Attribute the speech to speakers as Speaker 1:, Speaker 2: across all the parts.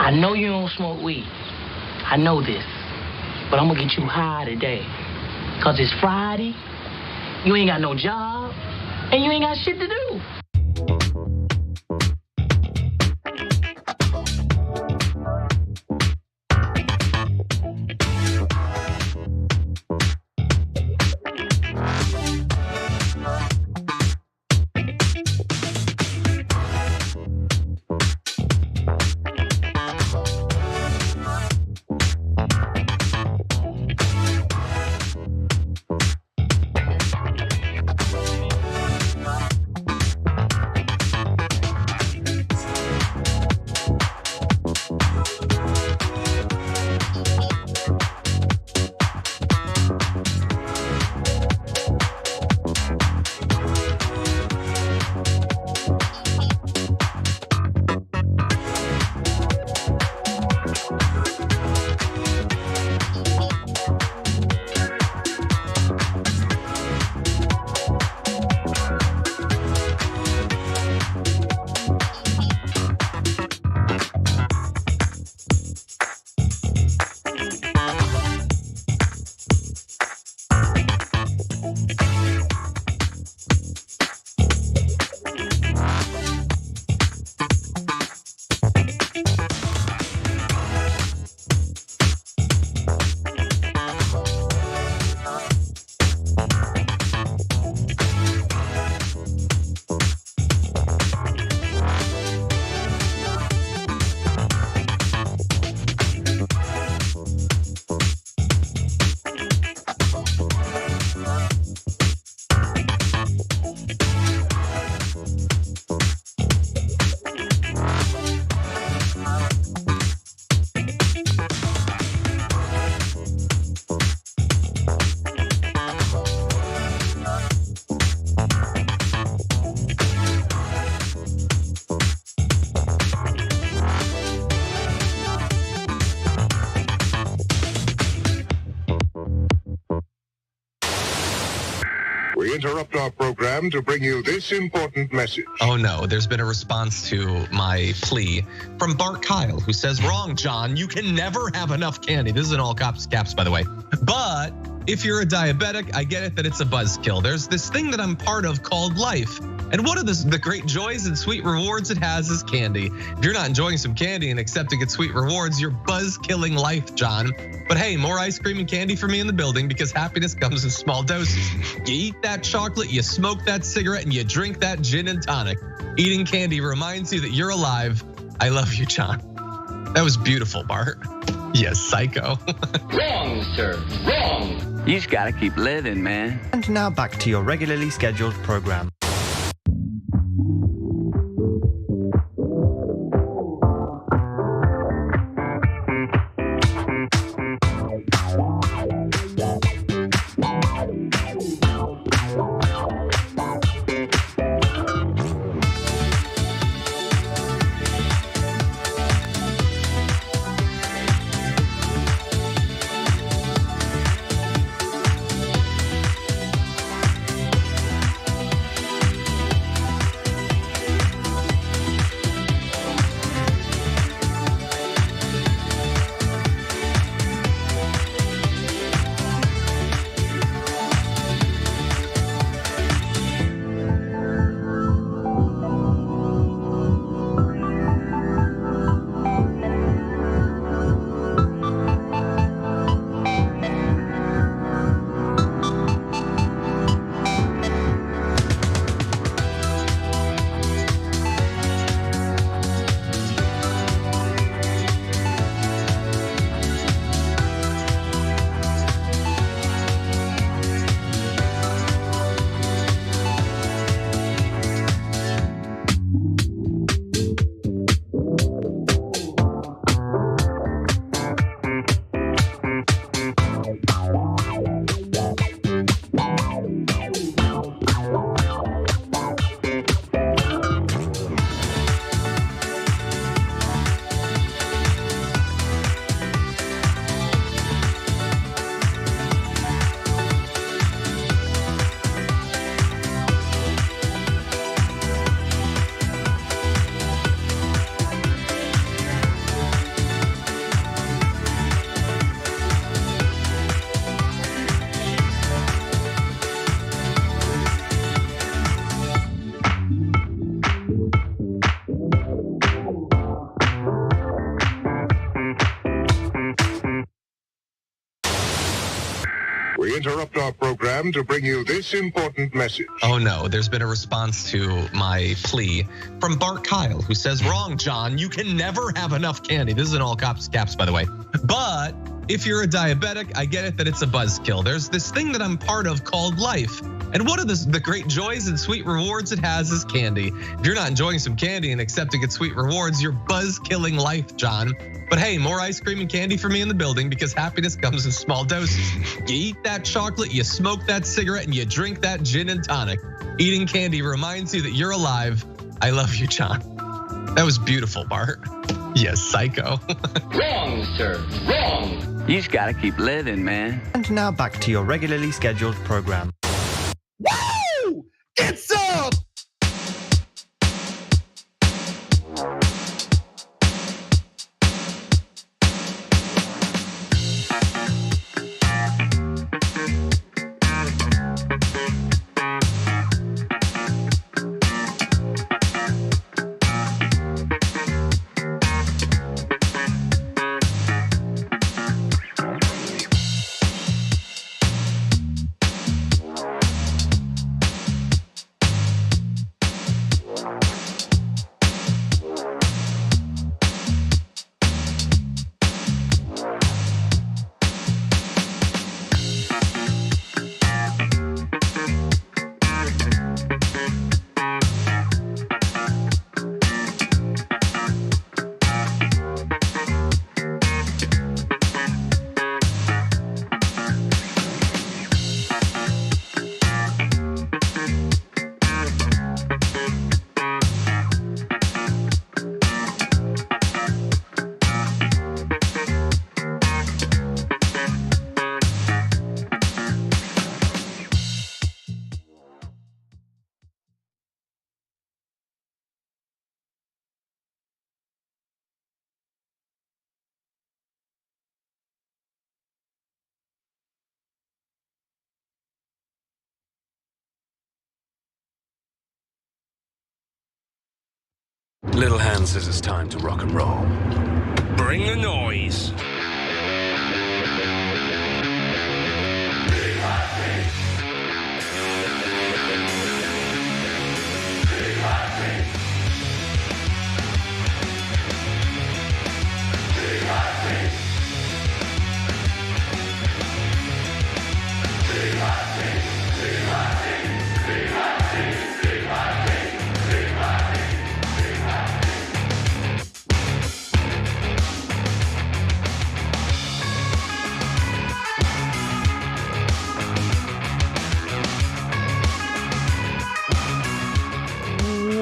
Speaker 1: I know you don't smoke weed. I know this. But I'm gonna get you high today. Cause it's Friday, you ain't got no job, and you ain't got shit to do.
Speaker 2: interrupt our program to bring you this important message.
Speaker 3: Oh no, there's been a response to my plea from Bart Kyle, who says, wrong, John, you can never have enough candy. This is in all caps, by the way. But if you're a diabetic, I get it that it's a buzzkill. There's this thing that I'm part of called life. And one of the great joys and sweet rewards it has is candy. If you're not enjoying some candy and accepting its sweet rewards, you're buzz-killing life, John. But hey, more ice cream and candy for me in the building because happiness comes in small doses. You eat that chocolate, you smoke that cigarette, and you drink that gin and tonic. Eating candy reminds you that you're alive. I love you, John. That was beautiful, Bart. Yes, psycho.
Speaker 4: Wrong, sir, wrong. You just gotta keep living, man.
Speaker 5: And now back to your regularly scheduled program.
Speaker 2: We interrupt our program to bring you this important message.
Speaker 3: Oh no, there's been a response to my plea from Bart Kyle, who says, wrong, John, you can never have enough candy. This is in all caps, by the way. But if you're a diabetic, I get it that it's a buzzkill. There's this thing that I'm part of called life. And one of the great joys and sweet rewards it has is candy. If you're not enjoying some candy and accepting its sweet rewards, you're buzz-killing life, John. But hey, more ice cream and candy for me in the building because happiness comes in small doses. You eat that chocolate, you smoke that cigarette, and you drink that gin and tonic. Eating candy reminds you that you're alive. I love you, John. That was beautiful, Bart. Yes, psycho.
Speaker 4: Wrong, sir, wrong. You just gotta keep living, man.
Speaker 5: And now back to your regularly scheduled program.
Speaker 6: Woo! It's up!
Speaker 7: Little Hand says it's time to rock and roll.
Speaker 8: Bring the noise.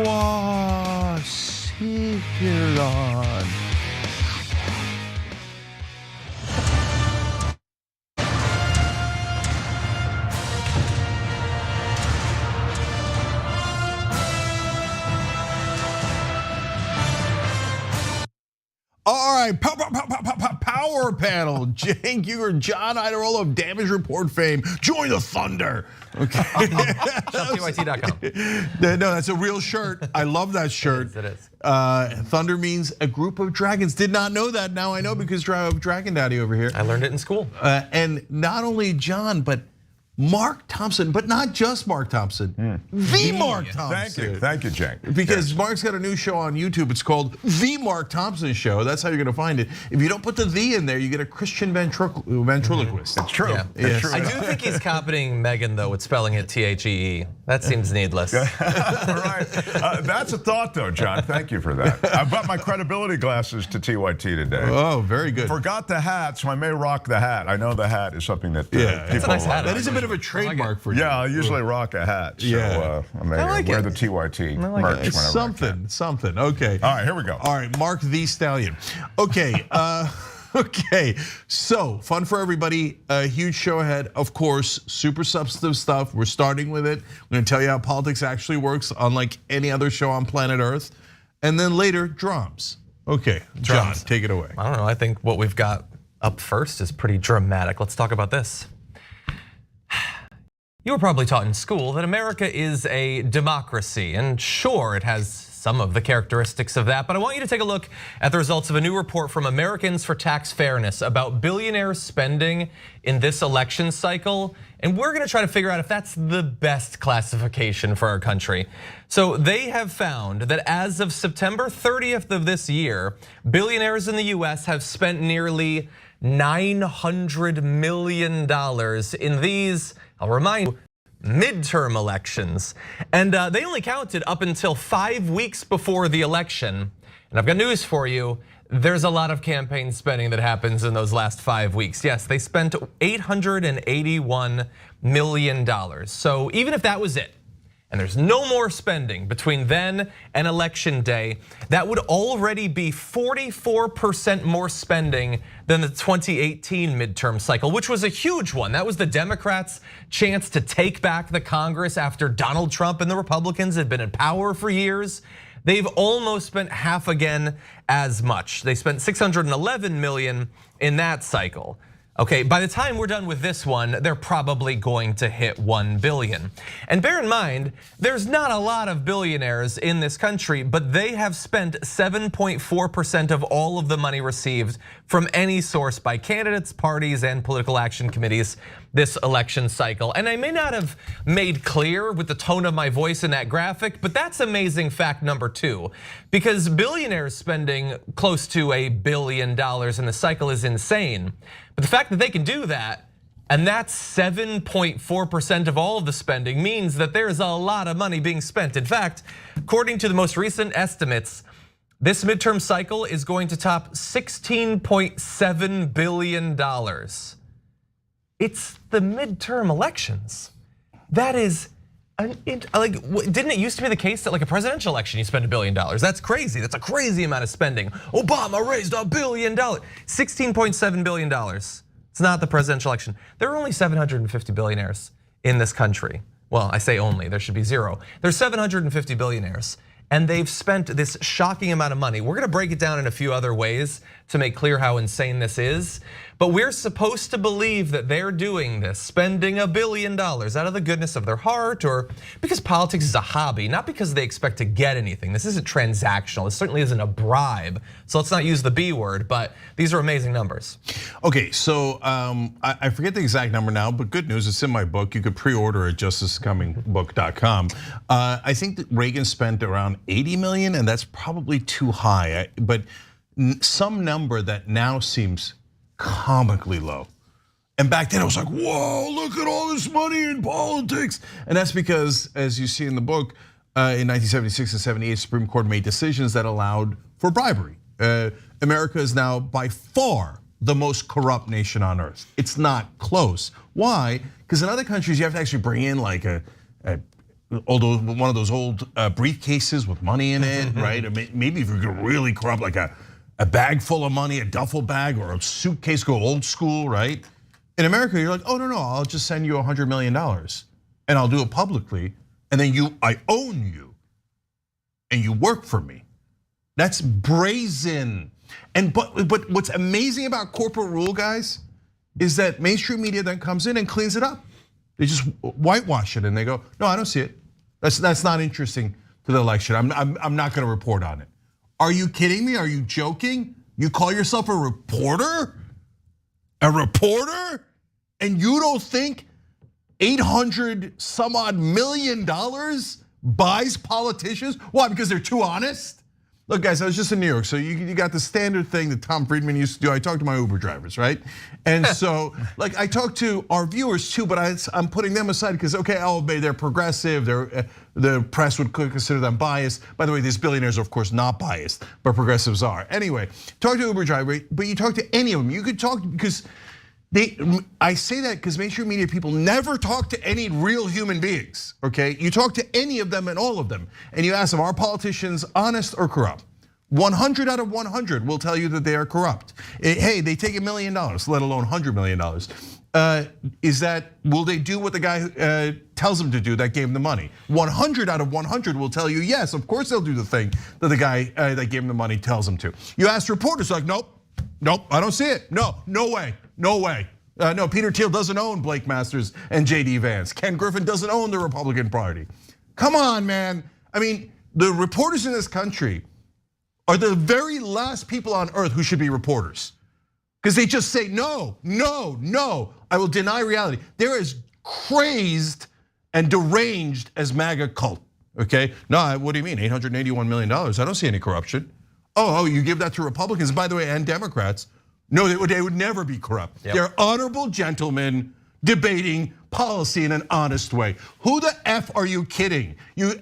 Speaker 6: Washington. All right, power panel. Jane Huger, John Iadarola of Damage Report fame. Join the Thunder. Okay.
Speaker 9: ShopTYT.com.
Speaker 6: No, that's a real shirt. I love that shirt.
Speaker 9: It is.
Speaker 6: Thunder means a group of dragons. Did not know that. Now I know because Dragon Daddy over here.
Speaker 9: I learned it in school.
Speaker 6: And not only John, but Mark Thompson, but not just Mark Thompson, the Mark Thompson.
Speaker 2: Thank you, Jake.
Speaker 6: Because Mark's got a new show on YouTube. It's called The Mark Thompson Show. That's how you're going to find it. If you don't put the "the" in there, you get a Christian ventriloquist.
Speaker 2: It's true.
Speaker 9: Yeah.
Speaker 2: It's true.
Speaker 9: I do think he's copying Megan though with spelling it Thee. That seems needless.
Speaker 2: All right, that's a thought though, John. Thank you for that. I bought my credibility glasses to TYT today.
Speaker 6: Oh, very good.
Speaker 2: Forgot the hat, so I may rock the hat. I know the hat is something that
Speaker 6: it's
Speaker 9: a nice hat.
Speaker 6: That is a bit of a trademark for you.
Speaker 2: Yeah, I usually rock a hat. So I may wear the TYT merch whenever I can.
Speaker 6: Something. Okay.
Speaker 2: All right, here we go.
Speaker 6: All right, Mark the Stallion. Okay. Okay, so fun for everybody. A huge show ahead, of course. Super substantive stuff. We're starting with it. I'm going to tell you how politics actually works, unlike any other show on planet Earth. And then later, drums. Okay, John, take it away.
Speaker 9: I don't know. I think what we've got up first is pretty dramatic. Let's talk about this. You were probably taught in school that America is a democracy, and sure, it has some of the characteristics of that, but I want you to take a look at the results of a new report from Americans for Tax Fairness about billionaire spending in this election cycle, and we're gonna try to figure out if that's the best classification for our country. So they have found that as of September 30th of this year, billionaires in the US have spent nearly $900 million in these, I'll remind you, midterm elections. And they only counted up until 5 weeks before the election. And I've got news for you. There's a lot of campaign spending that happens in those last 5 weeks. Yes, they spent $881 million. So even if that was it, and there's no more spending between then and election day, that would already be 44% more spending than the 2018 midterm cycle, which was a huge one. That was the Democrats' chance to take back the Congress after Donald Trump and the Republicans had been in power for years. They've almost spent half again as much. They spent $611 million in that cycle. Okay, by the time we're done with this one, they're probably going to hit 1 billion. And bear in mind, there's not a lot of billionaires in this country, but they have spent 7.4% of all of the money received from any source by candidates, parties, and political action committees this election cycle. And I may not have made clear with the tone of my voice in that graphic, but that's amazing fact number 2. Because billionaires spending close to $1 billion in the cycle is insane. But the fact that they can do that, and that's 7.4% of all of the spending, means that there's a lot of money being spent. In fact, according to the most recent estimates, this midterm cycle is going to top $16.7 billion. It's the midterm elections. That is, like, didn't it used to be the case that like a presidential election you spend $1 billion? That's crazy. That's a crazy amount of spending. Obama raised $1 billion, $16.7 billion. It's not the presidential election. There are only 750 billionaires in this country. Well, I say only, there should be 0. There's 750 billionaires. And they've spent this shocking amount of money. We're gonna break it down in a few other ways to make clear how insane this is. But we're supposed to believe that they're doing this, spending $1 billion out of the goodness of their heart, or because politics is a hobby, not because they expect to get anything. This isn't transactional. This certainly isn't a bribe. So let's not use the B word, but these are amazing numbers.
Speaker 6: Okay, so I forget the exact number now, but good news, it's in my book. You could pre-order at justicecomingbook.com. I think that Reagan spent around 80 million, and that's probably too high. But some number that now seems comically low. And back then I was like, whoa, look at all this money in politics. And that's because, as you see in the book, in 1976 and 78, Supreme Court made decisions that allowed for bribery. America is now by far the most corrupt nation on earth. It's not close. Why? Because in other countries, you have to actually bring in like one of those old briefcases with money in it, right? Maybe if you're really corrupt, like a bag full of money, a duffel bag, or a suitcase, go old school, right? In America, you're like, oh no, I'll just send you $100 million, and I'll do it publicly, and then I own you, and you work for me. That's brazen. But what's amazing about corporate rule, guys, is that mainstream media then comes in and cleans it up. They just whitewash it, and they go, no, I don't see it. That's not interesting to the election. I'm not going to report on it. Are you kidding me? Are you joking? You call yourself a reporter? A reporter? And you don't think 800 some odd million dollars buys politicians? Why? Because they're too honest? Look, guys, I was just in New York, so you got the standard thing that Tom Friedman used to do. I talk to my Uber drivers, right? And so, like, I talk to our viewers too, but I'm putting them aside because, okay, they're progressive. The press would consider them biased. By the way, these billionaires are of course not biased, but progressives are. Anyway, talk to Uber driver, but you talk to any of them. You could talk because I say that because mainstream media people never talk to any real human beings, okay? You talk to any of them and all of them, and you ask them, are politicians honest or corrupt? 100 out of 100 will tell you that they are corrupt. Hey, they take $1 million, let alone $100 million. Will they do what the guy tells them to do that gave them the money? 100 out of 100 will tell you, yes, of course they'll do the thing that the guy that gave them the money tells them to. You ask reporters, like, nope, I don't see it. No way. No, Peter Thiel doesn't own Blake Masters and JD Vance. Ken Griffin doesn't own the Republican Party. Come on, man. I mean, the reporters in this country are the very last people on earth who should be reporters. Because they just say, no, I will deny reality. They're as crazed and deranged as MAGA cult, okay? No, what do you mean, $881 million? I don't see any corruption. Oh, you give that to Republicans, by the way, and Democrats. No, they would never be corrupt. Yep. They're honorable gentlemen debating policy in an honest way. Who the F are you kidding?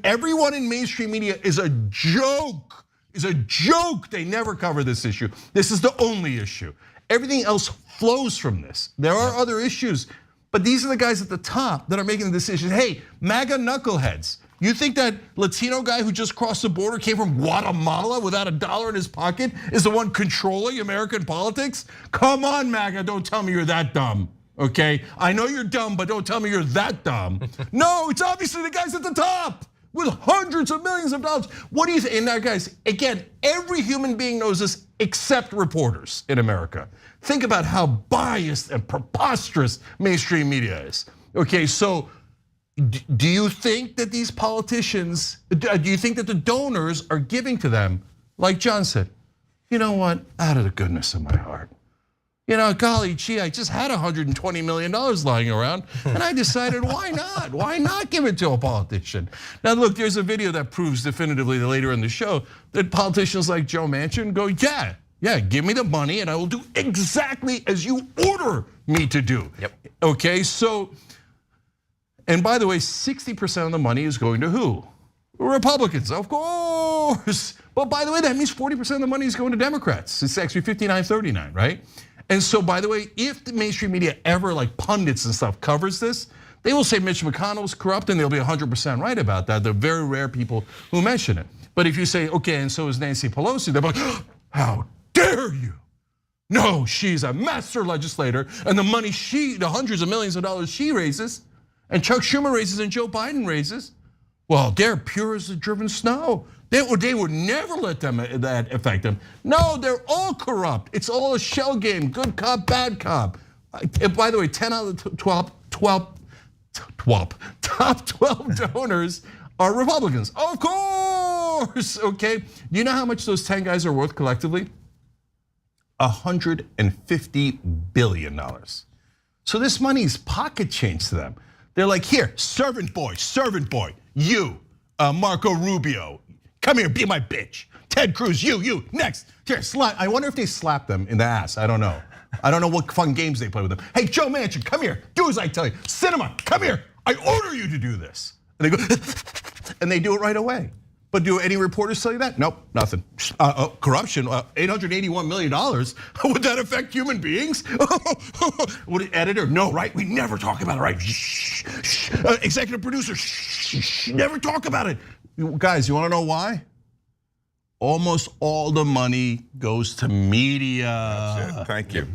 Speaker 6: Everyone in mainstream media is a joke. They never cover this issue. This is the only issue. Everything else flows from this. There are other issues, but these are the guys at the top that are making the decisions. Hey, MAGA knuckleheads. You think that Latino guy who just crossed the border came from Guatemala without $1 in his pocket is the one controlling American politics? Come on, MAGA, don't tell me you're that dumb, okay? I know you're dumb, but don't tell me you're that dumb. No, it's obviously the guys at the top with hundreds of millions of dollars. What do you think? And now, guys, again, every human being knows this except reporters in America. Think about how biased and preposterous mainstream media is. Okay, so do you think that these politicians, do you think that the donors are giving to them, like John said, you know what, out of the goodness of my heart. You know, golly gee, I just had $120 million lying around and I decided why not? Why not give it to a politician? Now look, there's a video that proves definitively later in the show that politicians like Joe Manchin go, yeah, give me the money and I will do exactly as you order me to do.
Speaker 9: Yep.
Speaker 6: Okay, so, and by the way, 60% of the money is going to who? Republicans, of course. But by the way, that means 40% of the money is going to Democrats. It's actually 59-39, right? And so, by the way, if the mainstream media ever, like pundits and stuff, covers this, they will say Mitch McConnell is corrupt and they'll be 100% right about that. They're very rare people who mention it. But if you say, okay, and so is Nancy Pelosi, they're like, how dare you? No, she's a master legislator and the money the hundreds of millions of dollars she raises, and Chuck Schumer raises and Joe Biden raises, Well, they're pure as the driven snow. They would never let that affect them. No, they're all corrupt. It's all a shell game. Good cop, bad cop. And by the way, 10 out of the top 12 donors are Republicans. Of course, okay. Do you know how much those 10 guys are worth collectively? $150 billion. So this money is pocket change to them. They're like, here, servant boy, you, Marco Rubio, come here, be my bitch. Ted Cruz, you, next. Here, slap. I wonder if they slap them in the ass. I don't know. I don't know what fun games they play with them. Hey, Joe Manchin, come here, do as I tell you. Cinema, come here, I order you to do this. And they go, and they do it right away. But do any reporters tell you that? Nope, nothing. Corruption, $881 million. Would that affect human beings? Would it, editor? No, right? We never talk about it, right? Executive producer, never talk about it. Guys, you wanna know why? Almost all the money goes to media.
Speaker 2: That's it, thank you.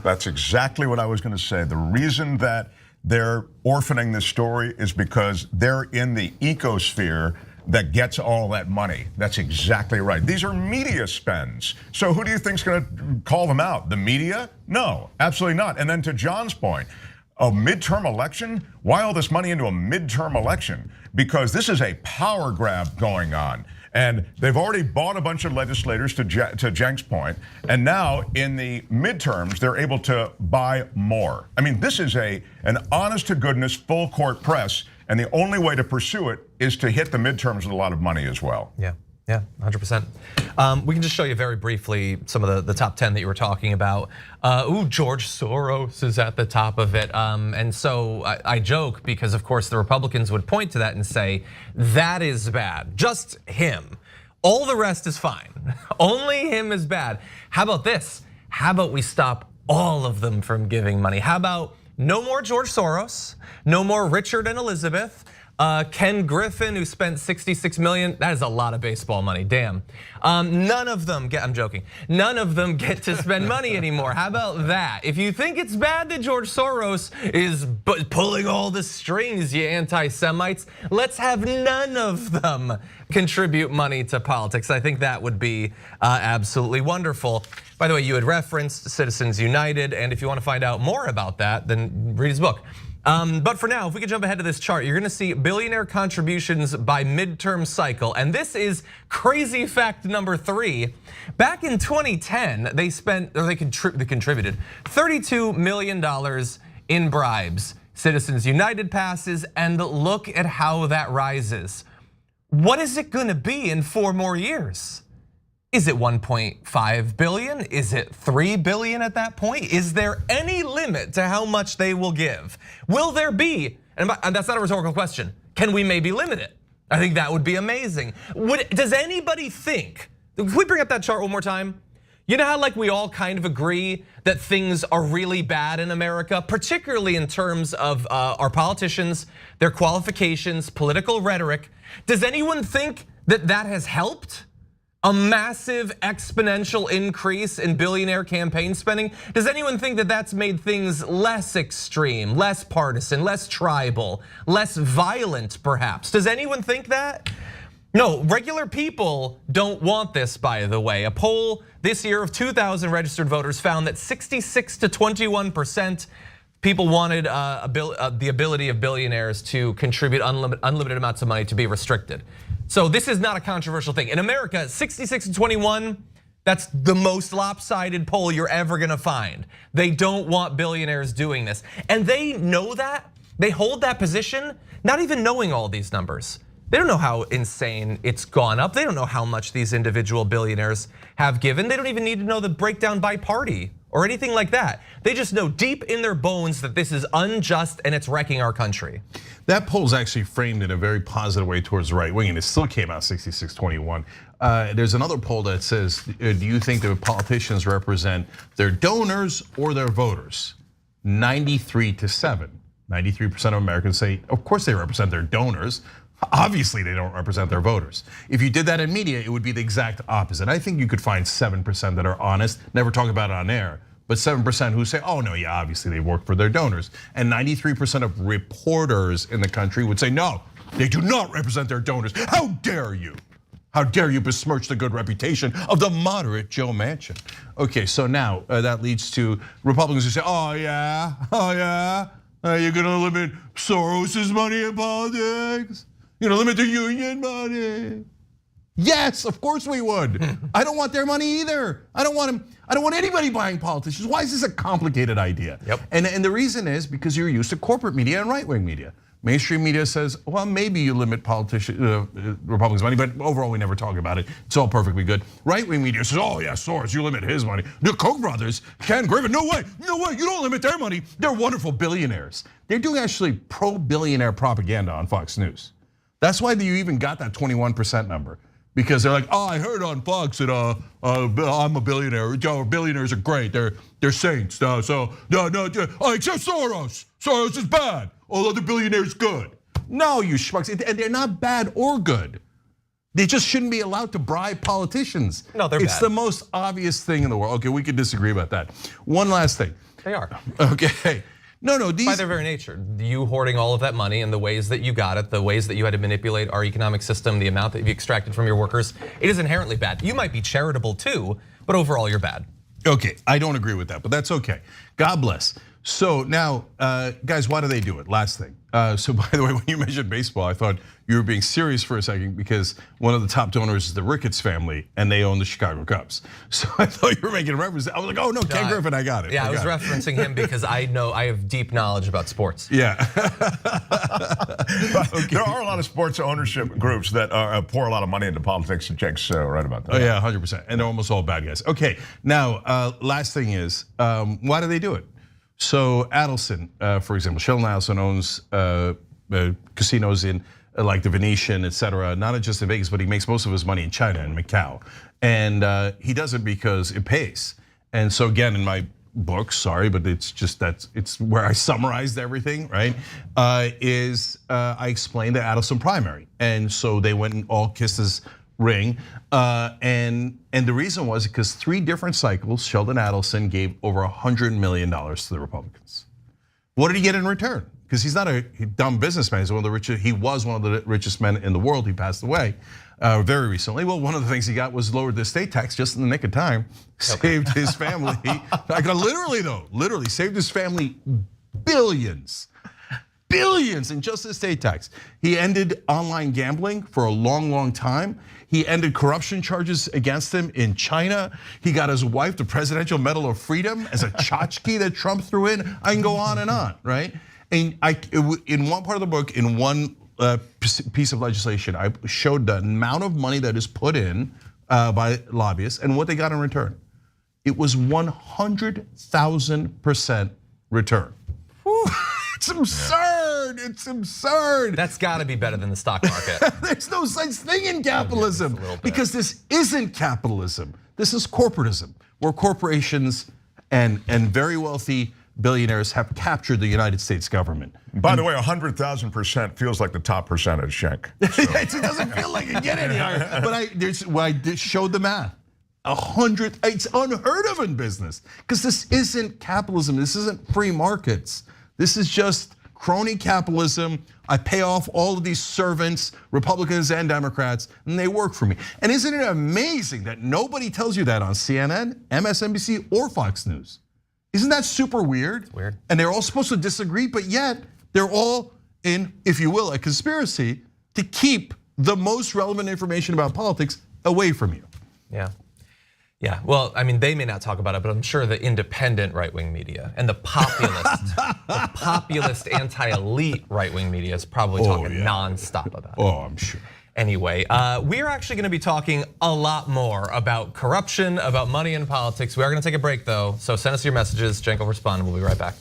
Speaker 2: That's exactly what I was gonna say. The reason that they're orphaning this story is because they're in the ecosphere that gets all that money. That's exactly right. These are media spends. So who do you think's gonna call them out? The media? No, absolutely not. And then to John's point, a midterm election? Why all this money into a midterm election? Because this is a power grab going on. And they've already bought a bunch of legislators, to Cenk's point, and now in the midterms, they're able to buy more. I mean, this is an honest to goodness full court press, and the only way to pursue it is to hit the midterms with a lot of money as well.
Speaker 9: Yeah, 100%. We can just show you very briefly some of the top 10 that you were talking about. George Soros is at the top of it. And so I joke because of course the Republicans would point to that and say, that is bad, just him. All the rest is fine, only him is bad. How about this? How about we stop all of them from giving money? How about no more George Soros, no more Richard and Elizabeth, Ken Griffin, who spent $66 million, that is a lot of baseball money, damn. None of them get, I'm joking, none of them get to spend money anymore. How about that? If you think it's bad that George Soros is pulling all the strings, you anti-Semites, let's have none of them contribute money to politics. I think that would be absolutely wonderful. By the way, you had referenced Citizens United, and if you want to find out more about that, then read his book. But for now, if we could jump ahead to this chart, you're gonna see billionaire contributions by midterm cycle. And this is crazy fact number 3. Back in 2010, they contributed $32 million in bribes. Citizens United passes, and look at how that rises. What is it gonna be in 4 more years? Is it 1.5 billion? Is it 3 billion at that point? Is there any limit to how much they will give? Will there be, and that's not a rhetorical question, can we maybe limit it? I think that would be amazing. Does anybody think, can we bring up that chart one more time? You know how like we all kind of agree that things are really bad in America, particularly in terms of our politicians, their qualifications, political rhetoric. Does anyone think that that has helped? A massive exponential increase in billionaire campaign spending? Does anyone think that that's made things less extreme, less partisan, less tribal, less violent perhaps? Does anyone think that? No, regular people don't want this, by the way. A poll this year of 2,000 registered voters found that 66 to 21% people wanted the ability of billionaires to contribute unlimited amounts of money to be restricted. So this is not a controversial thing. In America, 66 to 21, that's the most lopsided poll you're ever gonna find. They don't want billionaires doing this. And they know that, they hold that position, not even knowing all these numbers. They don't know how insane it's gone up. They don't know how much these individual billionaires have given. They don't even need to know the breakdown by party or anything like that. They just know deep in their bones that this is unjust and it's wrecking our country.
Speaker 6: That poll is actually framed in a very positive way towards the right wing, and it still came out 66-21. There's another poll that says, do you think that politicians represent their donors or their voters? 93 to 7. 93% of Americans say, of course they represent their donors. Obviously they don't represent their voters. If you did that in media, it would be the exact opposite. I think you could find 7% that are honest, never talk about it on air, but 7% who say, oh no, yeah, obviously they work for their donors. And 93% of reporters in the country would say, no, They do not represent their donors. How dare you? How dare you besmirch the good reputation of the moderate Joe Manchin? Okay, so now that leads to Republicans who say, oh yeah, you're gonna limit Soros's money in politics? You're gonna limit the union money? Yes, of course we would. I don't want their money either. I don't want anybody buying politicians. Why is this a complicated idea?
Speaker 9: Yep.
Speaker 6: And the reason is because you're used to corporate media and right-wing media. Mainstream media says, well, maybe you limit Republicans' money, but overall we never talk about it. It's all perfectly good. Right-wing media says, oh yeah, Soros, you limit his money. The Koch brothers, Ken Griffin, no way, you don't limit their money. They're wonderful billionaires. They're doing actually pro-billionaire propaganda on Fox News. That's why you even got that 21% number. Because they're like, oh, I heard on Fox that I'm a billionaire. Billionaires are great. They're saints. No, except Soros. Soros is bad. All other billionaires good. No, you schmucks, and they're not bad or good. They just shouldn't be allowed to bribe politicians.
Speaker 9: No, they're
Speaker 6: It's
Speaker 9: bad.
Speaker 6: the most obvious thing in the world. Okay, we could disagree about that. One last thing.
Speaker 9: They are.
Speaker 6: Okay. No, these.
Speaker 9: By their very nature, you hoarding all of that money and the ways that you got it, the ways that you had to manipulate our economic system, the amount that you've extracted from your workers, it is inherently bad. You might be charitable too, but overall you're bad.
Speaker 6: Okay, I don't agree with that, but that's okay. God bless. So now, guys, why do they do it? Last thing. So by the way, when you mentioned baseball, I thought you were being serious for a second because one of the top donors is the Ricketts family and they own the Chicago Cubs. So I thought you were making a reference. I was like, oh no, Ken Griffin, I got it.
Speaker 9: Yeah, I was referencing him because I know I have deep knowledge about sports.
Speaker 6: Yeah.
Speaker 2: Okay. There are a lot of sports ownership groups that pour a lot of money into politics, and Jake's right about that.
Speaker 6: Oh yeah, 100%. And they're almost all bad guys. Okay, now last thing is, why do they do it? So Adelson, for example, Sheldon Adelson owns casinos in like the Venetian, et cetera, not just in Vegas, but he makes most of his money in China and Macau. And he does it because it pays. And so again, in my book, sorry, but it's where I summarized everything, right? I explained the Adelson primary. And so they went and all kissed his ring, and the reason was because 3 different cycles, Sheldon Adelson gave over $100 million to the Republicans. What did he get in return? Because he's not a dumb businessman. He's one of the richest. He was one of the richest men in the world. He passed away very recently. Well, one of the things he got was lowered the estate tax just in the nick of time. Saved his family, like literally saved his family billions in just estate tax. He ended online gambling for a long time. He ended corruption charges against him in China. He got his wife the Presidential Medal of Freedom as a tchotchke that Trump threw in. I can go on, right? And in one part of the book, in one piece of legislation, I showed the amount of money that is put in by lobbyists and what they got in return. It was 100,000% return. It's absurd. It's absurd.
Speaker 9: That's got to be better than the stock market.
Speaker 6: There's no such thing in capitalism because this isn't capitalism. This is corporatism, where corporations and very wealthy billionaires have captured the United States government.
Speaker 2: By the way, 100,000% feels like the top percentage, Schenk. So.
Speaker 6: It doesn't feel like it get any higher. But I showed the math. 100, it's unheard of in business because this isn't capitalism. This isn't free markets. This is just crony capitalism. I pay off all of these servants, Republicans and Democrats, and they work for me. And isn't it amazing that nobody tells you that on CNN, MSNBC, or Fox News? Isn't that super weird?
Speaker 9: It's weird.
Speaker 6: And they're all supposed to disagree, but yet they're all in, if you will, a conspiracy to keep the most relevant information about politics away from you.
Speaker 9: Yeah, well, I mean, they may not talk about it, but I'm sure the independent right-wing media and the populist anti-elite right-wing media is probably talking nonstop about it.
Speaker 6: Oh, I'm sure.
Speaker 9: Anyway, we are actually gonna be talking a lot more about corruption, about money in politics. We are gonna take a break though, so send us your messages, Cenk will respond, and we'll be right back.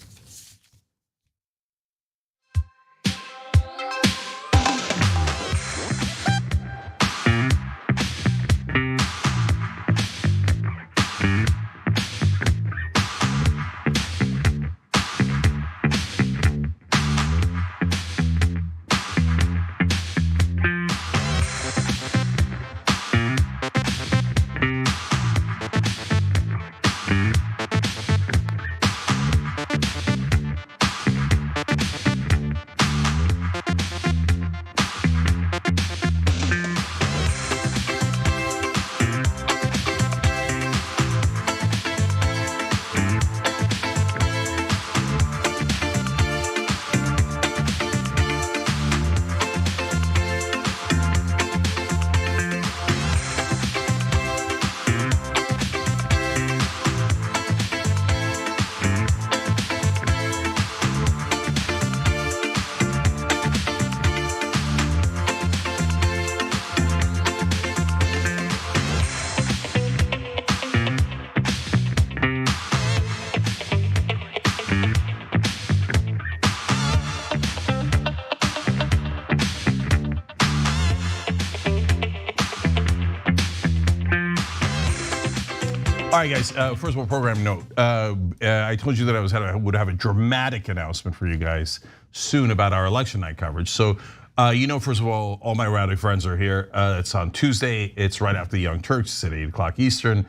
Speaker 6: All right, guys. First of all, program note. I told you that I would have a dramatic announcement for you guys soon about our election night coverage. So, first of all my rowdy friends are here. It's on Tuesday. It's right after the Young Turks at 8 o'clock Eastern.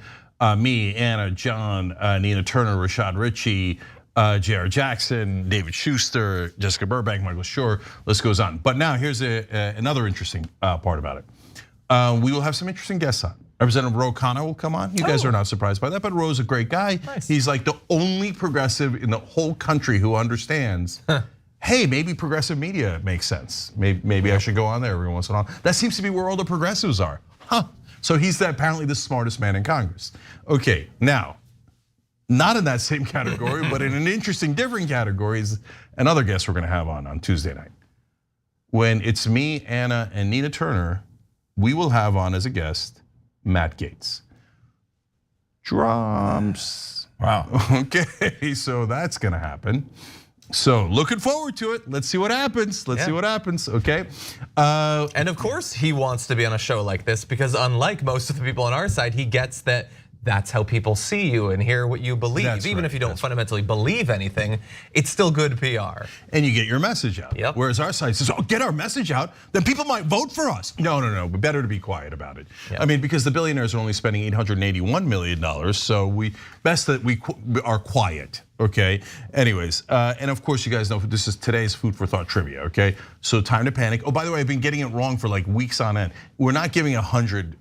Speaker 6: Me, Anna, John, Nina Turner, Rashad Ritchie, J.R. Jackson, David Schuster, Jessica Burbank, Michael Schur. List goes on. But now here's another interesting part about it. We will have some interesting guests on. Representative Ro Khanna will come on. You guys are not surprised by that, but Ro's a great guy.
Speaker 9: Nice.
Speaker 6: He's like the only progressive in the whole country who understands, hey, maybe progressive media makes sense. Maybe I should go on there every once in a while. That seems to be where all the progressives are. So he's apparently the smartest man in Congress. Okay, now, not in that same category, but in an interesting, different category is another guest we're gonna have on Tuesday night. When it's me, Anna, and Nina Turner, we will have on as a guest Matt Gaetz. Drums.
Speaker 2: Wow.
Speaker 6: Okay, so that's gonna happen. So looking forward to it. Let's see what happens. Let's see what happens, okay?
Speaker 9: And of course he wants to be on a show like this because unlike most of the people on our side, he gets that that's how people see you and hear what you believe.
Speaker 6: That's
Speaker 9: Even
Speaker 6: right,
Speaker 9: if you don't fundamentally believe anything, it's still good PR.
Speaker 6: And you get your message out.
Speaker 9: Yep.
Speaker 6: Whereas our side says, oh, get our message out, then people might vote for us. No, better to be quiet about it.
Speaker 9: Yep.
Speaker 6: I mean, because the billionaires are only spending $881 million, so best that we are quiet, okay? Anyways, and of course you guys know this is today's food for thought trivia, okay? So time to panic. Oh, by the way, I've been getting it wrong for like weeks on end. We're not giving 100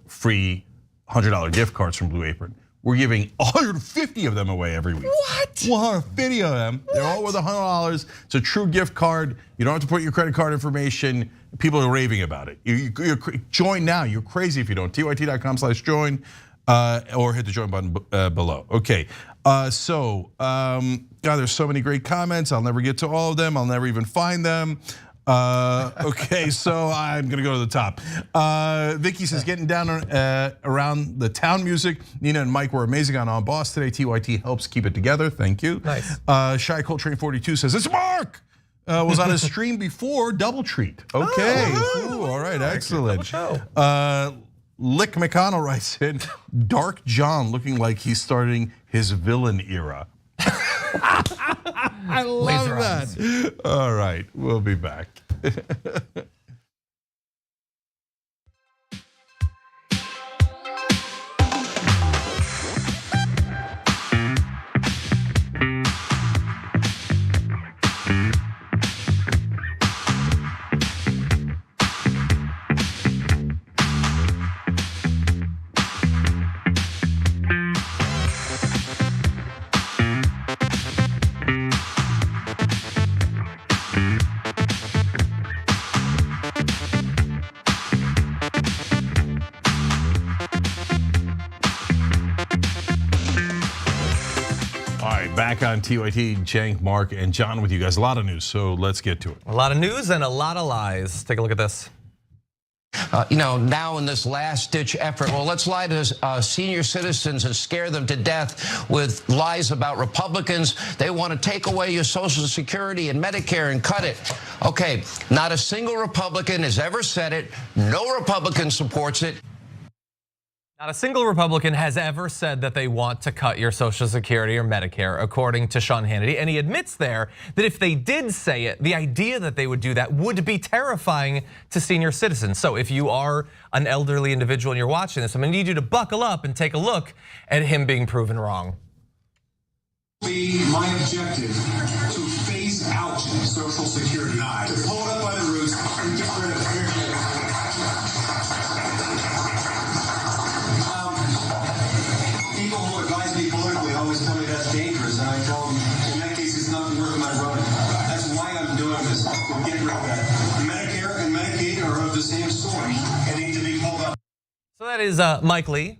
Speaker 6: free $100 gift cards from Blue Apron. We're giving 150 of them away every week.
Speaker 9: What?
Speaker 6: 150 of them. What? They're all worth $100. It's a true gift card. You don't have to put your credit card information. People are raving about it. Join now. You're crazy if you don't. tyt.com/join or hit the join button below. Okay. God, there's so many great comments. I'll never get to all of them. I'll never even find them. Okay, so I'm gonna go to the top. Vicky says getting down around the town music. Nina and Mike were amazing on Boss today. TYT helps keep it together. Thank you.
Speaker 9: Nice.
Speaker 6: Shy Coltrane 42 says it's Mark. Was on a stream before Double Treat. Okay. Ooh, all right, excellent. Lick McConnell writes in, Dark John looking like he's starting his villain era. I love that. All right, we'll be back. Back on TYT, Cenk, Mark, and John with you guys. A lot of news, so let's get to it.
Speaker 9: A lot of news and a lot of lies. Take a look at this.
Speaker 10: Now in this last-ditch effort, well, let's lie to senior citizens and scare them to death with lies about Republicans. They want to take away your Social Security and Medicare and cut it. Okay, not a single Republican has ever said it. No Republican supports it.
Speaker 9: Not a single Republican has ever said that they want to cut your Social Security or Medicare, according to Sean Hannity. And he admits there that if they did say it, the idea that they would do that would be terrifying to senior citizens. So if you are an elderly individual and you're watching this, I'm gonna need you to buckle up and take a look at him being proven wrong.
Speaker 11: Be my objective to phase out Social Security, to pull it up by the roots and get rid of it. People who advise me politically always tell me that's dangerous, and I tell them, in that case, it's not worth my running. That's why I'm doing this. We're getting rid of that. Medicare and Medicaid are of the same sort and need to be pulled up.
Speaker 9: So that is Mike Lee,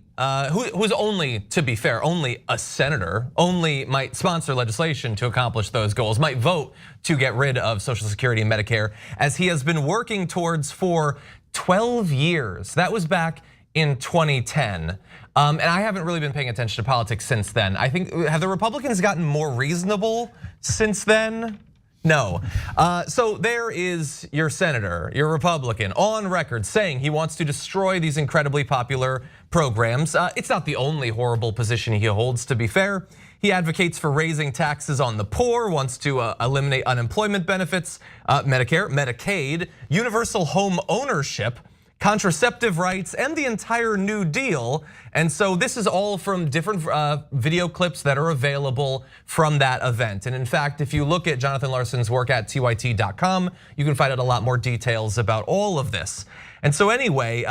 Speaker 9: who's only, to be fair, only a senator, only might sponsor legislation to accomplish those goals, might vote to get rid of Social Security and Medicare, as he has been working towards for 12 years. That was back in 2010. And I haven't really been paying attention to politics since then. I think, have the Republicans gotten more reasonable since then? No. So there is your senator, your Republican, on record saying he wants to destroy these incredibly popular programs. It's not the only horrible position he holds, to be fair. He advocates for raising taxes on the poor, wants to eliminate unemployment benefits, Medicare, Medicaid, universal home ownership, contraceptive rights, and the entire New Deal. And so this is all from different video clips that are available from that event. And in fact, if you look at Jonathan Larson's work at tyt.com, you can find out a lot more details about all of this. And so anyway,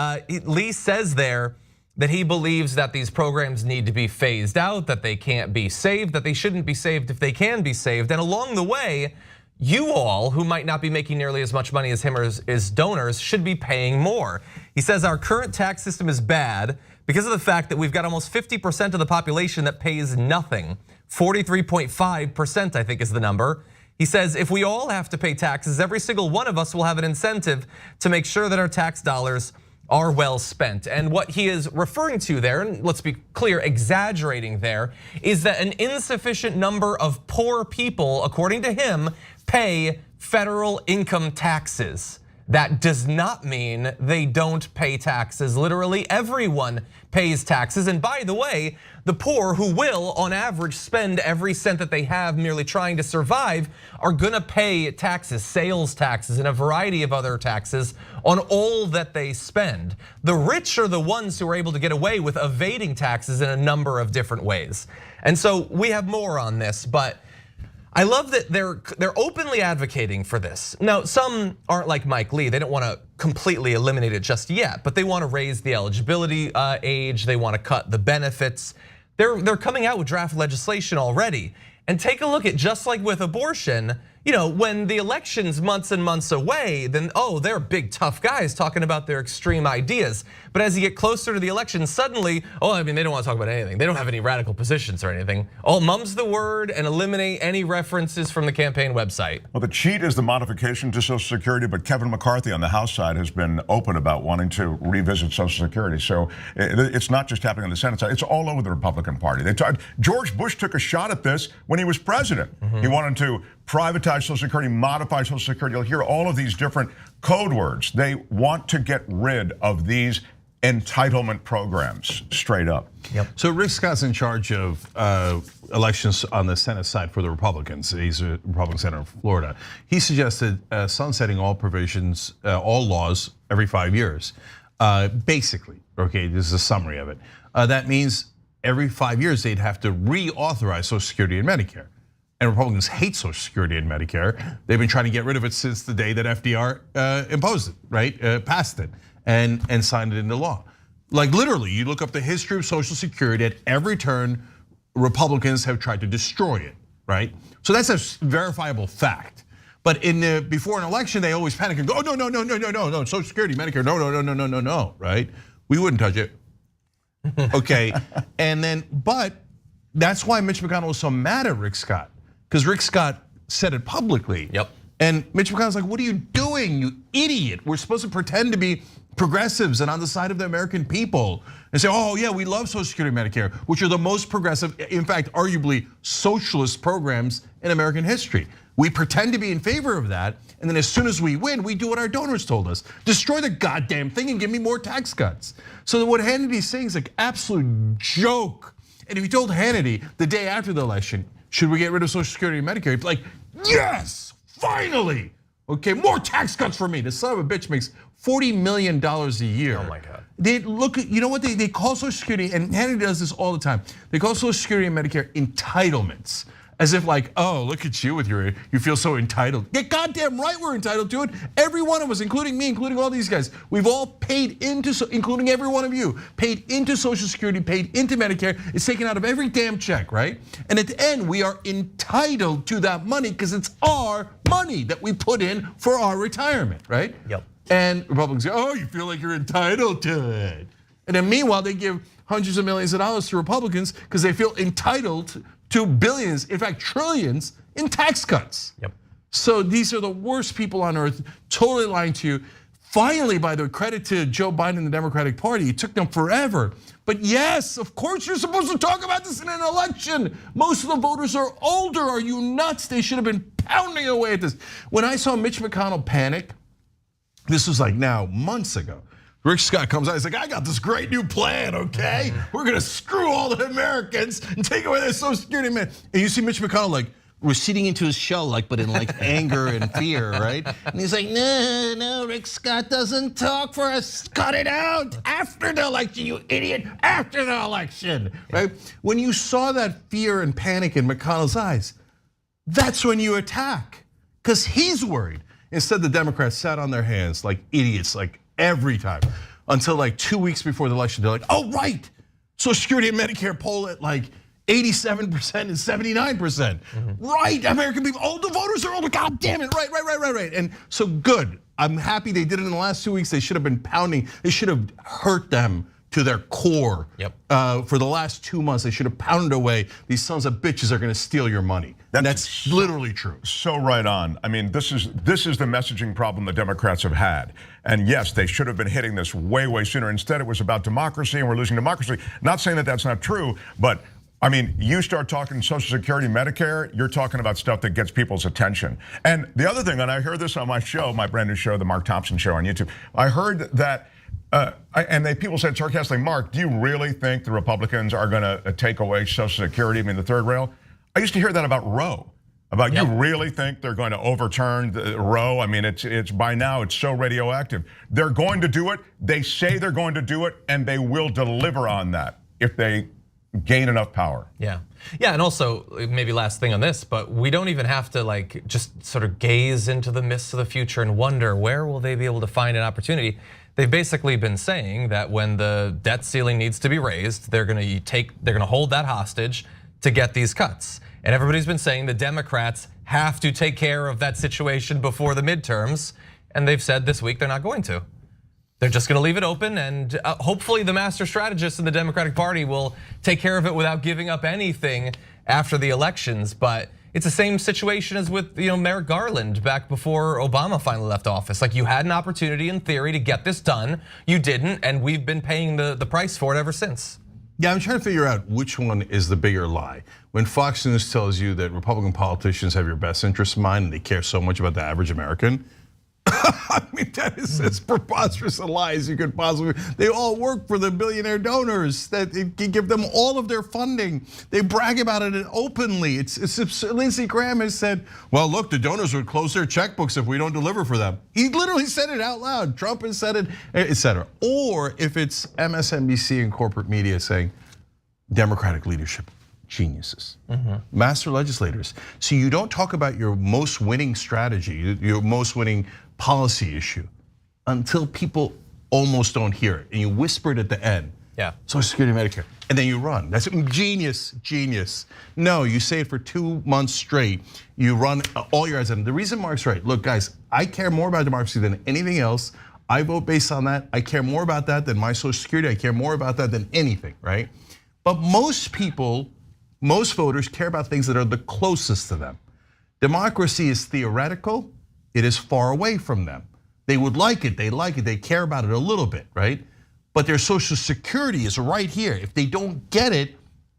Speaker 9: Lee says there that he believes that these programs need to be phased out, that they can't be saved, that they shouldn't be saved if they can be saved. And along the way, you all, who might not be making nearly as much money as him or his donors, should be paying more. He says our current tax system is bad because of the fact that we've got almost 50% of the population that pays nothing. 43.5%, I think, is the number. He says if we all have to pay taxes, every single one of us will have an incentive to make sure that our tax dollars are well spent. And what he is referring to there, and let's be clear, exaggerating there, is that an insufficient number of poor people, according to him, pay federal income taxes. That does not mean they don't pay taxes. Literally everyone pays taxes. And by the way, the poor, who will on average spend every cent that they have merely trying to survive, are gonna pay taxes, sales taxes, and a variety of other taxes on all that they spend. The rich are the ones who are able to get away with evading taxes in a number of different ways. And so we have more on this, but I love that they're openly advocating for this. Now, some aren't like Mike Lee. They don't want to completely eliminate it just yet, but they want to raise the eligibility age. They want to cut the benefits. They're coming out with draft legislation already. And take a look at, just like with abortion, when the election's months and months away, then they're big tough guys talking about their extreme ideas. But as you get closer to the election, suddenly, they don't want to talk about anything. They don't have any radical positions or anything. Mum's the word and eliminate any references from the campaign website.
Speaker 2: Well, the cheat is the modification to Social Security, but Kevin McCarthy on the House side has been open about wanting to revisit Social Security. So it's not just happening on the Senate side, it's all over the Republican Party. George Bush took a shot at this when he was president. He wanted to privatize Social Security, modify Social Security. You'll hear all of these different code words. They want to get rid of these entitlement programs, straight up.
Speaker 6: Yep. So Rick Scott's in charge of elections on the Senate side for the Republicans. He's a Republican senator in Florida. He suggested sunsetting all provisions, all laws every 5 years. Basically, okay, this is a summary of it. That means every 5 years they'd have to reauthorize Social Security and Medicare. And Republicans hate Social Security and Medicare. They've been trying to get rid of it since the day that FDR imposed it, right? Passed it and signed it into law. Like literally, you look up the history of Social Security, at every turn, Republicans have tried to destroy it, right? So that's a verifiable fact. But before an election, they always panic and go, no, Social Security, Medicare, no, right? We wouldn't touch it. Okay, but that's why Mitch McConnell was so mad at Rick Scott, because Rick Scott said it publicly.
Speaker 9: Yep.
Speaker 6: And Mitch McConnell's like, what are you doing, you idiot? We're supposed to pretend to be progressives and on the side of the American people and say, yeah, we love Social Security and Medicare, which are the most progressive, in fact, arguably socialist programs in American history. We pretend to be in favor of that, and then as soon as we win, we do what our donors told us. Destroy the goddamn thing and give me more tax cuts. So what Hannity's saying is like absolute joke. And if you told Hannity the day after the election, should we get rid of Social Security and Medicare? He'd be like, yes, finally. Okay, more tax cuts for me. The son of a bitch makes $40 million a year.
Speaker 9: Oh my God.
Speaker 6: They look at, you know what they call Social Security, and Hannity does this all the time. They call Social Security and Medicare entitlements. As if like, look at you with you feel so entitled. Get goddamn right we're entitled to it. Every one of us, including me, including all these guys, we've all paid into, including every one of you, paid into Social Security, paid into Medicare. It's taken out of every damn check, right? And at the end, we are entitled to that money because it's our money that we put in for our retirement, right?
Speaker 9: Yep.
Speaker 6: And Republicans say, you feel like you're entitled to it. And then meanwhile, they give hundreds of millions of dollars to Republicans because they feel entitled to billions, in fact, trillions in tax cuts.
Speaker 9: Yep.
Speaker 6: So these are the worst people on earth, totally lying to you. Finally, by the way, credit to Joe Biden and the Democratic Party, it took them forever. But yes, of course you're supposed to talk about this in an election. Most of the voters are older, are you nuts? They should have been pounding away at this. When I saw Mitch McConnell panic, this was like now months ago. Rick Scott comes out, he's like, I got this great new plan, okay? We're gonna screw all the Americans and take away their Social Security, man. And you see Mitch McConnell like receding into his shell, like, but in like anger and fear, right? And he's like, no, Rick Scott doesn't talk for us. Cut it out after the election, you idiot, after the election, right? When you saw that fear and panic in McConnell's eyes, that's when you attack, because he's worried. Instead, the Democrats sat on their hands like idiots, like every time, until like 2 weeks before the election. They're like, oh, right, Social Security and Medicare poll at like 87% and 79%. Right, American people, the voters are God damn it, right. And so good, I'm happy they did it in the last 2 weeks. They should have been pounding, they should have hurt them to their core. For the last 2 months, they should have pounded away. These sons of bitches are gonna steal your money. That's literally true.
Speaker 2: So right on. I mean, this is the messaging problem the Democrats have had. And yes, they should have been hitting this way sooner. Instead, it was about democracy and we're losing democracy. Not saying that that's not true, but I mean, you start talking Social Security, Medicare, you're talking about stuff that gets people's attention. And the other thing, and I heard this on my show, my brand new show, the Mark Thompson Show on YouTube. I heard that, people said sarcastically, Mark, do you really think the Republicans are gonna take away Social Security, I mean, the third rail? I used to hear that about Roe. You really think they're going to overturn the Roe? I mean, it's by now it's so radioactive. They're going to do it. They say they're going to do it, and they will deliver on that if they gain enough power.
Speaker 9: Yeah, and also maybe last thing on this, but we don't even have to like just sort of gaze into the mists of the future and wonder where will they be able to find an opportunity. They've basically been saying that when the debt ceiling needs to be raised, they're going to hold that hostage to get these cuts. And everybody's been saying the Democrats have to take care of that situation before the midterms. And they've said this week they're not going to. They're just going to leave it open, and hopefully the master strategists in the Democratic Party will take care of it without giving up anything after the elections. But it's the same situation as with Merrick Garland back before Obama finally left office. Like, you had an opportunity in theory to get this done, you didn't, and we've been paying the price for it ever since.
Speaker 6: Yeah, I'm trying to figure out which one is the bigger lie. When Fox News tells you that Republican politicians have your best interests in mind and they care so much about the average American, I mean, that is as preposterous a lie as you could possibly. They all work for the billionaire donors that give them all of their funding. They brag about it openly. It's Lindsey Graham has said, well, look, the donors would close their checkbooks if we don't deliver for them. He literally said it out loud. Trump has said it, etc. Or if it's MSNBC and corporate media saying Democratic leadership, geniuses, master legislators. So you don't talk about your most winning strategy, your most winning policy issue until people almost don't hear it, and you whisper it at the end.
Speaker 9: Yeah.
Speaker 6: Social Security, Medicare, and then you run. That's genius. No, you say it for 2 months straight. You run all your ads. And the reason Mark's right, look, guys, I care more about democracy than anything else. I vote based on that. I care more about that than my Social Security. I care more about that than anything, right? But most people, most voters care about things that are the closest to them. Democracy is theoretical. It is far away from them. They would like it, they care about it a little bit, right? But their Social Security is right here. If they don't get it,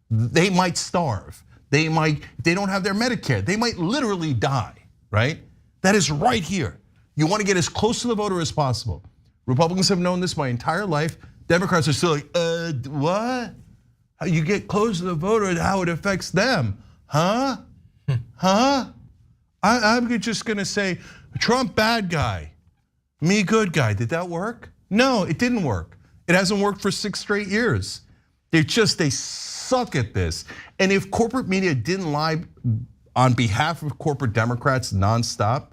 Speaker 6: they might starve. If they don't have their Medicare, they might literally die, right? That is right here. You want to get as close to the voter as possible. Republicans have known this my entire life. Democrats are still like, what? How you get close to the voter and how it affects them, huh? I'm just gonna say, Trump bad guy, me good guy. Did that work? No, it didn't work. It hasn't worked for 6 straight years. They suck at this. And if corporate media didn't lie on behalf of corporate Democrats nonstop,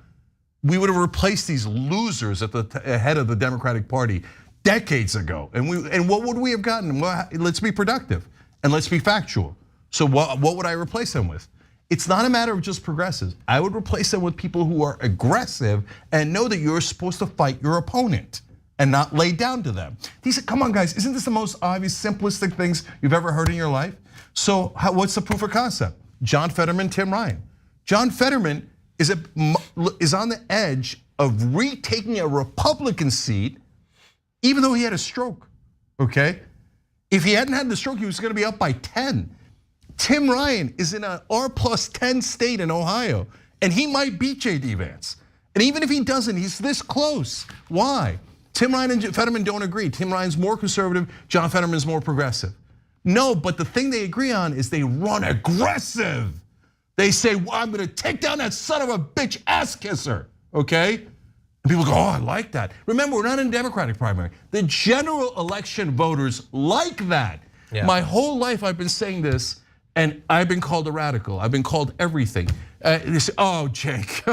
Speaker 6: we would have replaced these losers at the head of the Democratic Party decades ago. And what would we have gotten? Well, let's be productive and let's be factual. So what would I replace them with? It's not a matter of just progressives. I would replace them with people who are aggressive and know that you're supposed to fight your opponent and not lay down to them. Come on, guys, isn't this the most obvious, simplistic things you've ever heard in your life? So what's the proof of concept? John Fetterman, Tim Ryan. John Fetterman is on the edge of retaking a Republican seat, even though he had a stroke, okay? If he hadn't had the stroke, he was gonna be up by 10. Tim Ryan is in an R+10 state in Ohio. And he might beat JD Vance. And even if he doesn't, he's this close. Why? Tim Ryan and Fetterman don't agree. Tim Ryan's more conservative, John Fetterman's more progressive. No, but the thing they agree on is they run aggressive. They say, well, I'm gonna take down that son of a bitch ass kisser, okay? And people go, oh, I like that. Remember, we're not in a Democratic primary. The general election voters like that. Yeah. My whole life I've been saying this, and I've been called a radical. I've been called everything. They say, oh, Jake,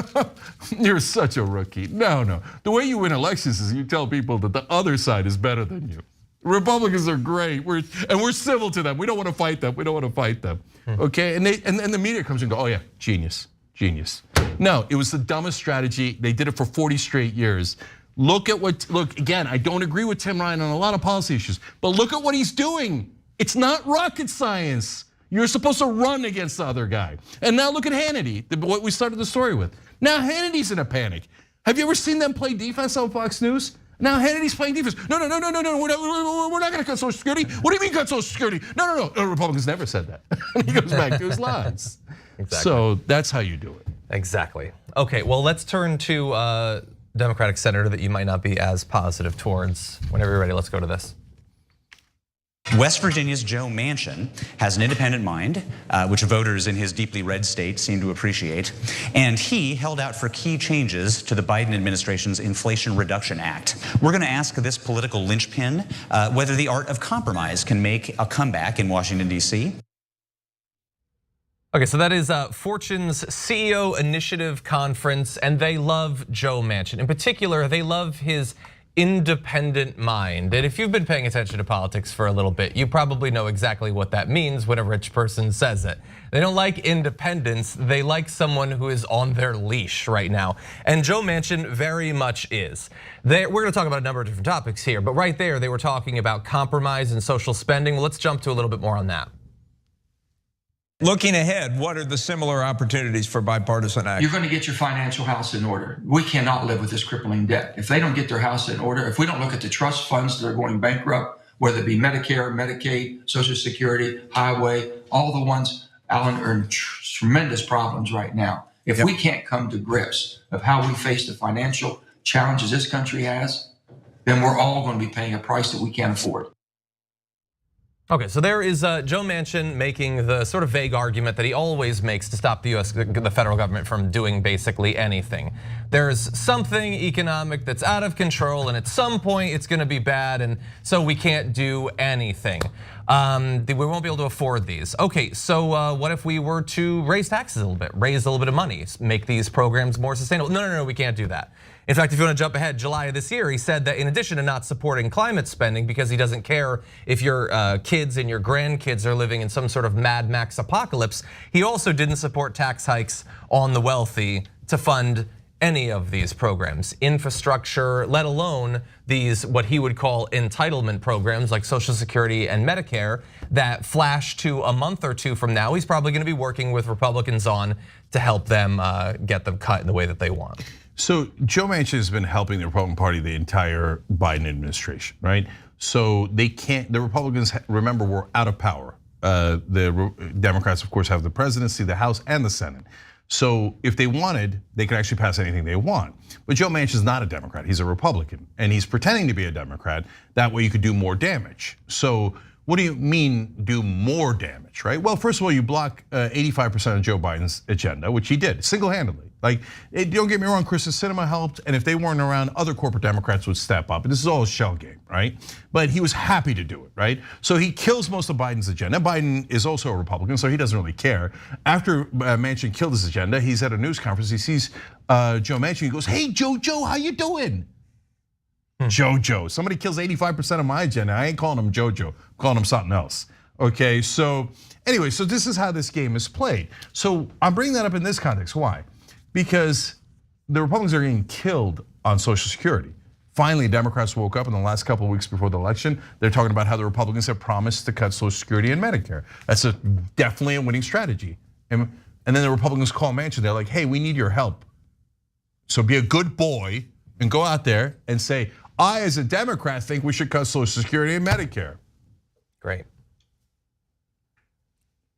Speaker 6: you're such a rookie. No. The way you win elections is you tell people that the other side is better than you. Republicans are great, and we're civil to them. We don't want to fight them. Okay, and the media comes and go, oh yeah, genius. No, it was the dumbest strategy. They did it for 40 straight years. Look again, I don't agree with Tim Ryan on a lot of policy issues, but look at what he's doing. It's not rocket science. You're supposed to run against the other guy. And now look at Hannity, what we started the story with. Now Hannity's in a panic. Have you ever seen them play defense on Fox News? Now Hannity's playing defense. No, we're not gonna cut Social Security. What do you mean cut Social Security? No. Republicans never said that. He goes back to his lies. Exactly. So that's how you do it.
Speaker 9: Exactly. Okay, well, let's turn to a Democratic senator that you might not be as positive towards. Whenever you're ready, let's go to this.
Speaker 12: West Virginia's Joe Manchin has an independent mind, which voters in his deeply red state seem to appreciate. And he held out for key changes to the Biden administration's Inflation Reduction Act. We're going to ask this political linchpin whether the art of compromise can make a comeback in Washington, D.C.
Speaker 9: Okay, so that is Fortune's CEO Initiative Conference, and they love Joe Manchin. In particular, they love his independent mind. And if you've been paying attention to politics for a little bit, you probably know exactly what that means when a rich person says it. They don't like independence, they like someone who is on their leash right now. And Joe Manchin very much is. We're gonna talk about a number of different topics here, but right there they were talking about compromise and social spending. Well, let's jump to a little bit more on that.
Speaker 13: Looking ahead, what are the similar opportunities for bipartisan action?
Speaker 14: You're going to get your financial house in order. We cannot live with this crippling debt. If they don't get their house in order, if we don't look at the trust funds that are going bankrupt, whether it be Medicare, Medicaid, Social Security, Highway, all the ones, Alan, are in tremendous problems right now. If we can't come to grips of how we face the financial challenges this country has, then we're all going to be paying a price that we can't afford.
Speaker 9: Okay, so there is Joe Manchin making the sort of vague argument that he always makes to stop the federal government from doing basically anything. There's something economic that's out of control, and at some point it's gonna be bad, and so we can't do anything. We won't be able to afford these. Okay, so what if we were to raise taxes a little bit, raise a little bit of money, make these programs more sustainable? No, we can't do that. In fact, if you want to jump ahead, July of this year, he said that in addition to not supporting climate spending because he doesn't care if your kids and your grandkids are living in some sort of Mad Max apocalypse, he also didn't support tax hikes on the wealthy to fund any of these programs, infrastructure, let alone these what he would call entitlement programs like Social Security and Medicare that flash to a month or two from now. He's probably going to be working with Republicans on to help them get them cut in the way that they want.
Speaker 6: So Joe Manchin has been helping the Republican Party the entire Biden administration, right? So they can't, the Republicans, remember, were out of power. The Democrats, of course, have the presidency, the House, and the Senate. So if they wanted, they could actually pass anything they want. But Joe Manchin's not a Democrat, he's a Republican. And he's pretending to be a Democrat, that way you could do more damage. So what do you mean do more damage, right? Well, first of all, you block 85% of Joe Biden's agenda, which he did, single-handedly. Like, don't get me wrong, Kristen Sinema helped, and if they weren't around, other corporate Democrats would step up. And this is all a shell game, right? But he was happy to do it, right? So he kills most of Biden's agenda. Biden is also a Republican, so he doesn't really care. After Manchin killed his agenda, he's at a news conference, he sees Joe Manchin, he goes, hey, Joe, how you doing? Jojo, somebody kills 85% of my agenda. I ain't calling him Jojo, I'm calling him something else. Okay, so anyway, so this is how this game is played. So I'm bringing that up in this context, why? Because the Republicans are getting killed on Social Security. Finally, Democrats woke up in the last couple of weeks before the election. They're talking about how the Republicans have promised to cut Social Security and Medicare. That's definitely a winning strategy. And then the Republicans call Manchin, they're like, hey, we need your help. So be a good boy and go out there and say, I, as a Democrat, think we should cut Social Security and Medicare.
Speaker 9: Great.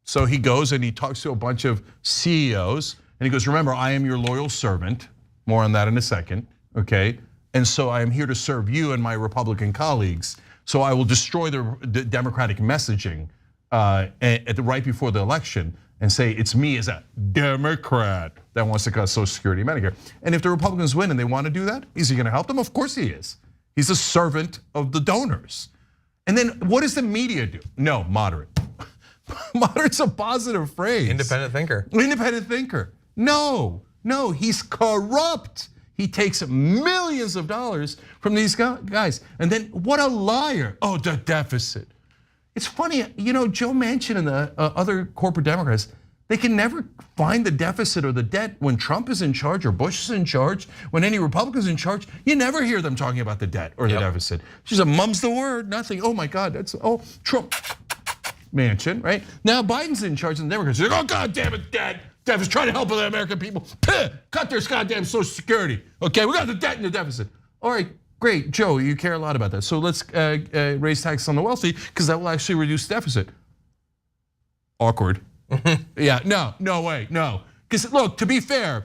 Speaker 6: So he goes and he talks to a bunch of CEOs, And he goes, remember, I am your loyal servant. More on that in a second, okay? And so I am here to serve you and my Republican colleagues. So I will destroy the Democratic messaging right before the election and say it's me as a Democrat that wants to cut Social Security and Medicare. And if the Republicans win and they want to do that, is he going to help them? Of course he is. He's a servant of the donors. And then what does the media do? No, moderate. Moderate's a positive phrase.
Speaker 9: Independent thinker.
Speaker 6: Independent thinker. No, he's corrupt. He takes millions of dollars from these guys. And then what a liar. Oh, the deficit. It's funny, Joe Manchin and the other corporate Democrats, they can never find the deficit or the debt when Trump is in charge or Bush is in charge, when any Republican's in charge. You never hear them talking about the debt or the deficit. She said, mum's the word, nothing. Oh my God, Trump. Manchin, right? Now Biden's in charge and the Democrats are like, oh God damn it, deficit, trying to help the American people. Cut their goddamn Social Security. Okay, we got the debt and the deficit. All right, great, Joe, you care a lot about that. So let's raise taxes on the wealthy because that will actually reduce deficit. Awkward. Yeah, no way, no. Because look, to be fair,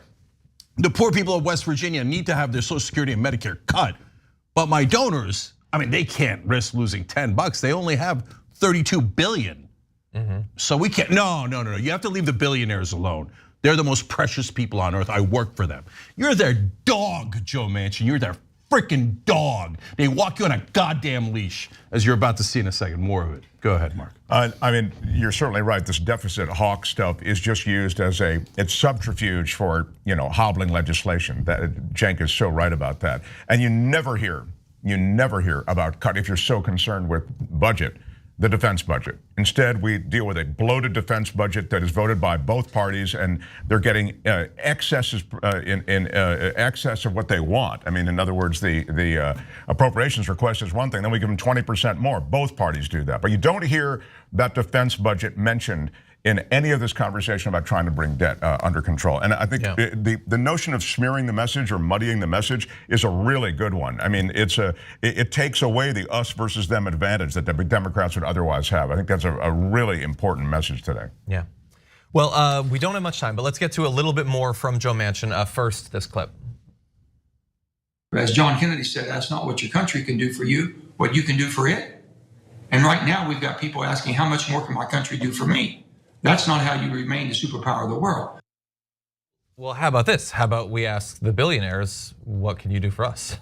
Speaker 6: the poor people of West Virginia need to have their Social Security and Medicare cut. But my donors, they can't risk losing $10. They only have 32 billion. So we can't, no. You have to leave the billionaires alone. They're the most precious people on earth. I work for them. You're their dog, Joe Manchin. You're their freaking dog. They walk you on a goddamn leash, as you're about to see in a second. More of it. Go ahead, Mark.
Speaker 2: You're certainly right. This deficit hawk stuff is just used as it's subterfuge for hobbling legislation. Cenk is so right about that. And you never hear about cut if you're so concerned with budget. The defense budget. Instead, we deal with a bloated defense budget that is voted by both parties, and they're getting excesses in excess of what they want. In other words, the appropriations request is one thing, then we give them 20% more. Both parties do that, but you don't hear that defense budget mentioned in any of this conversation about trying to bring debt under control. And I think the notion of smearing the message or muddying the message is a really good one. It takes away the us versus them advantage that the Democrats would otherwise have. I think that's a really important message today.
Speaker 9: Yeah. Well, we don't have much time, but let's get to a little bit more from Joe Manchin. First, this clip.
Speaker 14: As John Kennedy said, that's not what your country can do for you, what you can do for it. And right now we've got people asking, how much more can my country do for me? That's not how you remain the superpower of the world.
Speaker 9: Well, how about this? How about we ask the billionaires, what can you do for us?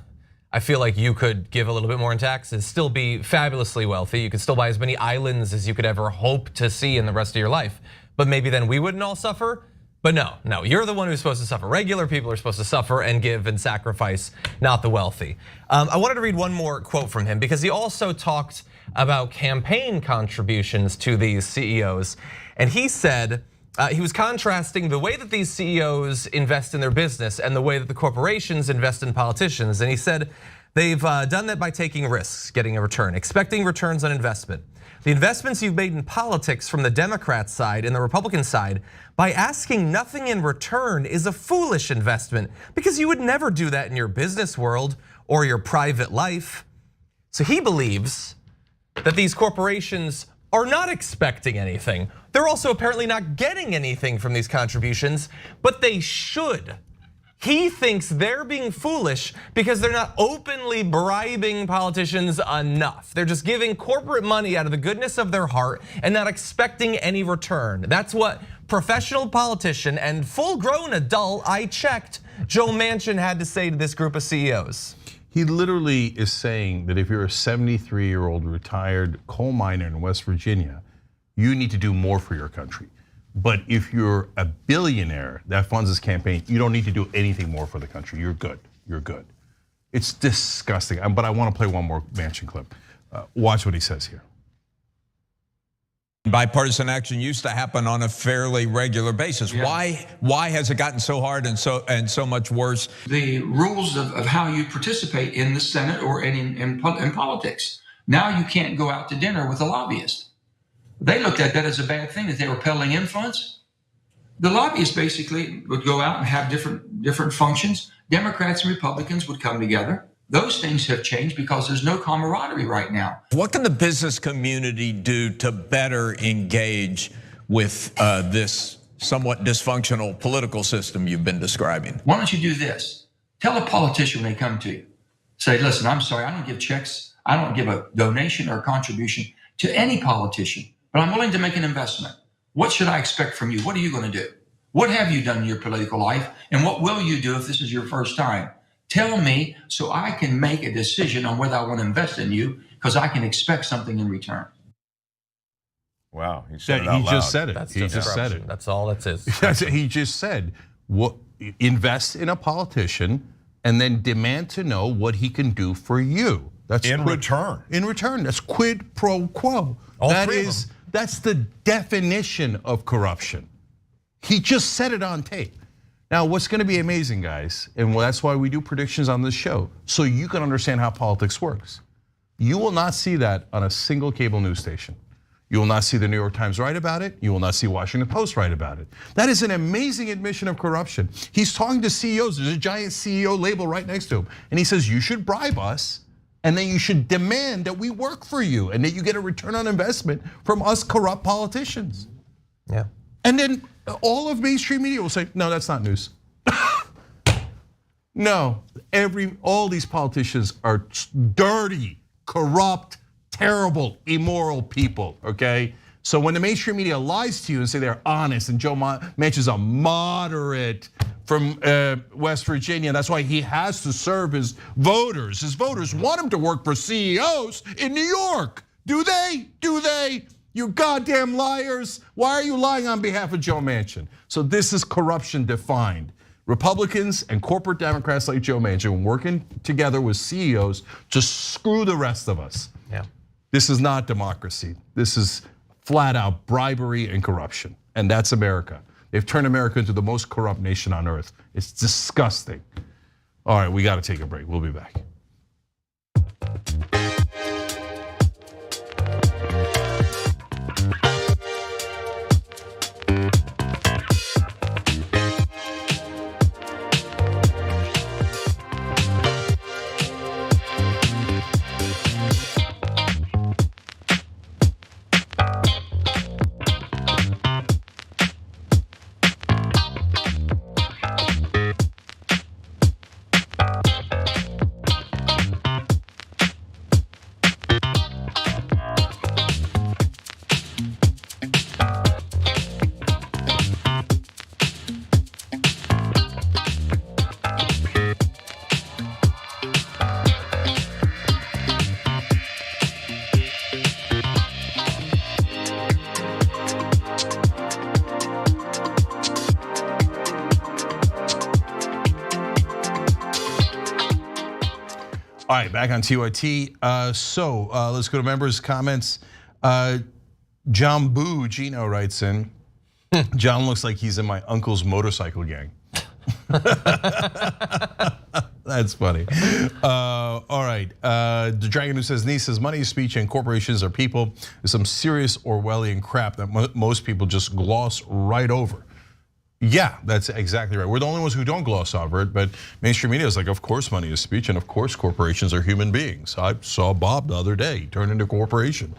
Speaker 9: I feel like you could give a little bit more in taxes, still be fabulously wealthy. You could still buy as many islands as you could ever hope to see in the rest of your life. But maybe then we wouldn't all suffer. But no, you're the one who's supposed to suffer. Regular people are supposed to suffer and give and sacrifice, not the wealthy. I wanted to read one more quote from him because he also talked about campaign contributions to these CEOs. And he said, he was contrasting the way that these CEOs invest in their business and the way that the corporations invest in politicians. And he said, they've done that by taking risks, getting a return, expecting returns on investment. The investments you've made in politics from the Democrat side and the Republican side by asking nothing in return is a foolish investment because you would never do that in your business world or your private life. So he believes that these corporations are not expecting anything. They're also apparently not getting anything from these contributions, but they should. He thinks they're being foolish because they're not openly bribing politicians enough. They're just giving corporate money out of the goodness of their heart and not expecting any return. That's what professional politician and full-grown adult, I checked, Joe Manchin had to say to this group of CEOs.
Speaker 6: He literally is saying that if you're a 73-year-old retired coal miner in West Virginia, you need to do more for your country. But if you're a billionaire that funds this campaign, you don't need to do anything more for the country. You're good. It's disgusting. But I want to play one more Manchin clip. Watch what he says here.
Speaker 13: Bipartisan action used to happen on a fairly regular basis. Yeah. Why has it gotten so hard and so much worse?
Speaker 14: The rules of how you participate in the Senate or in politics. Now you can't go out to dinner with a lobbyist. They looked at that as a bad thing, that they were peddling influence. The lobbyists basically would go out and have different functions. Democrats and Republicans would come together. Those things have changed because there's no camaraderie right now.
Speaker 13: What can the business community do to better engage with this somewhat dysfunctional political system you've been describing.
Speaker 14: Why don't you do this? Tell a politician when they come to you, say, listen, I'm sorry, I don't give checks, I don't give a donation or a contribution to any politician, but I'm willing to make an investment. What should I expect from you? What are you going to do? What have you done in your political life? And what will you do if this is your first time? Tell me so I can make a decision on whether I want to invest in you, because I can expect something in return.
Speaker 2: Wow, he said it out
Speaker 6: He
Speaker 2: loud.
Speaker 6: just said it.
Speaker 9: That's
Speaker 6: He just said it.
Speaker 9: That's all that is.
Speaker 6: He just said, invest in a politician and then demand to know what he can do for you. That's
Speaker 2: in return.
Speaker 6: In return, that's quid pro quo. That's the definition of corruption. He just said it on tape. Now, what's going to be amazing, guys, and that's why we do predictions on this show, so you can understand how politics works. You will not see that on a single cable news station. You will not see the New York Times write about it. You will not see Washington Post write about it. That is an amazing admission of corruption. He's talking to CEOs. There's a giant CEO label right next to him. And he says, you should bribe us, and then you should demand that we work for you and that you get a return on investment from us corrupt politicians.
Speaker 9: Yeah.
Speaker 6: And then all of mainstream media will say, no, that's not news. No, all these politicians are dirty, corrupt, terrible, immoral people, okay? So when the mainstream media lies to you and say they're honest, and Joe Manchin's a moderate from West Virginia, that's why he has to serve his voters. His voters want him to work for CEOs in New York. Do they? Do they? You goddamn liars. Why are you lying on behalf of Joe Manchin? So this is corruption defined. Republicans and corporate Democrats like Joe Manchin working together with CEOs to screw the rest of us.
Speaker 9: Yeah.
Speaker 6: This is not democracy. This is flat out bribery and corruption. And that's America. They've turned America into the most corrupt nation on earth. It's disgusting. All right, we got to take a break. We'll be back. All right, back on TYT. So let's go to members' comments. John Boo Gino writes in, John looks like he's in my uncle's motorcycle gang. That's funny. All right, the Dragon who says, niece says, money is speech and corporations are people. There's some serious Orwellian crap that most people just gloss right over. Yeah, that's exactly right. We're the only ones who don't gloss over it, but mainstream media is like, of course money is speech, and of course corporations are human beings. I saw Bob the other day turn into a corporation,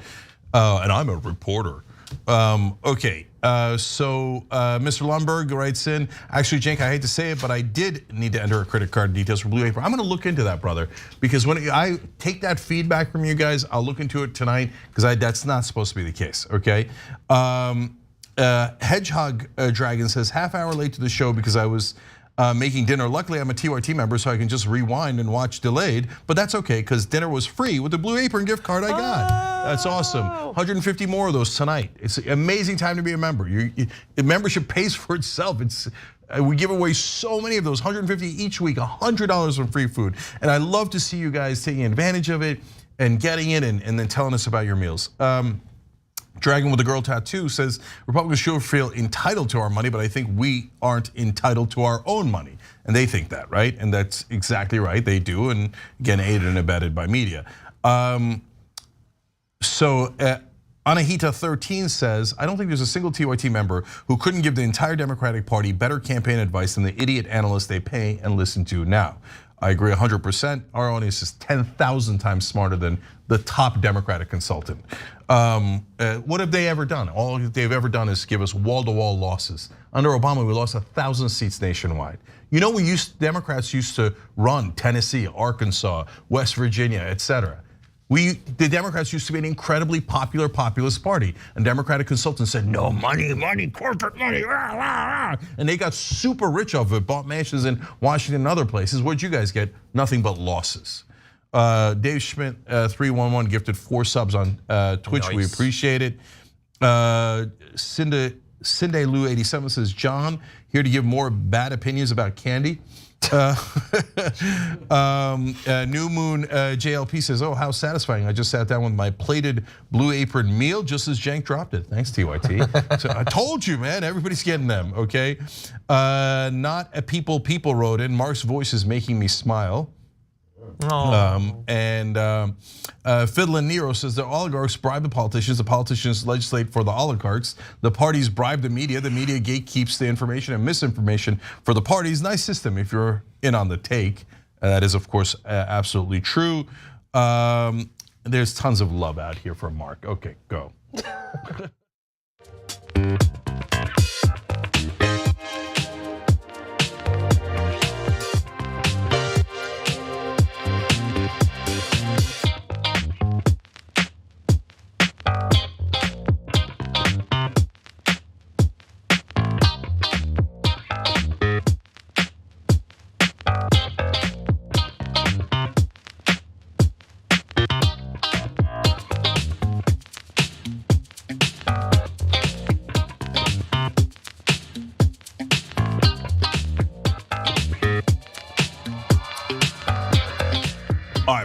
Speaker 6: and I'm a reporter. Okay, so Mr. Lundberg writes in, actually, Cenk, I hate to say it, but I did need to enter a credit card details for Blue Apron. I'm gonna look into that, brother, because when I take that feedback from you guys, I'll look into it tonight, because that's not supposed to be the case, okay? Hedgehog Dragon says, half hour late to the show because I was making dinner. Luckily, I'm a TYT member, so I can just rewind and watch delayed, but that's okay, because dinner was free with the Blue Apron gift card I got. That's awesome. 150 more of those tonight. It's an amazing time to be a member. The membership pays for itself. We give away so many of those, 150 each week, $100 in free food. And I love to see you guys taking advantage of it and getting it and then telling us about your meals. Dragon with a girl tattoo says, Republicans should feel entitled to our money, but I think we aren't entitled to our own money. And they think that, right? And that's exactly right, they do, and again, aided and abetted by media. Anahita 13 says, I don't think there's a single TYT member who couldn't give the entire Democratic Party better campaign advice than the idiot analysts they pay and listen to now. I agree 100%. Our audience is 10,000 times smarter than the top Democratic consultant. What have they ever done? All they've ever done is give us wall-to-wall losses. Under Obama, we lost 1,000 seats nationwide. You know, Democrats used to run Tennessee, Arkansas, West Virginia, etc. The Democrats used to be an incredibly popular populist party. And Democratic consultants said, no money, corporate money, rah, rah, rah. And they got super rich off of it, bought mansions in Washington and other places. What'd you guys get? Nothing but losses. Dave Schmidt, 311, gifted 4 subs on Twitch. Nice. We appreciate it. Cindy Lou 87 says, John, here to give more bad opinions about candy. New Moon JLP says, oh, how satisfying. I just sat down with my plated Blue Apron meal just as Cenk dropped it. Thanks, TYT. So I told you, man, everybody's getting them, okay? Not a people wrote in. Mark's voice is making me smile. Fiddler Nero says the oligarchs bribe the politicians legislate for the oligarchs, the parties bribe the media gatekeeps the information and misinformation for the parties. Nice system if you're in on the take. That is, of course, absolutely true. There's tons of love out here for Mark. Okay, go.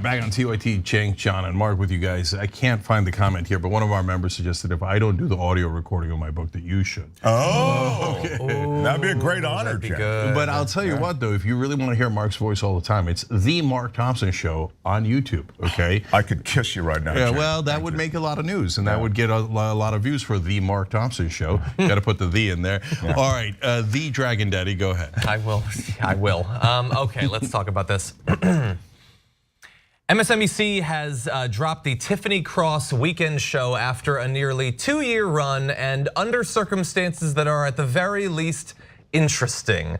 Speaker 6: Back on TYT, Cenk, John, and Mark with you guys. I can't find the comment here, but one of our members suggested if I don't do the audio recording of my book that you should.
Speaker 2: Oh, okay. That'd be a great honor, Cenk.
Speaker 6: But I'll tell you what, though, if you really want to hear Mark's voice all the time, it's The Mark Thompson Show on YouTube, okay?
Speaker 2: I could kiss you right now,
Speaker 6: Yeah,
Speaker 2: Cenk.
Speaker 6: well, that would make a lot of news, and that would get a lot of views for The Mark Thompson Show. Got to put the "the" in there. All right, The Dragon Daddy, go ahead.
Speaker 9: I will. Okay, let's talk about this. MSNBC has dropped the Tiffany Cross weekend show after a nearly 2-year run and under circumstances that are at the very least interesting.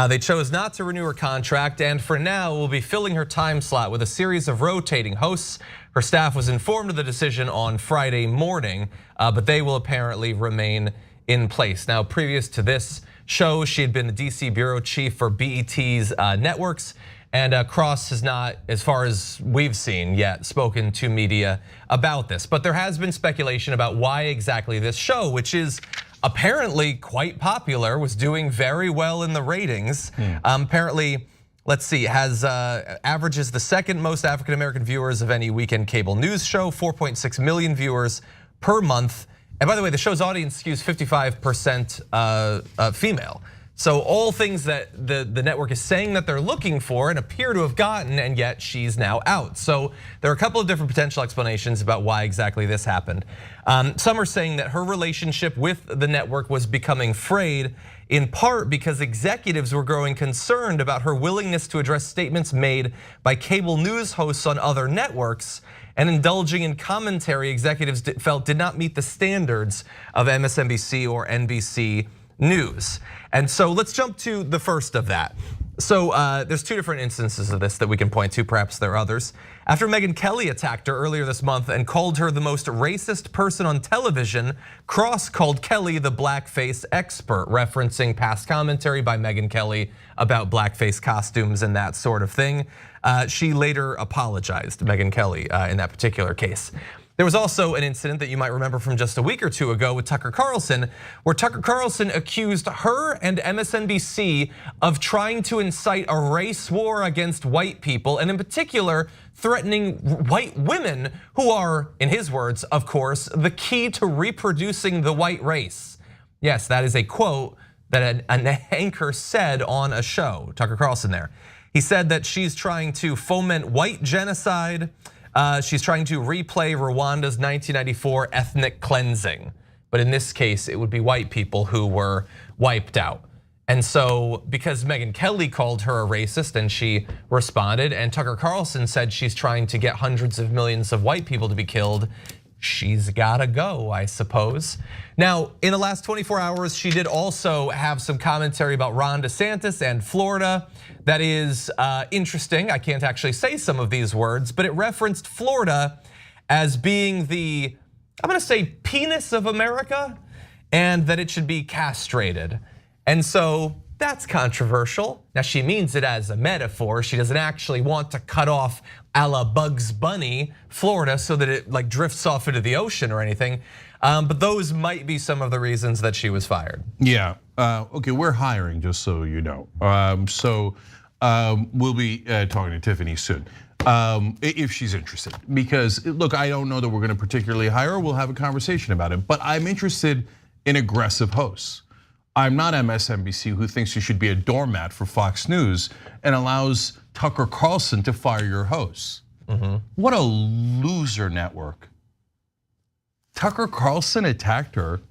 Speaker 9: They chose not to renew her contract and for now will be filling her time slot with a series of rotating hosts. Her staff was informed of the decision on Friday morning, but they will apparently remain in place. Now, previous to this show, she had been the DC bureau chief for BET's networks. And Cross has not, as far as we've seen yet, spoken to media about this. But there has been speculation about why exactly this show, which is apparently quite popular, was doing very well in the ratings. Apparently, let's see, has averages the second most African American viewers of any weekend cable news show, 4.6 million viewers per month. And by the way, the show's audience skews 55% female. So all things that the network is saying that they're looking for and appear to have gotten, and yet she's now out. So there are a couple of different potential explanations about why exactly this happened. Some are saying that her relationship with the network was becoming frayed, in part because executives were growing concerned about her willingness to address statements made by cable news hosts on other networks and indulging in commentary executives felt did not meet the standards of MSNBC or NBC News. And so let's jump to the first of that. So there's 2 different instances of this that we can point to, perhaps there are others. After Megyn Kelly attacked her earlier this month and called her the most racist person on television, Cross called Kelly the blackface expert, referencing past commentary by Megyn Kelly about blackface costumes and that sort of thing. She later apologized, Megyn Kelly, in that particular case. There was also an incident that you might remember from just a week or 2 ago with Tucker Carlson, where Tucker Carlson accused her and MSNBC of trying to incite a race war against white people, and in particular, threatening white women who are, in his words, of course, the key to reproducing the white race. Yes, that is a quote that an anchor said on a show, Tucker Carlson there. He said that she's trying to foment white genocide. She's trying to replay Rwanda's 1994 ethnic cleansing. But in this case, it would be white people who were wiped out. And so because Megyn Kelly called her a racist and she responded, and Tucker Carlson said she's trying to get hundreds of millions of white people to be killed, she's gotta go, I suppose. Now, in the last 24 hours, she did also have some commentary about Ron DeSantis and Florida. That is interesting. I can't actually say some of these words, but it referenced Florida as being the, I'm gonna say, penis of America, and that it should be castrated. And so that's controversial. Now she means it as a metaphor. She doesn't actually want to cut off a la Bugs Bunny, Florida, so that it like drifts off into the ocean or anything. But those might be some of the reasons that she was fired.
Speaker 6: Yeah, okay, we're hiring, just so you know. We'll be talking to Tiffany soon, if she's interested. Because look, I don't know that we're gonna particularly hire her. We'll have a conversation about it. But I'm interested in aggressive hosts. I'm not MSNBC, who thinks you should be a doormat for Fox News and allows Tucker Carlson to fire your hosts. What a loser network. Tucker Carlson attacked her.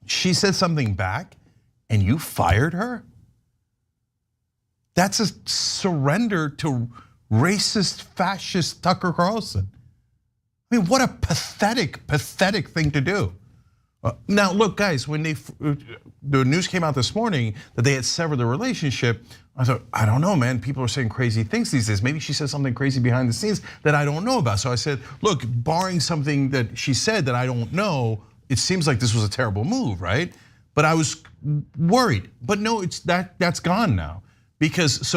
Speaker 6: She said something back and you fired her? That's a surrender to racist, fascist Tucker Carlson. I mean, what a pathetic, pathetic thing to do. Now, look, guys, when the news came out this morning that they had severed the relationship, I thought, I don't know, man. People are saying crazy things these days. Maybe she said something crazy behind the scenes that I don't know about. So I said, look, barring something that she said that I don't know, it seems like this was a terrible move, right? But I was worried. But no, it's that's gone now. Because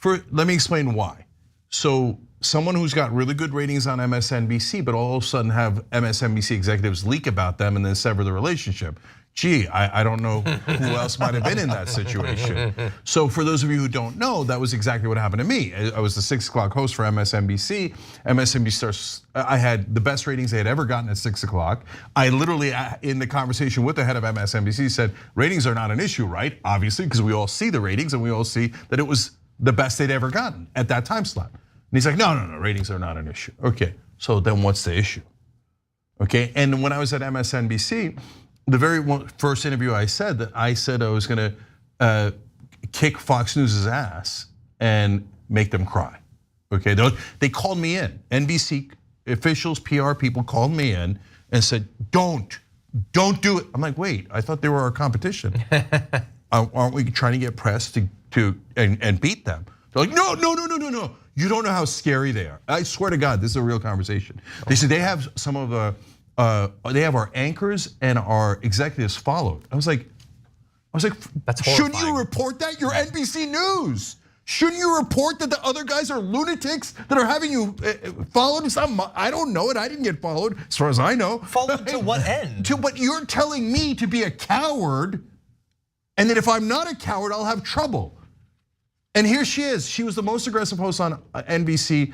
Speaker 6: let me explain why. So someone who's got really good ratings on MSNBC, but all of a sudden have MSNBC executives leak about them and then sever the relationship. Gee, I don't know who else might have been in that situation. So for those of you who don't know, that was exactly what happened to me. I was the 6 o'clock host for MSNBC. MSNBC starts, I had the best ratings they had ever gotten at 6 o'clock. I literally, in the conversation with the head of MSNBC, said, ratings are not an issue, right? Obviously, because we all see the ratings and we all see that it was the best they'd ever gotten at that time slot. And he's like, no, ratings are not an issue. Okay, so then what's the issue? Okay, and when I was at MSNBC, the very first interview I said I was gonna kick Fox News's ass and make them cry. Okay, they called me in. NBC officials, PR people called me in and said, don't do it. I'm like, wait, I thought they were our competition. Aren't we trying to get press and beat them? They're like, no. You don't know how scary they are. I swear to God, this is a real conversation. They said they have some of the, they have our anchors and our executives followed. I was like, that's horrifying. Shouldn't you report that? You're NBC News. Shouldn't you report that the other guys are lunatics that are having you followed? I don't know it. I didn't get followed, as far as I know.
Speaker 9: Followed to what end?
Speaker 6: But you're telling me to be a coward, and that if I'm not a coward, I'll have trouble. And here she is. She was the most aggressive host on MSNBC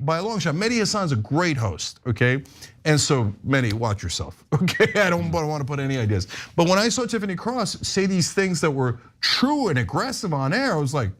Speaker 6: by a long shot. Mehdi Hasan's a great host, okay? And so, Mehdi, watch yourself, okay? I don't want to put any ideas. But when I saw Tiffany Cross say these things that were true and aggressive on air, I was like,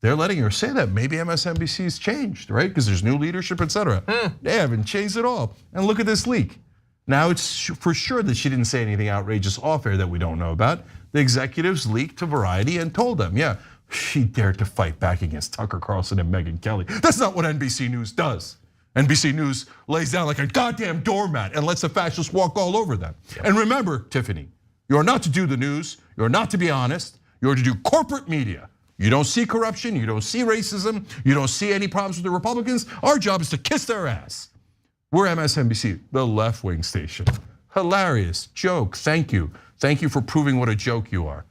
Speaker 6: they're letting her say that. Maybe MSNBC's changed, right? Because there's new leadership, etc. They haven't changed at all. And look at this leak. Now it's for sure that she didn't say anything outrageous off air that we don't know about. The executives leaked to Variety and told them, yeah, she dared to fight back against Tucker Carlson and Megyn Kelly. That's not what NBC News does. NBC News lays down like a goddamn doormat and lets the fascists walk all over them. Yep. And remember, Tiffany, you are not to do the news, you are not to be honest, you are to do corporate media. You don't see corruption, you don't see racism, you don't see any problems with the Republicans. Our job is to kiss their ass. We're MSNBC, the left-wing station. Hilarious joke, thank you. Thank you for proving what a joke you are.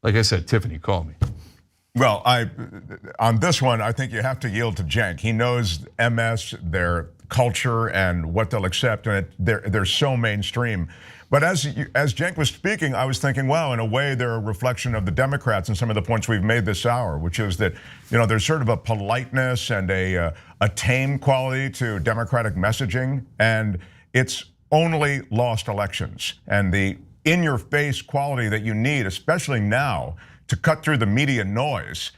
Speaker 6: Like I said, Tiffany, call me.
Speaker 2: Well, on this one, I think you have to yield to Cenk. He knows MS, their culture, and what they'll accept, and they're so mainstream. But as Cenk was speaking, I was thinking, wow, in a way, they're a reflection of the Democrats and some of the points we've made this hour, which is that there's sort of a politeness and a tame quality to Democratic messaging, and it's only lost elections. And the in-your-face quality that you need, especially now, to cut through the media noise,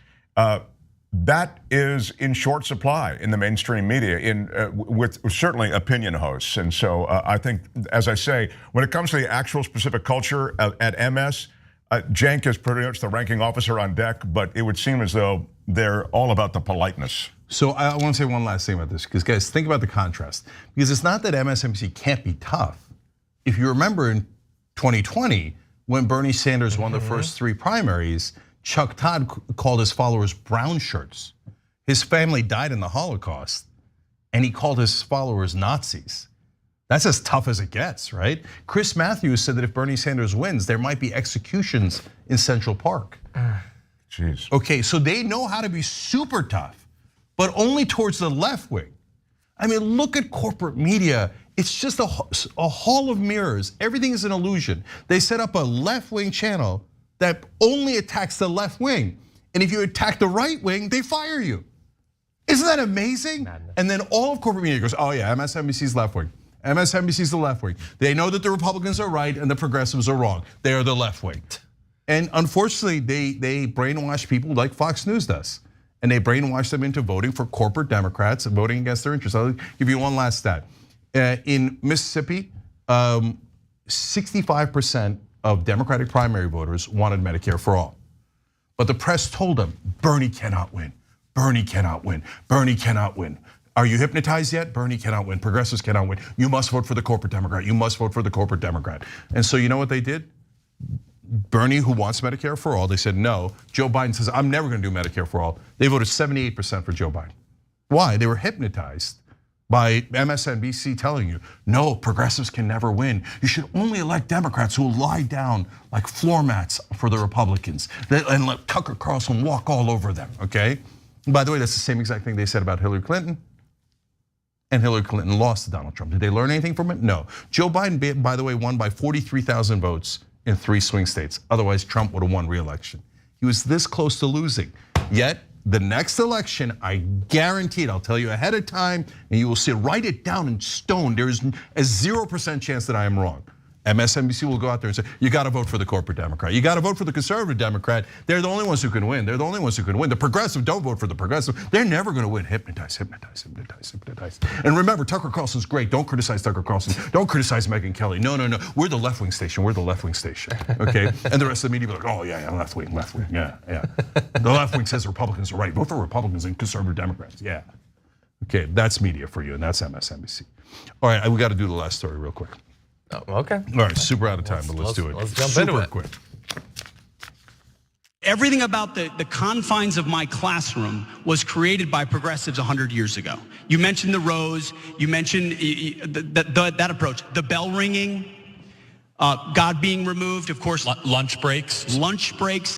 Speaker 2: that is in short supply in the mainstream media, with certainly opinion hosts. And so I think, as I say, when it comes to the actual specific culture at MS, Cenk is pretty much the ranking officer on deck, but it would seem as though they're all about the politeness.
Speaker 6: So I want to say one last thing about this, because guys, think about the contrast. Because it's not that MSNBC can't be tough. If you remember in 2020, when Bernie Sanders won the first 3 primaries, Chuck Todd called his followers brown shirts. His family died in the Holocaust, and he called his followers Nazis. That's as tough as it gets, right? Chris Matthews said that if Bernie Sanders wins, there might be executions in Central Park.
Speaker 2: Jeez.
Speaker 6: Okay, so they know how to be super tough, but only towards the left wing. I mean, look at corporate media. It's just a hall of mirrors. Everything is an illusion. They set up a left wing channel that only attacks the left wing. And if you attack the right wing, they fire you. Isn't that amazing? Madness. And then all of corporate media goes, oh yeah, MSNBC's left wing. MSNBC's the left wing. They know that the Republicans are right and the progressives are wrong. They are the left wing. And unfortunately, they brainwash people like Fox News does. And they brainwash them into voting for corporate Democrats and voting against their interests. I'll give you one last stat. In Mississippi, 65% of Democratic primary voters wanted Medicare for all. But the press told them, Bernie cannot win. Bernie cannot win. Bernie cannot win. Are you hypnotized yet? Bernie cannot win. Progressives cannot win. You must vote for the corporate Democrat. You must vote for the corporate Democrat. And so you know what they did? Bernie, who wants Medicare for all, they said no. Joe Biden says, I'm never gonna do Medicare for all. They voted 78% for Joe Biden. Why? They were hypnotized by MSNBC telling you, no, progressives can never win. You should only elect Democrats who will lie down like floor mats for the Republicans and let Tucker Carlson walk all over them, okay? And by the way, that's the same exact thing they said about Hillary Clinton. And Hillary Clinton lost to Donald Trump. Did they learn anything from it? No. Joe Biden, by the way, won by 43,000 votes in 3 swing states. Otherwise, Trump would have won re-election. He was this close to losing. Yet, the next election, I guarantee it, I'll tell you ahead of time, and you will see, write it down in stone. There is a 0% chance that I am wrong. MSNBC will go out there and say, you gotta vote for the corporate Democrat. You gotta vote for the conservative Democrat. They're the only ones who can win. They're the only ones who can win. The progressive, don't vote for the progressive. They're never gonna win. Hypnotize, hypnotize, hypnotize, hypnotize. And remember, Tucker Carlson's great. Don't criticize Tucker Carlson. Don't criticize Megyn Kelly. No, no, no. We're the left wing station. We're the left wing station, okay? And the rest of the media will be like, oh yeah, left wing, yeah. The left wing says Republicans are right. Vote for Republicans and conservative Democrats, yeah. Okay, that's media for you, and that's MSNBC. All right, we gotta do the last story real quick.
Speaker 9: Oh, okay.
Speaker 6: All right, super out of time, but let's do it.
Speaker 9: Let's jump
Speaker 6: super
Speaker 9: into it.
Speaker 6: Quick.
Speaker 15: Everything about the confines of my classroom was created by progressives 100 years ago. You mentioned the rows, you mentioned that approach, the bell ringing, God being removed, of course.
Speaker 3: Lunch breaks.
Speaker 15: Lunch breaks.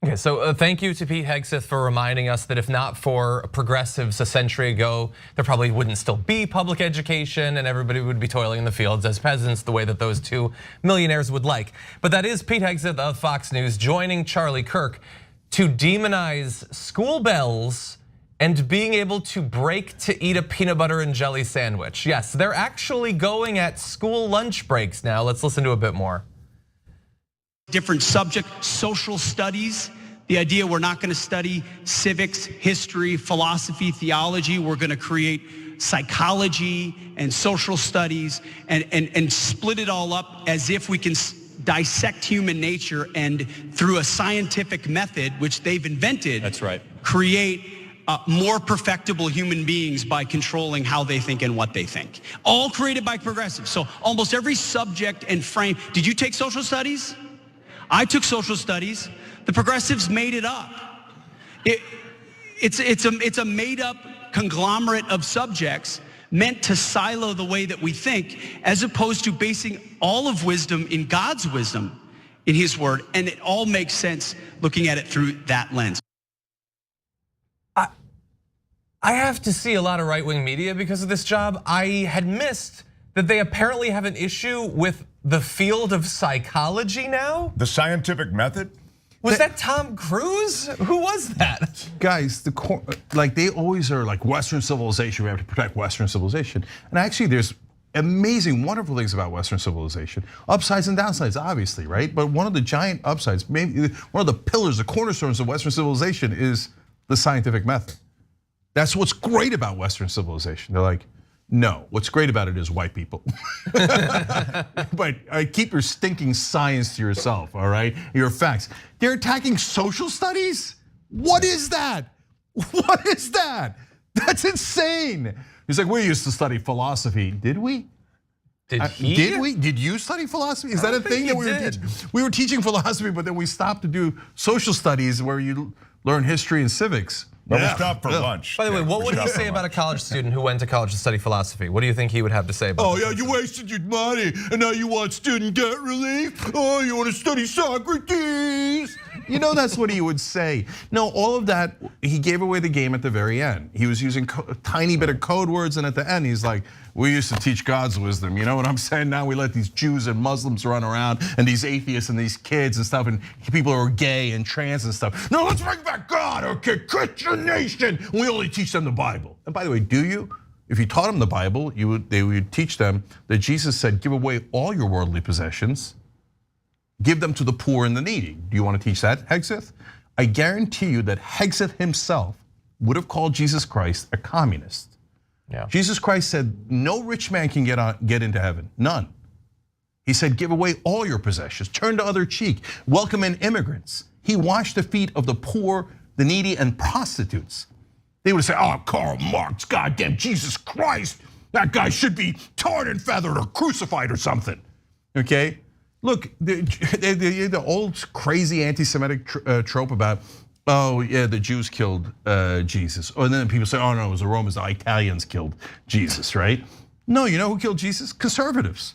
Speaker 9: Okay, so thank you to Pete Hegseth for reminding us that if not for progressives a century ago, there probably wouldn't still be public education and everybody would be toiling in the fields as peasants the way that those 2 millionaires would like. But that is Pete Hegseth of Fox News joining Charlie Kirk to demonize school bells and being able to break to eat a peanut butter and jelly sandwich. Yes, they're actually going at school lunch breaks now. Let's listen to a bit more.
Speaker 15: Different subject, social studies. The idea we're not gonna study civics, history, philosophy, theology. We're gonna create psychology and social studies and split it all up as if we can dissect human nature and through a scientific method, which they've invented.
Speaker 3: That's right.
Speaker 15: Create more perfectible human beings by controlling how they think and what they think. All created by progressives. So almost every subject and frame. Did you take social studies? I took social studies. The progressives made it up. It's a made up conglomerate of subjects meant to silo the way that we think, as opposed to basing all of wisdom in God's wisdom, in his word. And it all makes sense looking at it through that lens.
Speaker 9: I have to see a lot of right-wing media because of this job. I had missed that they apparently have an issue with the field of psychology now.
Speaker 2: The scientific method?
Speaker 9: Was that Tom Cruise? Who was that?
Speaker 6: Guys, like they always are like Western civilization, we have to protect Western civilization. And actually there's amazing, wonderful things about Western civilization. Upsides and downsides, obviously, right? But one of the giant upsides, maybe one of the pillars, the cornerstones of Western civilization is the scientific method. That's what's great about Western civilization. They're like, No, what's great about it is white people. But keep your stinking science to yourself, all right? Your facts. They're attacking social studies? What is that? What is that? That's insane. He's like, we used to study philosophy. Did we? Did we? Did you study philosophy? Is that a thing that we were teaching? We were teaching philosophy, but then we stopped to do social studies where you learn history and civics.
Speaker 2: But we stopped for lunch.
Speaker 9: By the way, what would he say about a college student who went to college to study philosophy? What do you think he would have to say about that?
Speaker 6: Oh yeah, you wasted your money, and now you want student debt relief? Oh, you want to study Socrates? You know that's what he would say. No, all of that, he gave away the game at the very end. He was using a tiny bit of code words, and at the end he's like, we used to teach God's wisdom. You know what I'm saying? Now we let these Jews and Muslims run around, and these atheists and these kids and stuff, and people who are gay and trans and stuff. No, let's bring back God, okay, Christian nation. We only teach them the Bible. And by the way, do you? If you taught them the Bible, they would teach them that Jesus said, give away all your worldly possessions, give them to the poor and the needy. Do you want to teach that, Hegseth? I guarantee you that Hegseth himself would have called Jesus Christ a communist.
Speaker 9: Yeah.
Speaker 6: Jesus Christ said, no rich man can get into heaven, none. He said, give away all your possessions, turn the other cheek, welcome in immigrants. He washed the feet of the poor, the needy, and prostitutes. They would say, oh, Karl Marx, goddamn Jesus Christ, that guy should be tarred and feathered or crucified or something, okay? Look, the old crazy anti-Semitic trope about, oh yeah, the Jews killed Jesus. And then people say, oh no, it was the Romans, the Italians killed Jesus, right? No, you know who killed Jesus? Conservatives.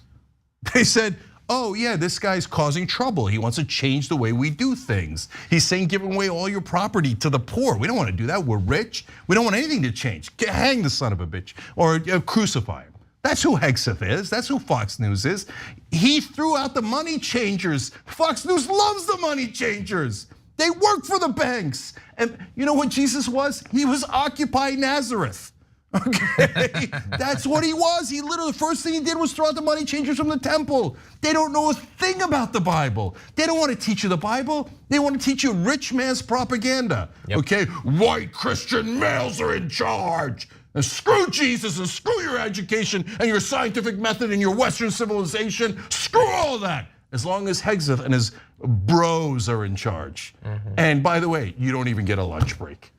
Speaker 6: They said, oh yeah, this guy's causing trouble. He wants to change the way we do things. He's saying give away all your property to the poor. We don't want to do that, we're rich. We don't want anything to change. Hang the son of a bitch or crucify him. That's who Hegseth is, that's who Fox News is. He threw out the money changers. Fox News loves the money changers. They work for the banks. And you know what Jesus was? He was Occupy Nazareth. Okay, that's what he was. He literally, the first thing he did was throw out the money changers from the temple. They don't know a thing about the Bible. They don't want to teach you the Bible. They want to teach you rich man's propaganda. Yep. Okay, white Christian males are in charge. And screw Jesus and screw your education and your scientific method and your Western civilization. Screw all that. As long as Hegseth and his bros are in charge. Mm-hmm. And by the way, you don't even get a lunch break.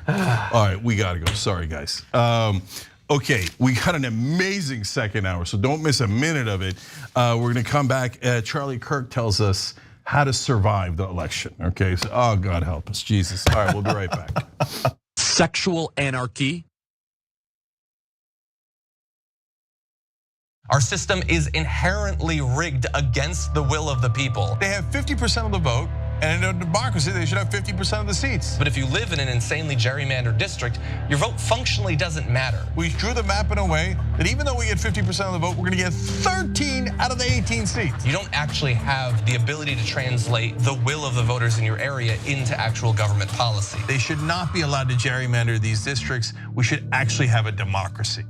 Speaker 6: All right, we gotta go. Sorry, guys. Okay, we got an amazing second hour, so don't miss a minute of it. We're gonna come back. Charlie Kirk tells us how to survive the election. Okay, so oh God help us, Jesus. All right, we'll be right back.
Speaker 16: Sexual anarchy.
Speaker 9: Our system is inherently rigged against the will of the people.
Speaker 6: They have 50% of the vote, and in a democracy, they should have 50% of the seats.
Speaker 9: But if you live in an insanely gerrymandered district, your vote functionally doesn't matter.
Speaker 6: We drew the map in a way that even though we get 50% of the vote, we're gonna get 13 out of the 18 seats.
Speaker 9: You don't actually have the ability to translate the will of the voters in your area into actual government policy.
Speaker 6: They should not be allowed to gerrymander these districts. We should actually have a democracy.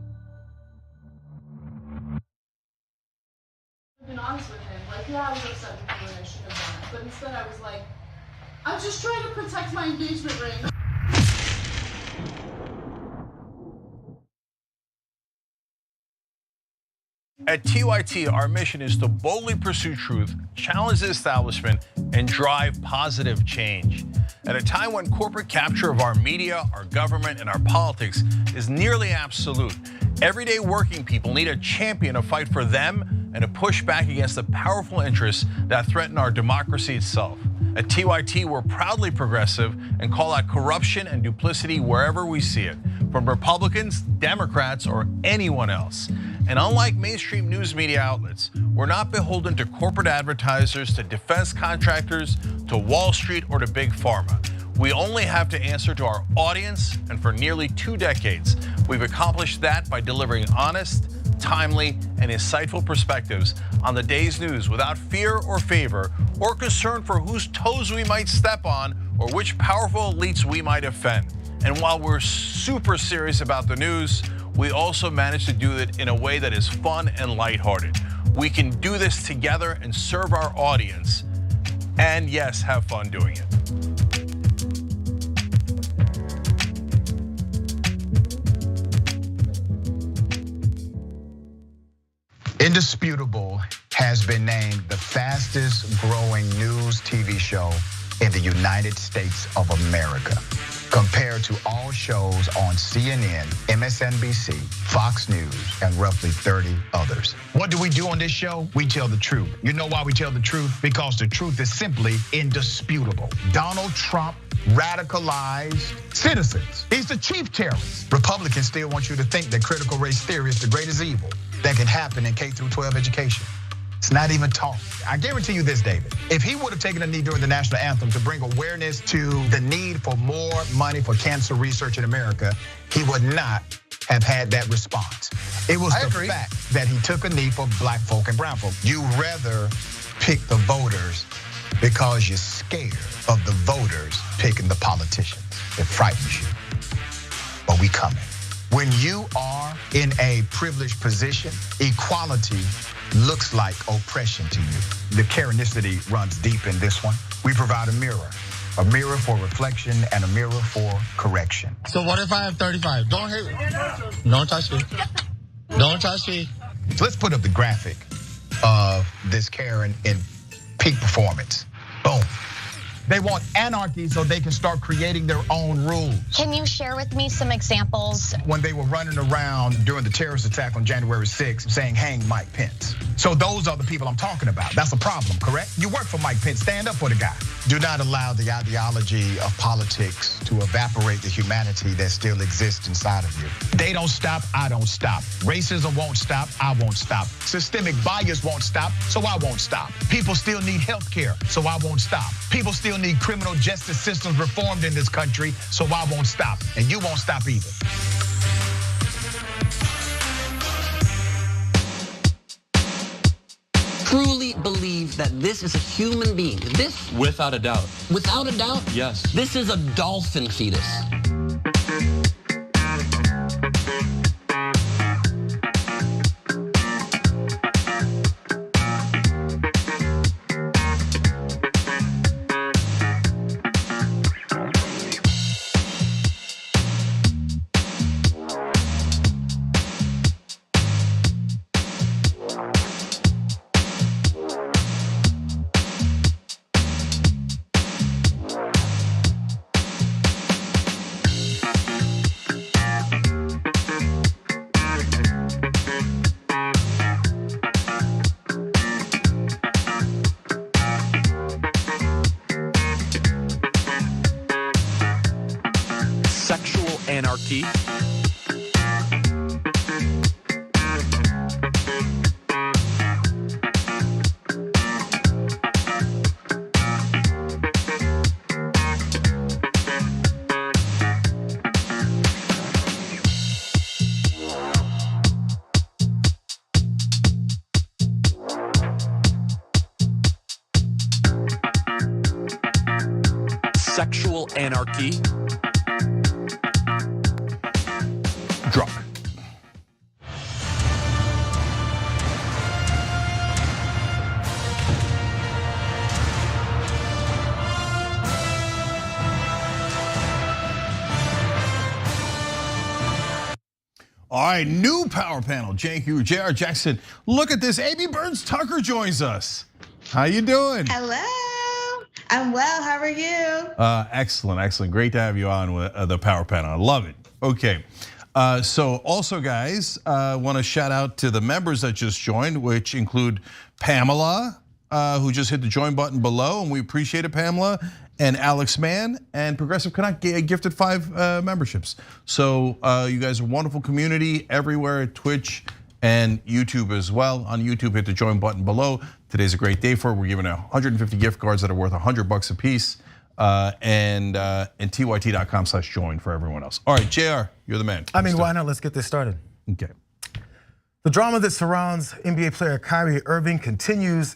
Speaker 17: I've been honest with him, like, yeah, I was upset with you and I shouldn't have done it, but instead I was like, I'm just trying to protect my engagement ring.
Speaker 6: At TYT, our mission is to boldly pursue truth, challenge the establishment, and drive positive change. At a time when corporate capture of our media, our government, and our politics is nearly absolute, everyday working people need a champion to fight for them and to push back against the powerful interests that threaten our democracy itself. At TYT, we're proudly progressive and call out corruption and duplicity wherever we see it, from Republicans, Democrats, or anyone else. And unlike mainstream news media outlets, we're not beholden to corporate advertisers, to defense contractors, to Wall Street, or to big pharma. We only have to answer to our audience, and for nearly 2 decades, we've accomplished that by delivering honest, timely, and insightful perspectives on the day's news without fear or favor or concern for whose toes we might step on or which powerful elites we might offend. And while we're super serious about the news, we also manage to do it in a way that is fun and lighthearted. We can do this together and serve our audience, and yes, have fun doing it.
Speaker 18: Indisputable has been named the fastest growing news TV show in the United States of America, compared to all shows on CNN, MSNBC, Fox News, and roughly 30 others. What do we do on this show? We tell the truth. You know why we tell the truth? Because the truth is simply indisputable. Donald Trump radicalized citizens. He's the chief terrorist. Republicans still want you to think that critical race theory is the greatest evil that can happen in K through 12 education. It's not even taught. I guarantee you this, David. If he would have taken a knee during the national anthem to bring awareness to the need for more money for cancer research in America, he would not have had that response. It was the fact that he took a knee for black folk and brown folk. You rather pick the voters because you're scared of the voters picking the politicians. It frightens you. But we coming. When you are in a privileged position, equality looks like oppression to you. The Karenicity runs deep in this one. We provide a mirror for reflection and a mirror for correction.
Speaker 19: So what if I have 35? Don't hit me. Don't touch me. Don't touch me.
Speaker 18: So let's put up the graphic of this Karen in peak performance. Boom. They want anarchy so they can start creating their own rules.
Speaker 20: Can you share with me some examples?
Speaker 18: When they were running around during the terrorist attack on January 6th saying, hang Mike Pence. So those are the people I'm talking about. That's a problem, correct? You work for Mike Pence, stand up for the guy. Do not allow the ideology of politics to evaporate the humanity that still exists inside of you. They don't stop, I don't stop. Racism won't stop, I won't stop. Systemic bias won't stop, so I won't stop. People still need health care, so I won't stop. People still need criminal justice systems reformed in this country, so I won't stop. And you won't stop either.
Speaker 21: Truly believe that this is a human being. This,
Speaker 16: Without a doubt.
Speaker 21: without a doubt,
Speaker 16: Yes.
Speaker 21: this is a dolphin fetus.
Speaker 16: Sexual anarchy. Sexual anarchy.
Speaker 6: Drop. All right, new power panel. J.R. Jackson. Look at this. Amy Burns Tucker joins us. How you doing?
Speaker 22: Hello. I'm well. How are you?
Speaker 6: Excellent. Great to have you on with the power panel. I love it. Okay. So also, guys, want to shout out to the members that just joined, which include Pamela, who just hit the join button below, and we appreciate it, Pamela, and Alex Mann, and Progressive Connect gifted 5 memberships. So you guys are a wonderful community everywhere at Twitch and YouTube as well. On YouTube, hit the join button below. Today's a great day for it. We're giving 150 gift cards that are worth $100 a piece. And tyt.com/join for everyone else. All right, JR, you're the man.
Speaker 23: I mean, why not? Let's get this started.
Speaker 6: Okay.
Speaker 23: The drama that surrounds NBA player Kyrie Irving continues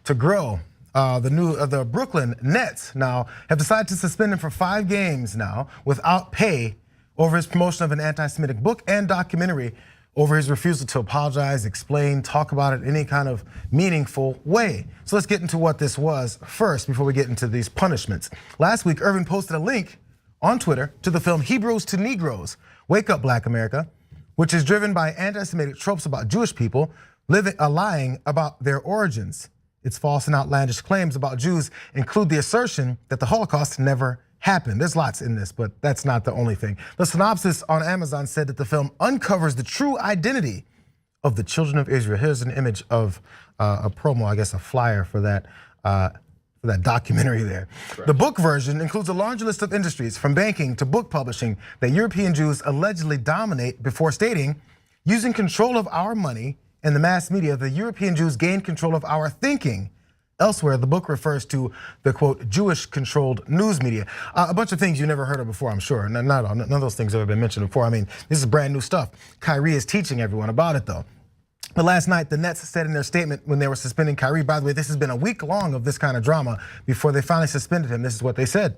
Speaker 23: to grow. The Brooklyn Nets now have decided to suspend him for 5 games now without pay over his promotion of an anti-Semitic book and documentary over his refusal to apologize, explain, talk about it in any kind of meaningful way. So let's get into what this was first before we get into these punishments. Last week, Irving posted a link on Twitter to the film Hebrews to Negroes, Wake Up Black America, which is driven by anti-Semitic tropes about Jewish people, lying about their origins. Its false and outlandish claims about Jews include the assertion that the Holocaust never happened. There's lots in this, but that's not the only thing. The synopsis on Amazon said that the film uncovers the true identity of the children of Israel. Here's an image of a promo, I guess a flyer for that documentary there. Correct. The book version includes a large list of industries, from banking to book publishing, that European Jews allegedly dominate, before stating, using control of our money and the mass media, the European Jews gained control of our thinking. Elsewhere, the book refers to the, quote, Jewish-controlled news media. A bunch of things you never heard of before, I'm sure. None of those things have ever been mentioned before. I mean, this is brand new stuff. Kyrie is teaching everyone about it, though. But last night, the Nets said in their statement when they were suspending Kyrie, by the way, this has been a week long of this kind of drama before they finally suspended him. This is what they said.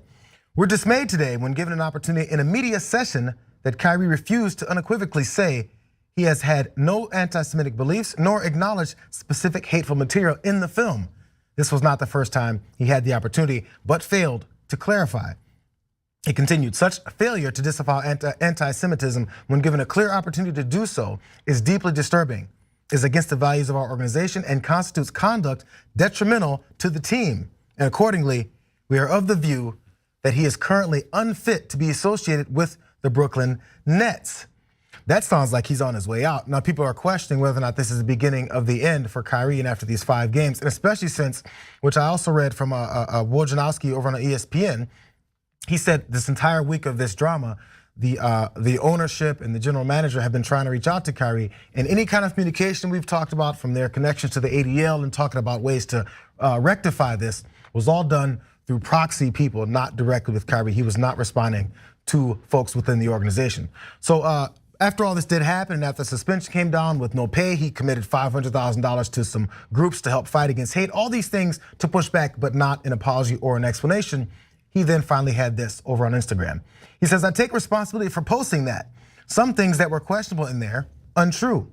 Speaker 23: We're dismayed today when given an opportunity in a media session that Kyrie refused to unequivocally say he has had no anti-Semitic beliefs nor acknowledged specific hateful material in the film. This was not the first time he had the opportunity, but failed to clarify. It continued, such failure to disavow anti-Semitism when given a clear opportunity to do so is deeply disturbing, is against the values of our organization, and constitutes conduct detrimental to the team. And accordingly, we are of the view that he is currently unfit to be associated with the Brooklyn Nets. That sounds like he's on his way out. Now, people are questioning whether or not this is the beginning of the end for Kyrie and after these 5 games, and especially since, which I also read from Wojnarowski over on ESPN, he said this entire week of this drama, the ownership and the general manager have been trying to reach out to Kyrie, and any kind of communication we've talked about, from their connections to the ADL and talking about ways to rectify this, was all done through proxy people, not directly with Kyrie. He was not responding to folks within the organization. So after all this did happen, and after suspension came down with no pay, he committed $500,000 to some groups to help fight against hate. All these things to push back, but not an apology or an explanation. He then finally had this over on Instagram. He says, I take responsibility for posting that. Some things that were questionable in there, untrue.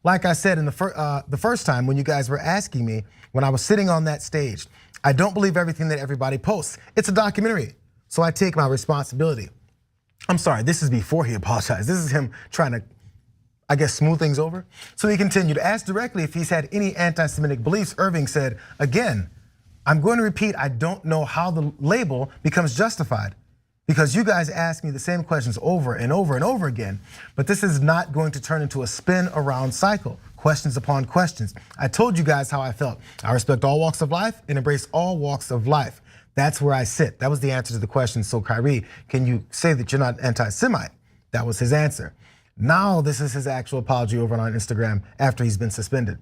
Speaker 23: Like I said in the first time when you guys were asking me, when I was sitting on that stage, I don't believe everything that everybody posts. It's a documentary, so I take my responsibility. I'm sorry, this is before he apologized. This is him trying to, I guess, smooth things over. So he continued, asked directly if he's had any anti-Semitic beliefs. Irving said, again, I'm going to repeat, I don't know how the label becomes justified, because you guys ask me the same questions over and over and over again, but this is not going to turn into a spin around cycle, questions upon questions. I told you guys how I felt. I respect all walks of life and embrace all walks of life. That's where I sit. That was the answer to the question. So Kyrie, can you say that you're not anti-Semite? That was his answer. Now this is his actual apology over on Instagram after he's been suspended.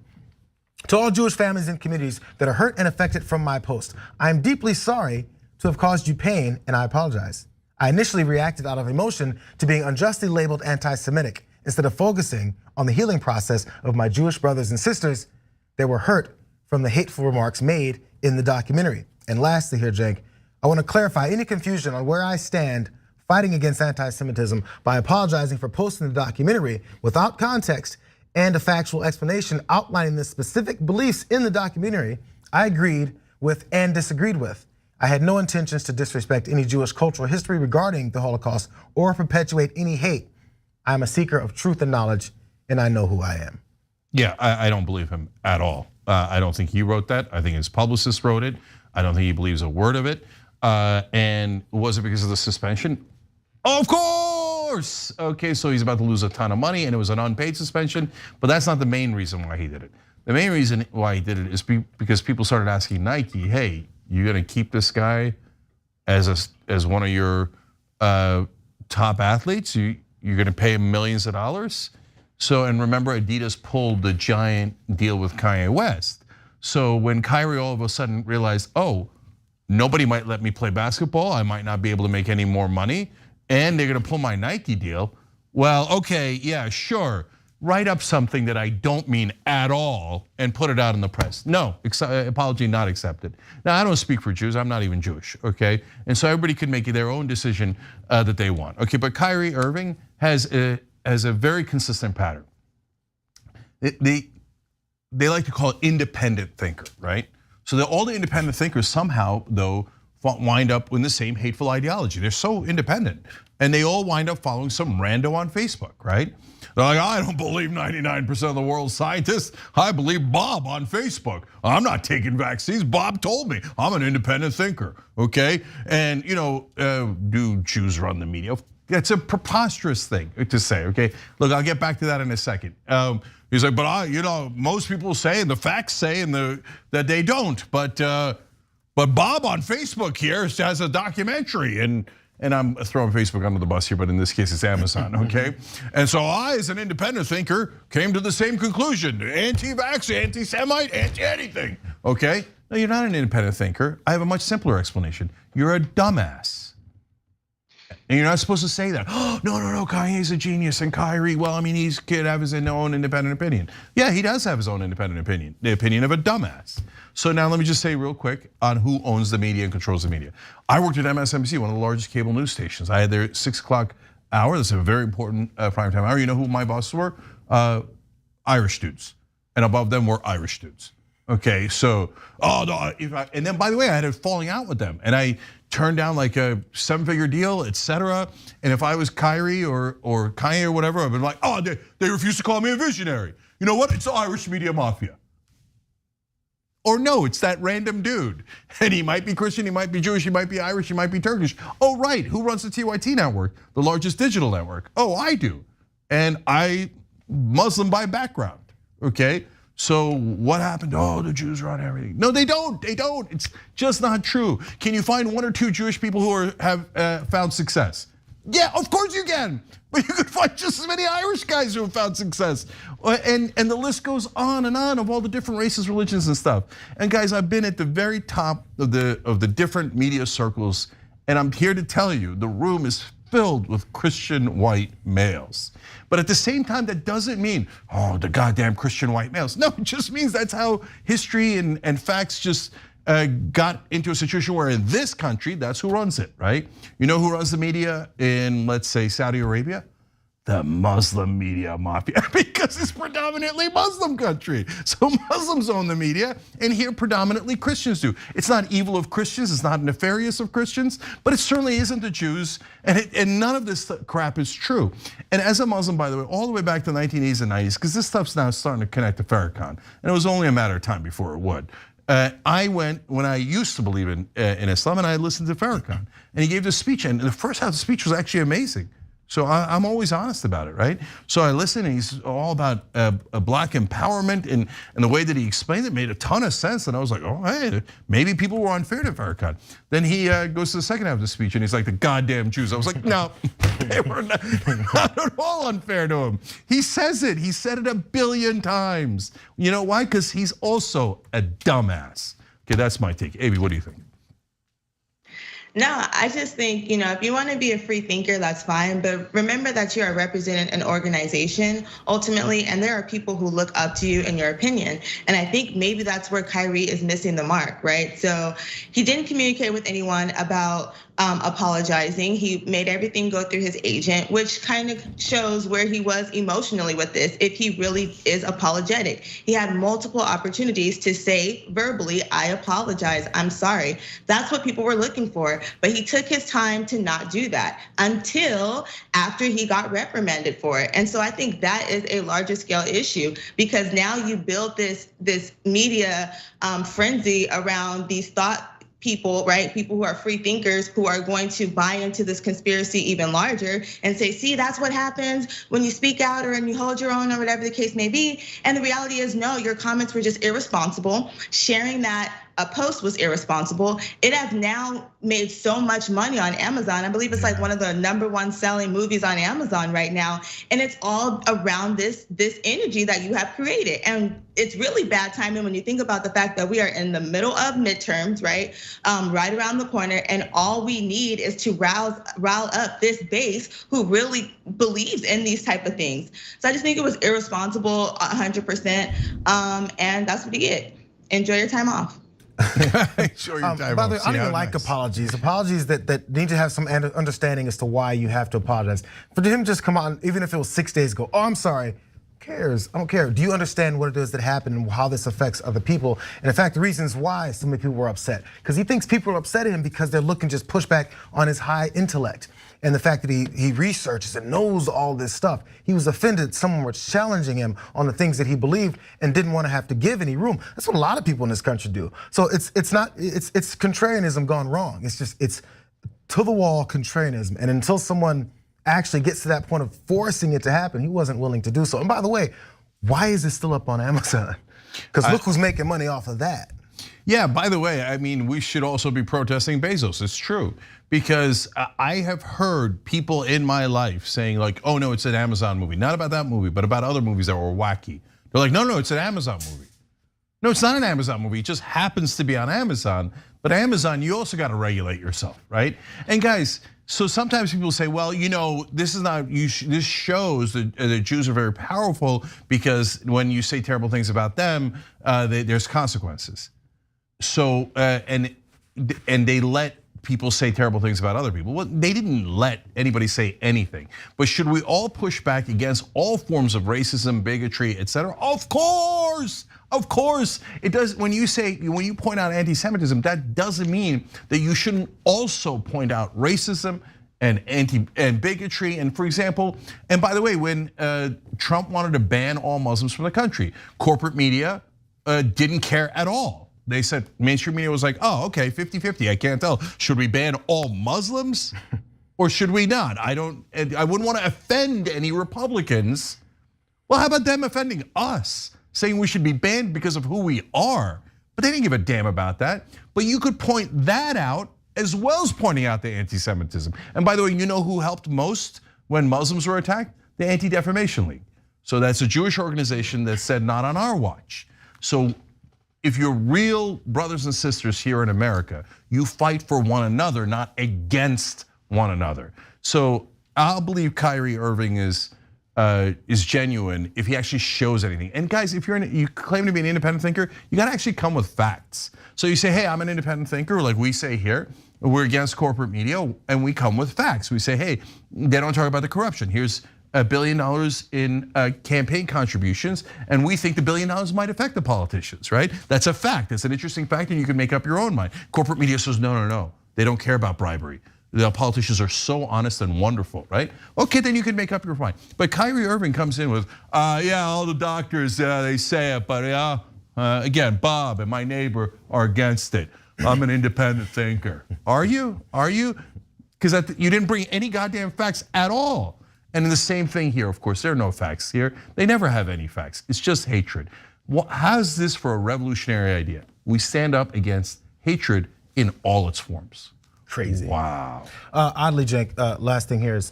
Speaker 23: To all Jewish families and communities that are hurt and affected from my post, I am deeply sorry to have caused you pain, and I apologize. I initially reacted out of emotion to being unjustly labeled anti-Semitic, instead of focusing on the healing process of my Jewish brothers and sisters that were hurt from the hateful remarks made in the documentary. And lastly here, Jake, I want to clarify any confusion on where I stand fighting against anti-Semitism by apologizing for posting the documentary without context and a factual explanation outlining the specific beliefs in the documentary I agreed with and disagreed with. I had no intentions to disrespect any Jewish cultural history regarding the Holocaust or perpetuate any hate. I'm a seeker of truth and knowledge, and I know who I am.
Speaker 6: Yeah, I don't believe him at all. I don't think he wrote that. I think his publicist wrote it. I don't think he believes a word of it. And was it because of the suspension? Of course! Okay, so he's about to lose a ton of money and it was an unpaid suspension, but that's not the main reason why he did it. The main reason why he did it is because people started asking Nike, hey, you gonna keep this guy as one of your top athletes? You're gonna pay him millions of dollars? So, and remember, Adidas pulled the giant deal with Kanye West. So when Kyrie all of a sudden realized, oh, nobody might let me play basketball, I might not be able to make any more money, and they're gonna pull my Nike deal. Well, okay, yeah, sure. Write up something that I don't mean at all and put it out in the press. No, apology not accepted. Now, I don't speak for Jews, I'm not even Jewish, okay? And so everybody can make their own decision that they want. Okay, but Kyrie Irving has a very consistent pattern. They like to call it independent thinker, right? So all the independent thinkers somehow, though, wind up with the same hateful ideology. They're so independent. And they all wind up following some rando on Facebook, right? They're like, I don't believe 99% of the world's scientists. I believe Bob on Facebook. I'm not taking vaccines. Bob told me. I'm an independent thinker, okay? And do Jews run the media? That's a preposterous thing to say, okay? Look, I'll get back to that in a second. He's like, but most people say, and the facts say, that they don't. But Bob on Facebook here has a documentary, and I'm throwing Facebook under the bus here, but in this case it's Amazon, okay? And so I, as an independent thinker, came to the same conclusion: anti-vax, anti-Semite, anti-anything, okay? No, you're not an independent thinker. I have a much simpler explanation. You're a dumbass. And you're not supposed to say that. Oh, no, Kanye's a genius, and Kyrie, well, I mean, he could have his own independent opinion. Yeah, he does have his own independent opinion, the opinion of a dumbass. So now let me just say real quick on who owns the media and controls the media. I worked at MSNBC, one of the largest cable news stations. I had their 6 o'clock hour. That's a very important primetime hour. You know who my bosses were? Irish dudes. And above them were Irish dudes. Okay, so, and then by the way, I had a falling out with them. And I turned down like a 7-figure deal, etc. And if I was Kyrie or Kanye or whatever, I'd been like, they refuse to call me a visionary. You know what? It's the Irish media mafia. Or no, it's that random dude. And he might be Christian, he might be Jewish, he might be Irish, he might be Turkish. Oh, right, who runs the TYT network? The largest digital network. Oh, I do. And I Muslim by background, okay? So what happened? Oh, the Jews run everything. No, they don't, It's just not true. Can you find 1 or 2 Jewish people who have found success? Yeah, of course you can. But you could find just as many Irish guys who have found success. And the list goes on and on of all the different races, religions, and stuff. And guys, I've been at the very top of the different media circles, and I'm here to tell you, the room is filled with Christian white males. But at the same time, that doesn't mean, the goddamn Christian white males. No, it just means that's how history and facts just got into a situation where in this country, that's who runs it, right? You know who runs the media in, let's say, Saudi Arabia? The Muslim media mafia, because it's predominantly Muslim country. So Muslims own the media, and here predominantly Christians do. It's not evil of Christians, it's not nefarious of Christians, but it certainly isn't the Jews, and none of this crap is true. And as a Muslim, by the way, all the way back to the 1980s and 90s, because this stuff's now starting to connect to Farrakhan, and it was only a matter of time before it would. I went, when I used to believe in Islam, and I listened to Farrakhan, and he gave this speech, and the first half of the speech was actually amazing. So I'm always honest about it, right? So I listened, and he's all about black empowerment, and the way that he explained it made a ton of sense. And I was like, oh, hey, maybe people were unfair to Farrakhan. Then he goes to the second half of the speech, and he's like, the goddamn Jews. I was like, no, they were not at all unfair to him. He says it, he said it 1 billion times. You know why? Because he's also a dumbass. Okay, that's my take. Avi, what do you think?
Speaker 22: No, I just think, if you want to be a free thinker, that's fine. But remember that you are representing an organization ultimately, and there are people who look up to you in your opinion. And I think maybe that's where Kyrie is missing the mark, right? So he didn't communicate with anyone about apologizing. He made everything go through his agent, which kind of shows where he was emotionally with this, if he really is apologetic. He had multiple opportunities to say verbally, I apologize, I'm sorry. That's what people were looking for. But he took his time to not do that until after he got reprimanded for it. And so I think that is a larger scale issue, because now you build this media frenzy around these thought people, right? People who are free thinkers, who are going to buy into this conspiracy even larger and say, see, that's what happens when you speak out or you hold your own or whatever the case may be. And the reality is, no, your comments were just irresponsible. Sharing that a post was irresponsible. It has now made so much money on Amazon. I believe it's like one of the #1 selling movies on Amazon right now. And it's all around this energy that you have created. And it's really bad timing when you think about the fact that we are in the middle of midterms, right? Right around the corner. And all we need is to rile up this base who really believes in these type of things. So I just think it was irresponsible 100%. And that's what you get. Enjoy your time off.
Speaker 6: Sure, your time
Speaker 23: by the way,
Speaker 6: off.
Speaker 23: I don't even like apologies. Apologies that need to have some understanding as to why you have to apologize. For him to just come on, even if it was 6 days ago, oh, I'm sorry. cares? I don't care. Do you understand what it is that happened and how this affects other people? And in fact, the reasons why so many people were upset, because he thinks people are upset at him because they're looking just push back on his high intellect. And the fact that he researches and knows all this stuff. He was offended someone was challenging him on the things that he believed and didn't want to have to give any room. That's what a lot of people in this country do. So it's contrarianism gone wrong. It's to the wall contrarianism. And until someone actually gets to that point of forcing it to happen, he wasn't willing to do so. And by the way, why is it still up on Amazon? Because look who's making money off of that.
Speaker 6: Yeah, by the way, I mean, we should also be protesting Bezos. It's true. Because I have heard people in my life saying like, oh no, it's an Amazon movie. Not about that movie, but about other movies that were wacky. They're like, no, it's an Amazon movie. No, it's not an Amazon movie. It just happens to be on Amazon. But Amazon, you also got to regulate yourself, right? And guys, so sometimes people say, well, you know, this is not, this shows that the Jews are very powerful because when you say terrible things about them, there's consequences. So, and they let people say terrible things about other people. Well, they didn't let anybody say anything. But should we all push back against all forms of racism, bigotry, etc.? Of course. It does. When you point out anti-Semitism, that doesn't mean that you shouldn't also point out racism and bigotry. And for example, and by the way, when Trump wanted to ban all Muslims from the country, corporate media didn't care at all. They said, mainstream media was like, oh, okay, 50-50, I can't tell. Should we ban all Muslims or should we not? I wouldn't want to offend any Republicans. Well, how about them offending us, saying we should be banned because of who we are? But they didn't give a damn about that. But you could point that out as well as pointing out the anti-Semitism. And by the way, you know who helped most when Muslims were attacked? The Anti-Defamation League. So that's a Jewish organization that said not on our watch. So if you're real brothers and sisters here in America, you fight for one another, not against one another. So I'll believe Kyrie Irving is genuine if he actually shows anything. And guys, if you claim to be an independent thinker, you got to actually come with facts. So you say, hey, I'm an independent thinker, like we say here. We're against corporate media, and we come with facts. We say, hey, they don't talk about the corruption. Here's $1 billion in campaign contributions, and we think the $1 billion might affect the politicians, right? That's a fact. That's an interesting fact, and you can make up your own mind. Corporate media says, no. They don't care about bribery. The politicians are so honest and wonderful, right? Okay, then you can make up your mind. But Kyrie Irving comes in with, yeah, all the doctors, they say it, but again, Bob and my neighbor are against it. I'm an independent thinker. Are you? Because you didn't bring any goddamn facts at all. And the same thing here, of course, there are no facts here. They never have any facts. It's just hatred. How's this for a revolutionary idea? We stand up against hatred in all its forms.
Speaker 23: Crazy.
Speaker 6: Wow.
Speaker 23: Oddly, Cenk, last thing here is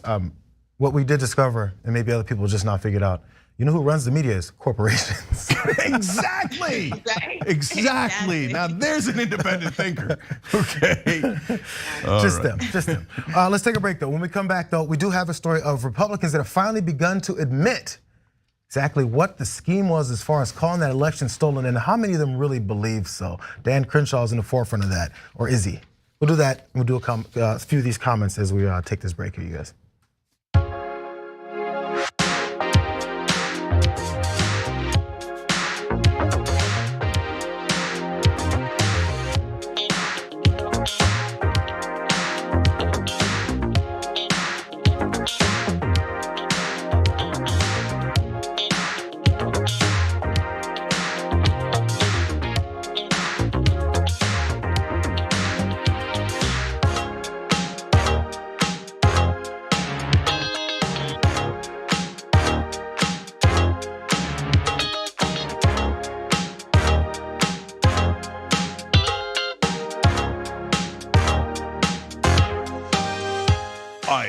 Speaker 23: what we did discover, and maybe other people just not figured out. You know who runs the media is corporations.
Speaker 6: Exactly.
Speaker 23: Right?
Speaker 6: Exactly. Now there's an independent thinker. Okay.
Speaker 23: Just them. Let's take a break though. When we come back though, we do have a story of Republicans that have finally begun to admit exactly what the scheme was as far as calling that election stolen and how many of them really believe so. Dan Crenshaw is in the forefront of that, or is he? We'll do that. We'll do a few of these comments as we take this break here, you guys.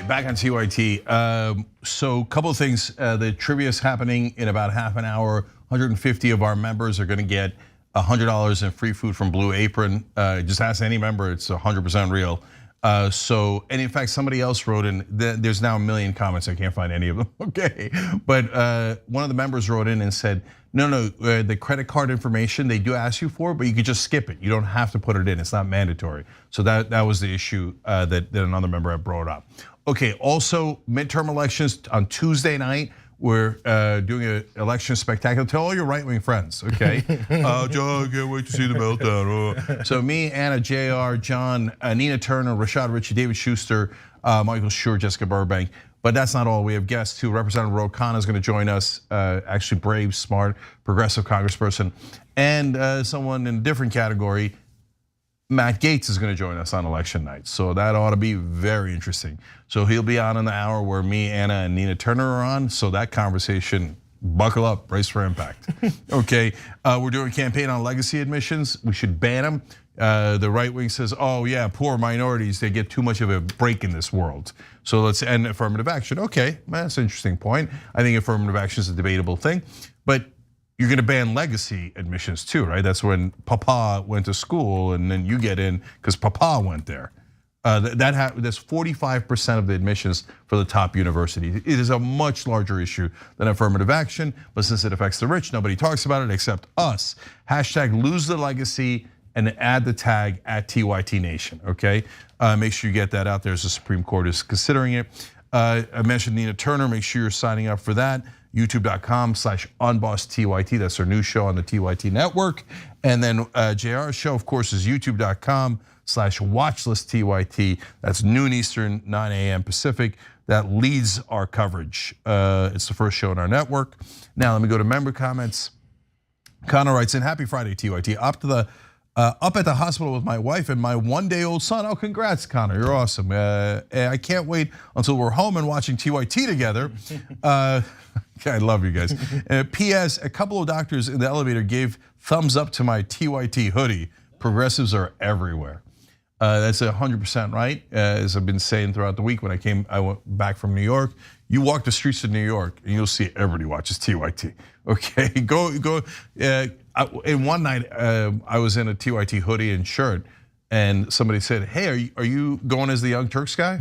Speaker 6: Back on TYT. So a couple of things. The trivia is happening in about half an hour. 150 of our members are going to get $100 in free food from Blue Apron. Just ask any member; it's 100% real. And in fact, somebody else wrote in. There's now 1 million comments. I can't find any of them. Okay, but one of the members wrote in and said, no, the credit card information they do ask you for, but you could just skip it. You don't have to put it in. It's not mandatory. So that was the issue that another member had brought up. Okay, also midterm elections on Tuesday night. We're doing an election spectacular. Tell all your right-wing friends, okay? Joe, I can't wait to see the meltdown. So me, Anna, JR, John, Nina Turner, Rashad Ritchie, David Schuster, Michael Schur, Jessica Burbank. But that's not all. We have guests too. Representative Ro Khanna is going to join us. Actually, brave, smart, progressive congressperson. And someone in a different category, Matt Gaetz, is going to join us on election night. So that ought to be very interesting. So he'll be on in the hour where me, Anna, and Nina Turner are on. So that conversation, buckle up, brace for impact. Okay, we're doing a campaign on legacy admissions. We should ban them. The right wing says, oh yeah, poor minorities, they get too much of a break in this world. So let's end affirmative action. Okay, that's an interesting point. I think affirmative action is a debatable thing, but you're gonna ban legacy admissions too, right? That's when Papa went to school and then you get in because Papa went there. That's 45% of the admissions for the top universities. It is a much larger issue than affirmative action, but since it affects the rich, nobody talks about it except us. Hashtag lose the legacy and add the tag at TYT Nation, okay? Make sure you get that out there as the Supreme Court is considering it. I mentioned Nina Turner, make sure you're signing up for that. YouTube.com/OnBossTYT, that's our new show on the TYT network. And then JR's show, of course, is YouTube.com/WatchlistTYT. That's noon Eastern, 9 a.m. Pacific. That leads our coverage. It's the first show on our network. Now let me go to member comments. Connor writes in, happy Friday, TYT. Up at the hospital with my wife and my one-day-old son. Oh, congrats, Connor, you're awesome. I can't wait until we're home and watching TYT together. I love you guys. P.S. A couple of doctors in the elevator gave thumbs up to my TYT hoodie. Progressives are everywhere. That's 100% right. As I've been saying throughout the week when I went back from New York. You walk the streets of New York and you'll see everybody watches TYT. Okay, go. In one night, I was in a TYT hoodie and shirt, and somebody said, "Hey, are you going as the Young Turks guy?"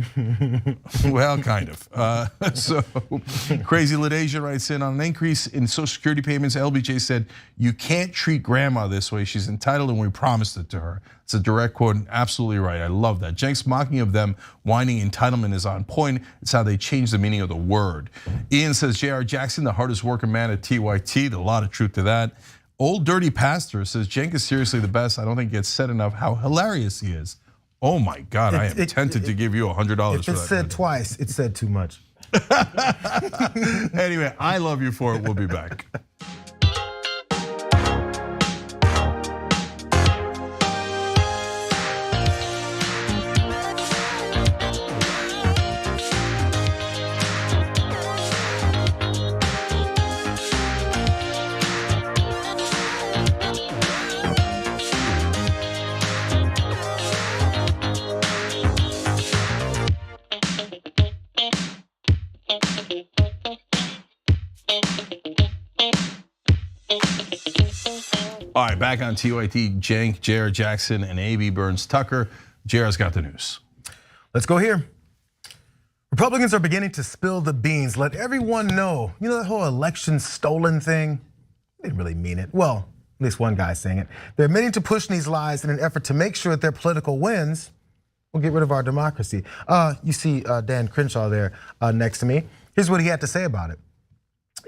Speaker 6: Well, kind of. So, Crazy Lidasia writes in, on an increase in Social Security payments, LBJ said, "You can't treat grandma this way. She's entitled, and we promised it to her." It's a direct quote, and absolutely right. I love that. Jenks mocking of them whining entitlement is on point. It's how they change the meaning of the word. Ian says, J.R. Jackson, the hardest working man at TYT. A lot of truth to that. Old Dirty Pastor says, Cenk is seriously the best. I don't think it gets said enough how hilarious he is. Oh my God, I am tempted to give you $100 for that.
Speaker 23: If it's said twice, it's said too much.
Speaker 6: Anyway, I love you for it. We'll be back. All right, back on TYT, Cenk, J.R. Jackson, and A.B. Burns Tucker. J.R.'s got the news.
Speaker 23: Let's go here. Republicans are beginning to spill the beans. Let everyone know. You know that whole election stolen thing? They didn't really mean it. Well, at least one guy's saying it. They're admitting to pushing these lies in an effort to make sure that their political wins will get rid of our democracy. You see Dan Crenshaw there next to me. Here's what he had to say about it.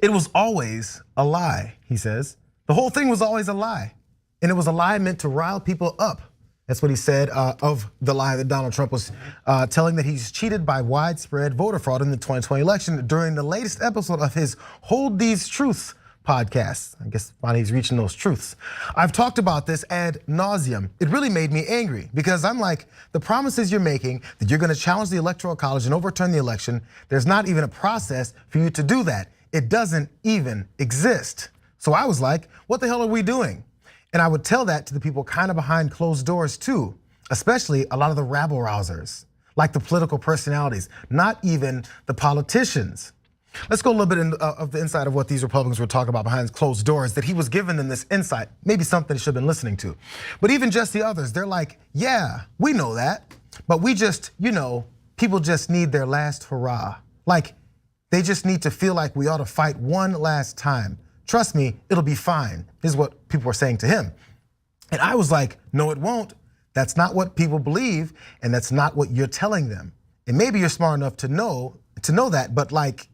Speaker 23: It was always a lie, he says. The whole thing was always a lie. And it was a lie meant to rile people up. That's what he said of the lie that Donald Trump was telling that he's cheated by widespread voter fraud in the 2020 election during the latest episode of his Hold These Truths podcast. I guess finally he's reaching those truths. I've talked about this ad nauseum. It really made me angry because I'm like, the promises you're making that you're gonna challenge the Electoral College and overturn the election, there's not even a process for you to do that. It doesn't even exist. So I was like, what the hell are we doing? And I would tell that to the people kind of behind closed doors too, especially a lot of the rabble rousers, like the political personalities, not even the politicians. Let's go a little bit of the inside of what these Republicans were talking about behind closed doors, that he was giving them this insight, maybe something they should have been listening to. But even just the others, they're like, yeah, we know that, but we just, people just need their last hurrah. Like, they just need to feel like we ought to fight one last time. Trust me, it'll be fine, is what people were saying to him. And I was like, no, it won't. That's not what people believe, and that's not what you're telling them. And maybe you're smart enough to know that, but like,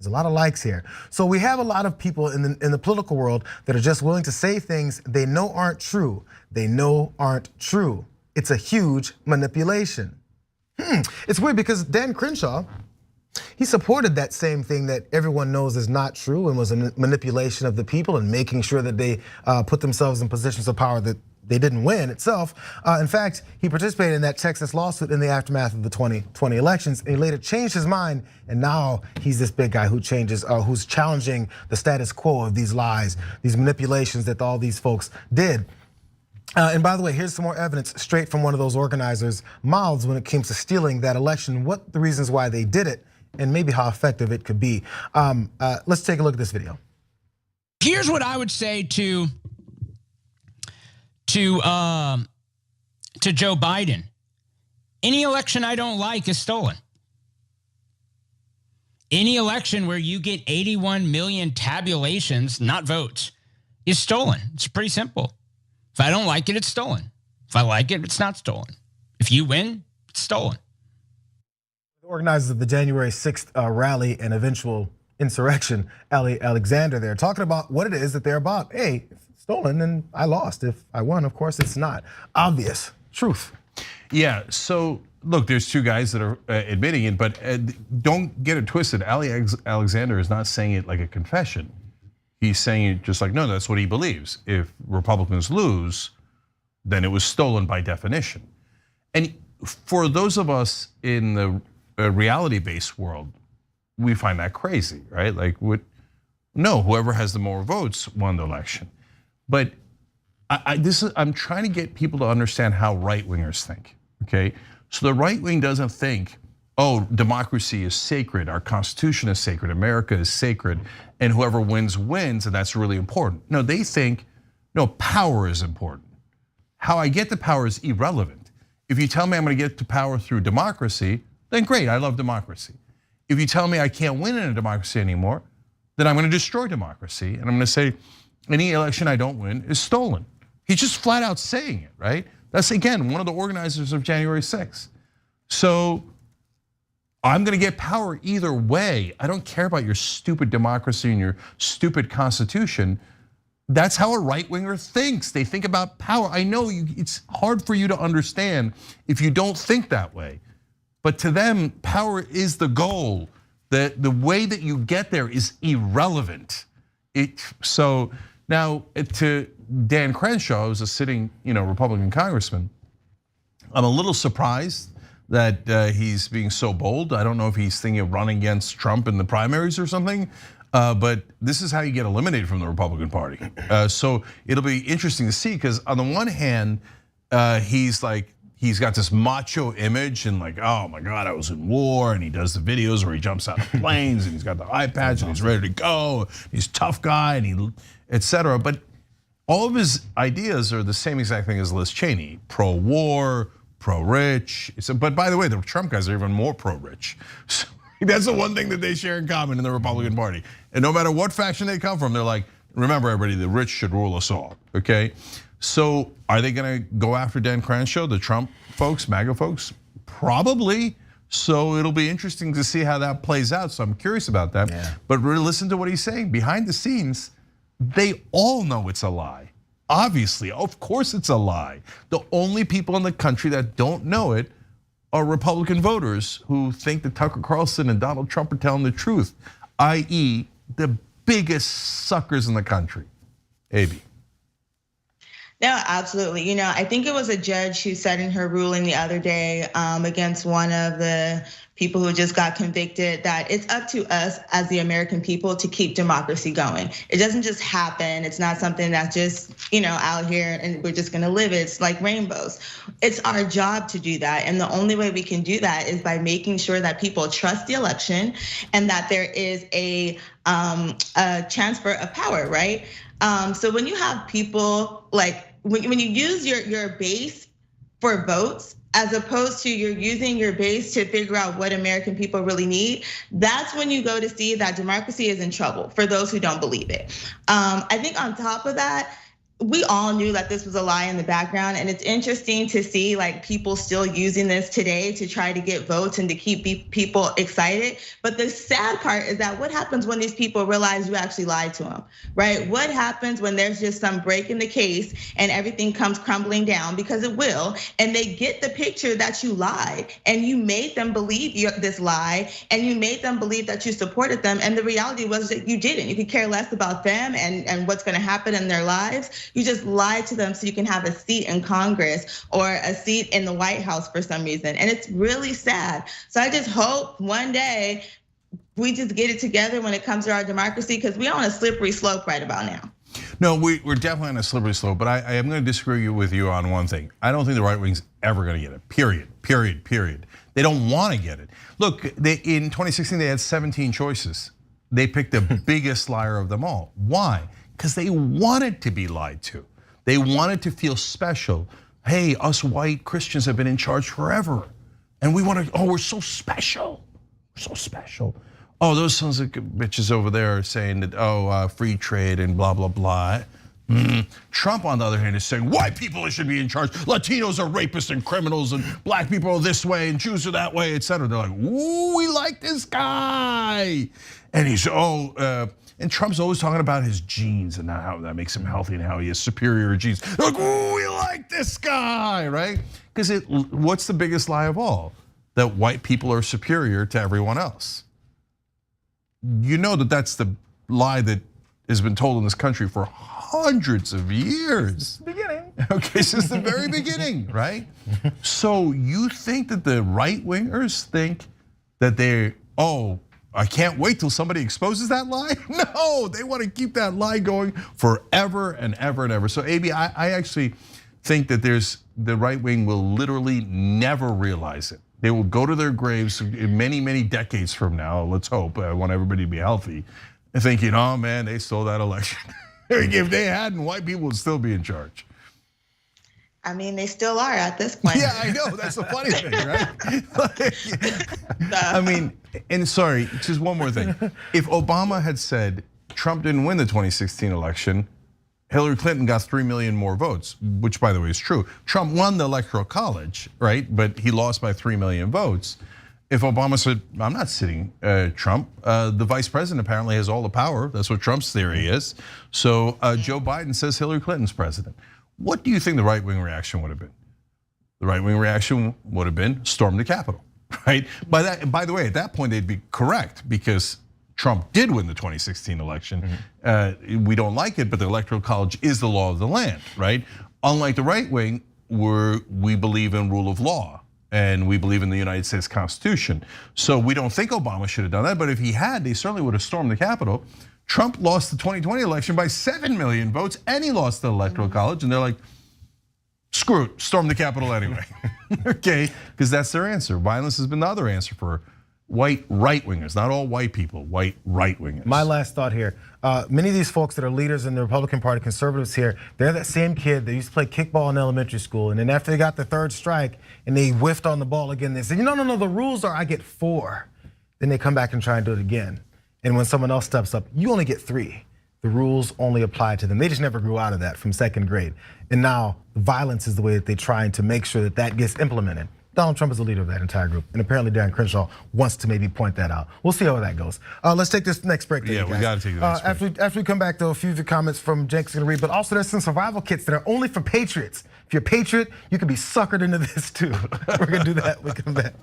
Speaker 23: There's a lot of likes here. So we have a lot of people in the political world that are just willing to say things they know aren't true. They know aren't true. It's a huge manipulation. It's weird because Dan Crenshaw, he supported that same thing that everyone knows is not true and was a manipulation of the people and making sure that they put themselves in positions of power that they didn't win itself. In fact, he participated in that Texas lawsuit in the aftermath of the 2020 elections, and he later changed his mind, and now he's this big guy who's challenging the status quo of these lies, these manipulations that all these folks did. And by the way, here's some more evidence straight from one of those organizers' mouths when it came to stealing that election, what the reasons why they did it, and maybe how effective it could be. Let's take a look at this video.
Speaker 1: Here's what I would say to Joe Biden. Any election I don't like is stolen. Any election where you get 81 million tabulations, not votes, is stolen. It's pretty simple. If I don't like it, it's stolen. If I like it, it's not stolen. If you win, it's stolen.
Speaker 23: The organizers of the January 6th rally and eventual insurrection, Ali Alexander there, talking about what it is that they're about. Hey, if it's stolen, then I lost. If I won, of course it's not. Obvious truth.
Speaker 6: Yeah, so look, there's two guys that are admitting it, but don't get it twisted. Ali Alexander is not saying it like a confession. He's saying it just like, no, that's what he believes. If Republicans lose, then it was stolen by definition. And for those of us in the reality-based world, we find that crazy, right? Like, no, whoever has the more votes won the election. But I'm trying to get people to understand how right-wingers think, okay? So the right wing doesn't think, oh, democracy is sacred, our Constitution is sacred, America is sacred, and whoever wins, wins, and that's really important. No, they think, no, power is important. How I get to power is irrelevant. If you tell me I'm gonna get to power through democracy, then great, I love democracy. If you tell me I can't win in a democracy anymore, then I'm gonna destroy democracy, and I'm gonna say any election I don't win is stolen. He's just flat out saying it, right? That's, again, one of the organizers of January 6th. So I'm gonna get power either way. I don't care about your stupid democracy and your stupid constitution. That's how a right-winger thinks. They think about power. I know it's hard for you to understand if you don't think that way. But to them, power is the goal. The way that you get there is irrelevant. So now to Dan Crenshaw, who's a sitting Republican congressman, I'm a little surprised that he's being so bold. I don't know if he's thinking of running against Trump in the primaries or something, but this is how you get eliminated from the Republican Party. So it'll be interesting to see, because on the one hand, he's got this macho image and like, oh my God, I was in war, and he does the videos where he jumps out of planes and he's got the eye patch and he's ready to go. He's a tough guy and he, etc. But all of his ideas are the same exact thing as Liz Cheney: pro-war, pro-rich. But by the way, the Trump guys are even more pro-rich. So that's the one thing that they share in common in the Republican Party. And no matter what faction they come from, they're like, remember everybody, the rich should rule us all, okay? So are they gonna go after Dan Crenshaw, the Trump folks, MAGA folks? Probably. So it'll be interesting to see how that plays out. So I'm curious about that. Yeah. But really listen to what he's saying. Behind the scenes, they all know it's a lie. Obviously, of course it's a lie. The only people in the country that don't know it are Republican voters who think that Tucker Carlson and Donald Trump are telling the truth, i.e. the biggest suckers in the country. AB.
Speaker 22: No, absolutely. I think it was a judge who said in her ruling the other day against one of the people who just got convicted that it's up to us as the American people to keep democracy going. It doesn't just happen. It's not something that's just, out here and we're just gonna live it. It's like rainbows. It's our job to do that. And the only way we can do that is by making sure that people trust the election and that there is a transfer of power, right? So when you have people like, when you use your base for votes, as opposed to you're using your base to figure out what American people really need, that's when you go to see that democracy is in trouble for those who don't believe it. I think on top of that, we all knew that this was a lie in the background, and it's interesting to see like people still using this today to try to get votes and to keep people excited. But the sad part is that what happens when these people realize you actually lied to them, right? What happens when there's just some break in the case and everything comes crumbling down, because it will, and they get the picture that you lied and you made them believe this lie and you made them believe that you supported them, and the reality was that you didn't. You could care less about them and what's gonna happen in their lives. You just lied to them so you can have a seat in Congress or a seat in the White House for some reason. And it's really sad. So I just hope one day we just get it together when it comes to our democracy, because we're on a slippery slope right about now.
Speaker 6: No, we're definitely on a slippery slope, but I am going to disagree with you on one thing. I don't think the right wing's ever going to get it, period. They don't want to get it. Look, in 2016, they had 17 choices. They picked the biggest liar of them all. Why? Because they wanted to be lied to. They wanted to feel special. Hey, us white Christians have been in charge forever. And we want to, we're so special. We're so special. Oh, those sons of bitches over there are saying that, free trade and blah, blah, blah. Trump, on the other hand, is saying white people should be in charge. Latinos are rapists and criminals, and black people are this way, and Jews are that way, etc. They're like, ooh, we like this guy. And he's, and Trump's always talking about his genes and how that makes him healthy and how he has superior genes. They're like, ooh, we like this guy, right? Because what's the biggest lie of all? That white people are superior to everyone else. You know that that's the lie that has been told in this country for hundreds of years.
Speaker 23: Beginning.
Speaker 6: Okay, since the very beginning, right? So you think that the right wingers think that I can't wait till somebody exposes that lie? No, they want to keep that lie going forever and ever and ever. So AB, I actually think that the right wing will literally never realize it. They will go to their graves many, many decades from now, let's hope, I want everybody to be healthy, and thinking, oh man, they stole that election. If they hadn't, white people would still be in charge.
Speaker 22: I mean, they still are at this point.
Speaker 6: Yeah, I know, that's the funny thing, right? I mean, and sorry, just one more thing. If Obama had said Trump didn't win the 2016 election, Hillary Clinton got 3 million more votes, which by the way is true. Trump won the Electoral College, right? But he lost by 3 million votes. If Obama said, I'm not sitting Trump, the vice president apparently has all the power. That's what Trump's theory is. So Joe Biden says Hillary Clinton's president. What do you think the right wing reaction would have been? The right wing reaction would have been storm the Capitol, right? By the way, at that point they'd be correct because Trump did win the 2016 election. We don't like it, but the Electoral College is the law of the land, right? Unlike the right wing, we believe in rule of law and we believe in the United States Constitution. So we don't think Obama should have done that, but if he had, they certainly would have stormed the Capitol. Trump lost the 2020 election by 7 million votes and he lost the Electoral College, and they're like, screw it, storm the Capitol anyway. Okay, because that's their answer. Violence has been the other answer for white right-wingers, not all white people, white right-wingers.
Speaker 23: My last thought here, many of these folks that are leaders in the Republican Party, conservatives here, they're that same kid that used to play kickball in elementary school, and then after they got the third strike and they whiffed on the ball again, they said, no, the rules are I get 4. Then they come back and try and do it again. And when someone else steps up, you only get 3. The rules only apply to them. They just never grew out of that from 2nd grade. And now violence is the way that they're trying to make sure that that gets implemented. Donald Trump is the leader of that entire group, and apparently Darren Crenshaw wants to maybe point that out. We'll see how that goes. Let's take this next break.
Speaker 6: Yeah, we got to take the next break.
Speaker 23: After we come back, though, a few of the comments from Jake's gonna read, but also there's some survival kits that are only for patriots. If you're a patriot, you can be suckered into this too. We're gonna do that. We come back.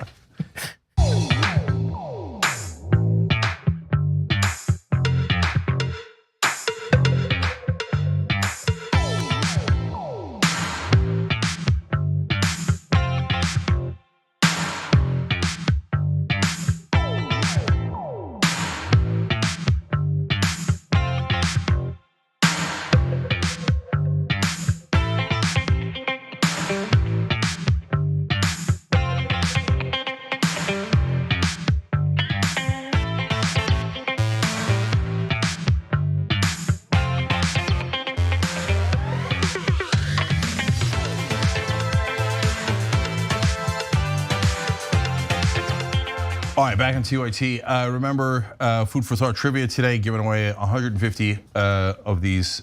Speaker 6: All right, back on TYT. Remember, food for thought trivia today, giving away 150 of these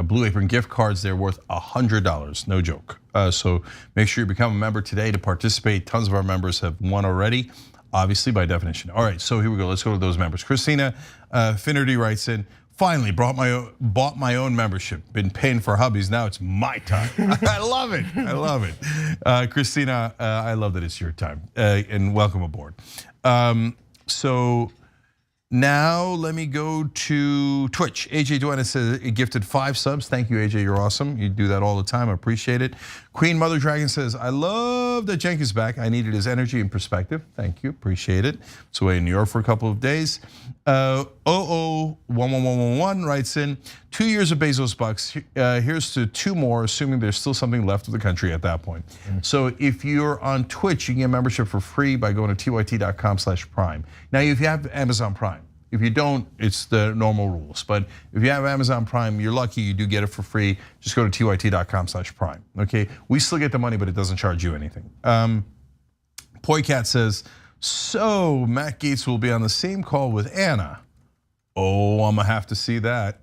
Speaker 6: Blue Apron gift cards. They're worth $100, no joke. So make sure you become a member today to participate. Tons of our members have won already, obviously by definition. All right, so here we go. Let's go to those members. Christina Finnerty writes in, finally bought my own membership. Been paying for hubbies, now it's my time. I love it, I love it. Christina, I love that it's your time, and welcome aboard. So now let me go to Twitch. AJ Duenas says he gifted 5 subs. Thank you, AJ, you're awesome. You do that all the time, I appreciate it. Queen Mother Dragon says, I love that Cenk is back. I needed his energy and perspective. Thank you, appreciate it. It's away in New York for a couple of days. 111111 writes in, 2 years of Bezos bucks. Here's to 2 more, assuming there's still something left of the country at that point. So if you're on Twitch, you can get membership for free by going to tyt.com/prime. Now, if you have Amazon Prime, if you don't, it's the normal rules. But if you have Amazon Prime, you're lucky, you do get it for free. Just go to tyt.com/prime, okay? We still get the money, but it doesn't charge you anything. Poycat says, so Matt Gaetz will be on the same call with Anna. Oh, I'm gonna have to see that.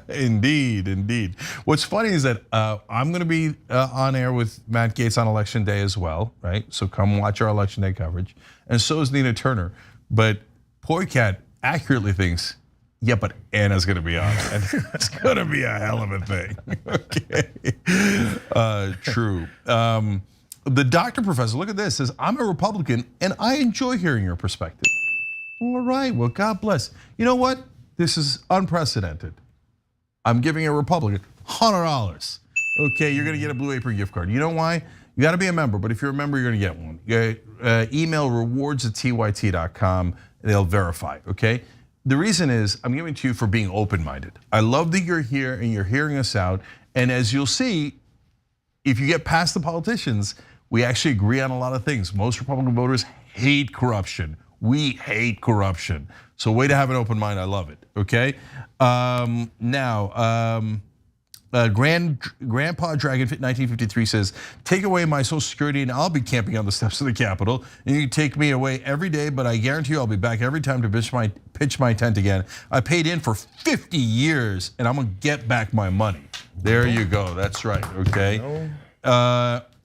Speaker 6: Indeed, indeed. What's funny is that I'm gonna be on air with Matt Gaetz on election day as well, right? So come watch our election day coverage. And so is Nina Turner. But Poycat accurately thinks, yeah, but Anna's gonna be on it. And it's gonna be a hell of a thing, okay? True. The doctor professor, look at this, says, I'm a Republican and I enjoy hearing your perspective. All right, well, God bless. You know what? This is unprecedented. I'm giving a Republican $100. Okay, you're gonna get a Blue Apron gift card. You know why? You gotta be a member, but if you're a member, you're gonna get one. Email rewards@tyt.com, they'll verify, okay? The reason is, I'm giving it to you for being open-minded. I love that you're here and you're hearing us out, and as you'll see, if you get past the politicians, we actually agree on a lot of things. Most Republican voters hate corruption. We hate corruption. So way to have an open mind, I love it, okay? Grandpa Dragon 1953 says, take away my Social Security and I'll be camping on the steps of the Capitol. And you can take me away every day, but I guarantee you I'll be back every time to pitch my tent again. I paid in for 50 years and I'm gonna get back my money. There you go, that's right, okay?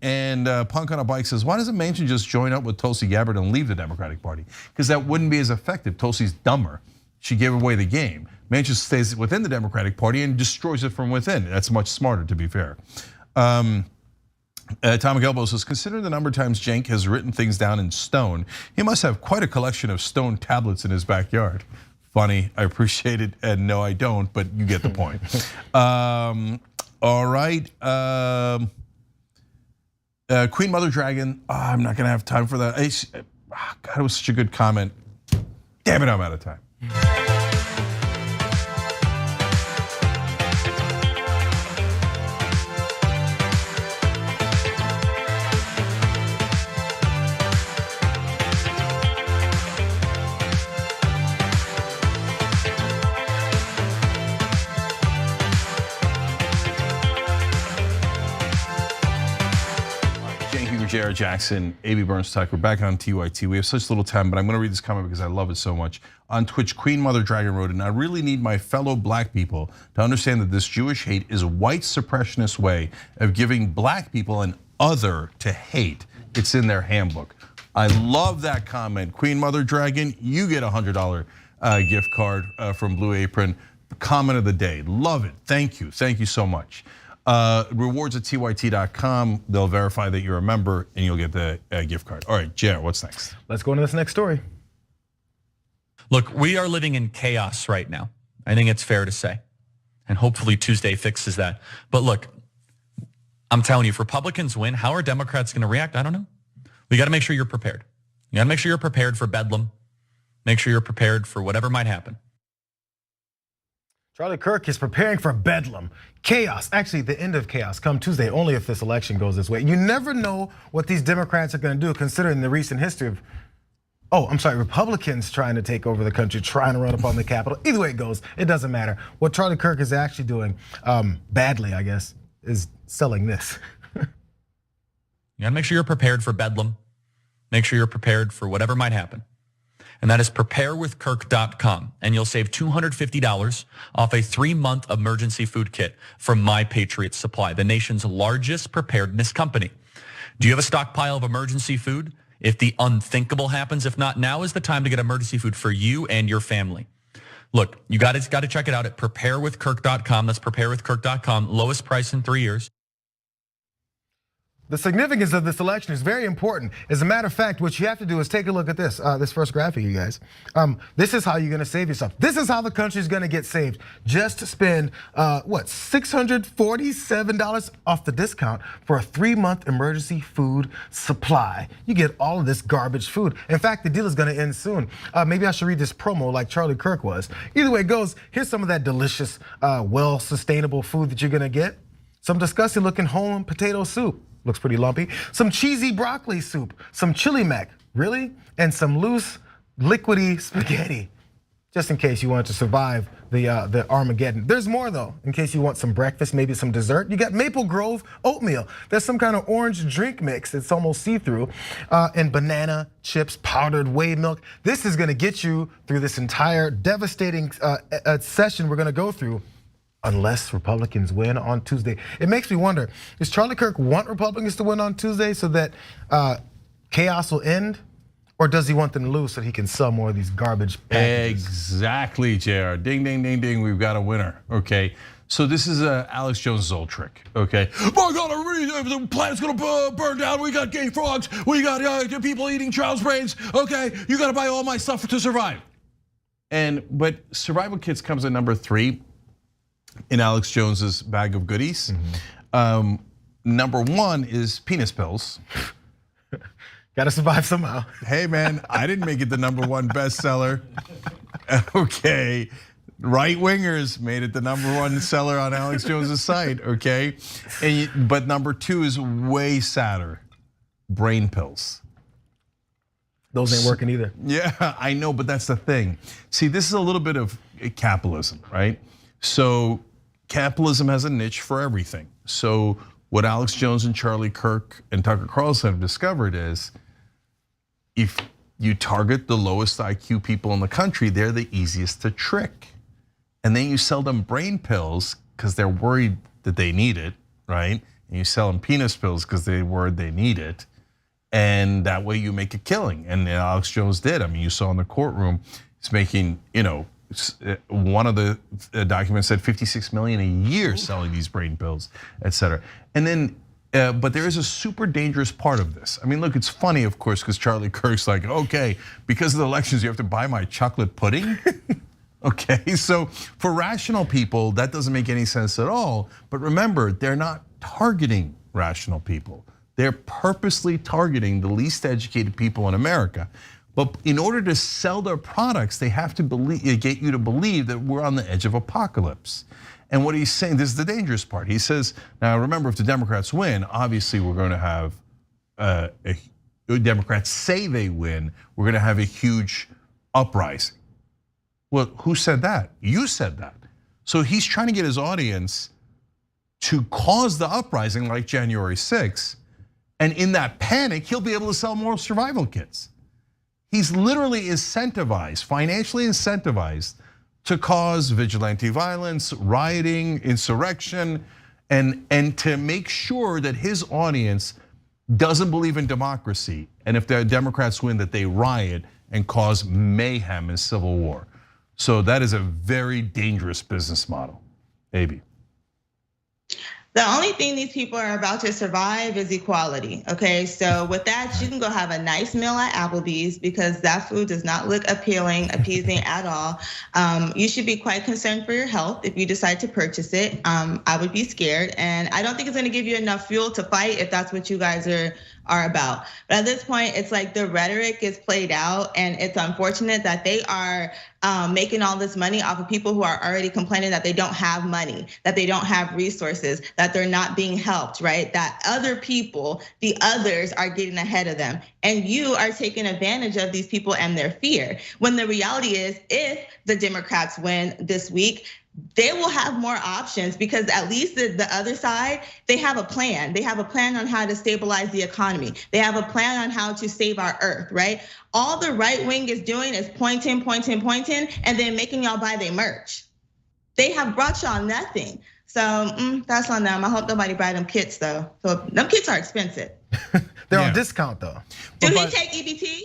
Speaker 6: And Punk on a Bike says, why doesn't Manchin just join up with Tulsi Gabbard and leave the Democratic Party? Because that wouldn't be as effective. Tulsi's dumber. She gave away the game. Manchin stays within the Democratic Party and destroys it from within. That's much smarter, to be fair. Tom McElbow says, consider the number of times Cenk has written things down in stone. He must have quite a collection of stone tablets in his backyard. Funny, I appreciate it, and no, I don't, but you get the point. All right. Queen Mother Dragon, I'm not gonna have time for that. God, it was such a good comment. Damn it, I'm out of time. Jared Jackson, A.B. Burns Tucker, back on TYT. We have such little time, but I'm gonna read this comment because I love it so much. On Twitch, Queen Mother Dragon wrote, and I really need my fellow black people to understand that this Jewish hate is a white suppressionist way of giving black people an other to hate. It's in their handbook. I love that comment. Queen Mother Dragon, you get a $100 gift card from Blue Apron. Comment of the day, love it, thank you so much. Rewards@tyt.com, they'll verify that you're a member and you'll get the gift card. All right, Jared, what's next?
Speaker 23: Let's go into this next story.
Speaker 4: Look, we are living in chaos right now. I think it's fair to say. And hopefully Tuesday fixes that. But look, I'm telling you, if Republicans win, how are Democrats gonna react? I don't know. We gotta make sure you're prepared. You gotta make sure you're prepared for bedlam. Make sure you're prepared for whatever might happen.
Speaker 23: Charlie Kirk is preparing for bedlam, chaos. Actually, the end of chaos come Tuesday, only if this election goes this way. You never know what these Democrats are gonna do considering the recent history of, Republicans trying to take over the country, trying to run up on the Capitol. Either way it goes, it doesn't matter. What Charlie Kirk is actually doing, badly, I guess, is selling this.
Speaker 4: You gotta make sure you're prepared for bedlam. Make sure you're prepared for whatever might happen. and that is preparewithkirk.com. And you'll save $250 off a 3-month emergency food kit from My Patriot Supply, the nation's largest preparedness company. Do you have a stockpile of emergency food? If the unthinkable happens, if not, now is the time to get emergency food for you and your family. Look, you got to check it out at preparewithkirk.com. That's preparewithkirk.com. Lowest price in 3 years.
Speaker 23: The significance of this election is very important. As a matter of fact, what you have to do is take a look at this first graphic, you guys. This is how you're gonna save yourself. This is how the country's gonna get saved. Just spend, $647 off the discount for a 3-month emergency food supply. You get all of this garbage food. In fact, the deal is gonna end soon. Maybe I should read this promo like Charlie Kirk was. Either way it goes, here's some of that delicious, well-sustainable food that you're gonna get. Some disgusting looking home potato soup. Looks pretty lumpy. Some cheesy broccoli soup, some chili mac, really? And some loose, liquidy spaghetti, just in case you want to survive the Armageddon. There's more though, in case you want some breakfast, maybe some dessert. You got Maple Grove oatmeal. There's some kind of orange drink mix. It's almost see-through. And banana chips, powdered whey milk. This is gonna get you through this entire devastating session we're gonna go through. Unless Republicans win on Tuesday. It makes me wonder, does Charlie Kirk want Republicans to win on Tuesday so that chaos will end? Or does he want them to lose so he can sell more of these garbage packages?
Speaker 6: Exactly, JR. Ding, ding, ding, ding, we've got a winner, okay? So this is Alex Jones' old trick, okay? My God, the planet's gonna burn down. We got gay frogs. We got people eating child's brains. Okay, you gotta buy all my stuff to survive. But survival kits comes at number 3. In Alex Jones's bag of goodies. Number 1 is penis pills.
Speaker 23: Gotta survive somehow.
Speaker 6: Hey man, I didn't make it the number 1 bestseller. Okay, right wingers made it the number 1 seller on Alex Jones's site, okay? But number 2 is way sadder, brain pills.
Speaker 23: Those ain't working either.
Speaker 6: Yeah, I know, but that's the thing. See, this is a little bit of capitalism, right? So capitalism has a niche for everything. So what Alex Jones and Charlie Kirk and Tucker Carlson have discovered is if you target the lowest IQ people in the country, they're the easiest to trick. And then you sell them brain pills because they're worried that they need it, right? And you sell them penis pills because they're worried they need it. And that way you make a killing. And Alex Jones did. I mean, you saw in the courtroom, he's making, one of the documents said 56 million a year selling these brain pills, et cetera. And then, but there is a super dangerous part of this. I mean, look, it's funny, of course, because Charlie Kirk's like, okay, because of the elections, you have to buy my chocolate pudding. Okay, so for rational people, that doesn't make any sense at all. But remember, they're not targeting rational people. They're purposely targeting the least educated people in America. But in order to sell their products, they have to get you to believe that we're on the edge of apocalypse. And what he's saying, this is the dangerous part. He says, now remember, if the Democrats win, obviously we're going to have, Democrats say they win, we're going to have a huge uprising. Well, who said that? You said that. So he's trying to get his audience to cause the uprising like January 6th. And in that panic, he'll be able to sell more survival kits. He's literally incentivized, financially incentivized to cause vigilante violence, rioting, insurrection, and to make sure that his audience doesn't believe in democracy. And if the Democrats win, that they riot and cause mayhem and civil war. So that is a very dangerous business model, maybe.
Speaker 22: The only thing these people are about to survive is equality, okay? So with that, you can go have a nice meal at Applebee's because that food does not look appeasing at all. You should be quite concerned for your health if you decide to purchase it. I would be scared, and I don't think it's gonna give you enough fuel to fight if that's what you guys are about. But at this point, it's like the rhetoric is played out, and it's unfortunate that they are making all this money off of people who are already complaining that they don't have money, that they don't have resources, that they're not being helped, right? That other people, the others are getting ahead of them. And you are taking advantage of these people and their fear. When the reality is, if the Democrats win this week, they will have more options because at least the other side, they have a plan. They have a plan on how to stabilize the economy. They have a plan on how to save our earth, right? All the right wing is doing is pointing, and then making y'all buy their merch. They have brought y'all nothing. So that's on them. I hope nobody buy them kits though. So them kits are expensive.
Speaker 23: They're on discount though.
Speaker 22: Do he take EBT?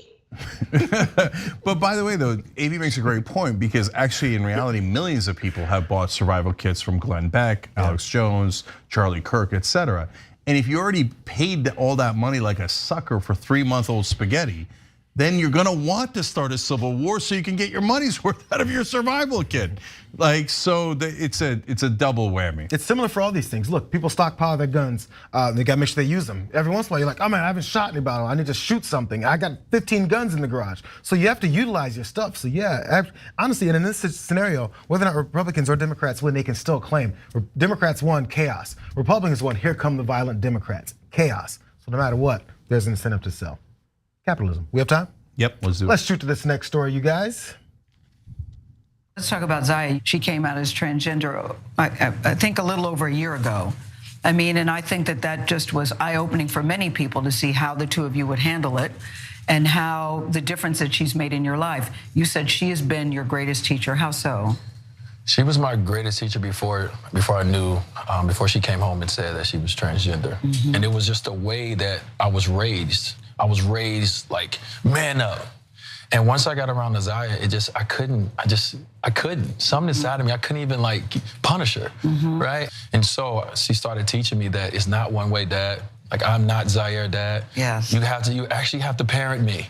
Speaker 6: But by the way, though, AB makes a great point because actually, in reality, millions of people have bought survival kits from Glenn Beck, Alex Jones, Charlie Kirk, etc. And if you already paid all that money like a sucker for 3-month-old spaghetti, then you're gonna want to start a civil war so you can get your money's worth out of your survival kit. Like, so it's a double whammy.
Speaker 23: It's similar for all these things. Look, people stockpile their guns. They gotta make sure they use them. Every once in a while, you're like, oh man, I haven't shot anybody. I need to shoot something. I got 15 guns in the garage. So you have to utilize your stuff. So yeah, honestly, and in this scenario, whether or not Republicans or Democrats win, they can still claim Democrats won, chaos. Republicans won, here come the violent Democrats, chaos. So no matter what, there's an incentive to sell. Capitalism. We have time?
Speaker 6: Yep, let's do it.
Speaker 23: Let's shoot to this next story, you guys.
Speaker 5: Let's talk about Zaya. She came out as transgender, I think a little over a year ago. I mean, and I think that just was eye-opening for many people to see how the two of you would handle it and how the difference that she's made in your life. You said she has been your greatest teacher. How so?
Speaker 7: She was my greatest teacher before I knew, before she came home and said that she was transgender. And it was just the way that I was raised. I was raised like, man up. And once I got around Zaya, I couldn't. Something inside of me, I couldn't even like punish her, right? And so she started teaching me that it's not one way, Dad. Like, I'm not Zaire, Dad.
Speaker 5: Yes.
Speaker 7: You actually have to parent me.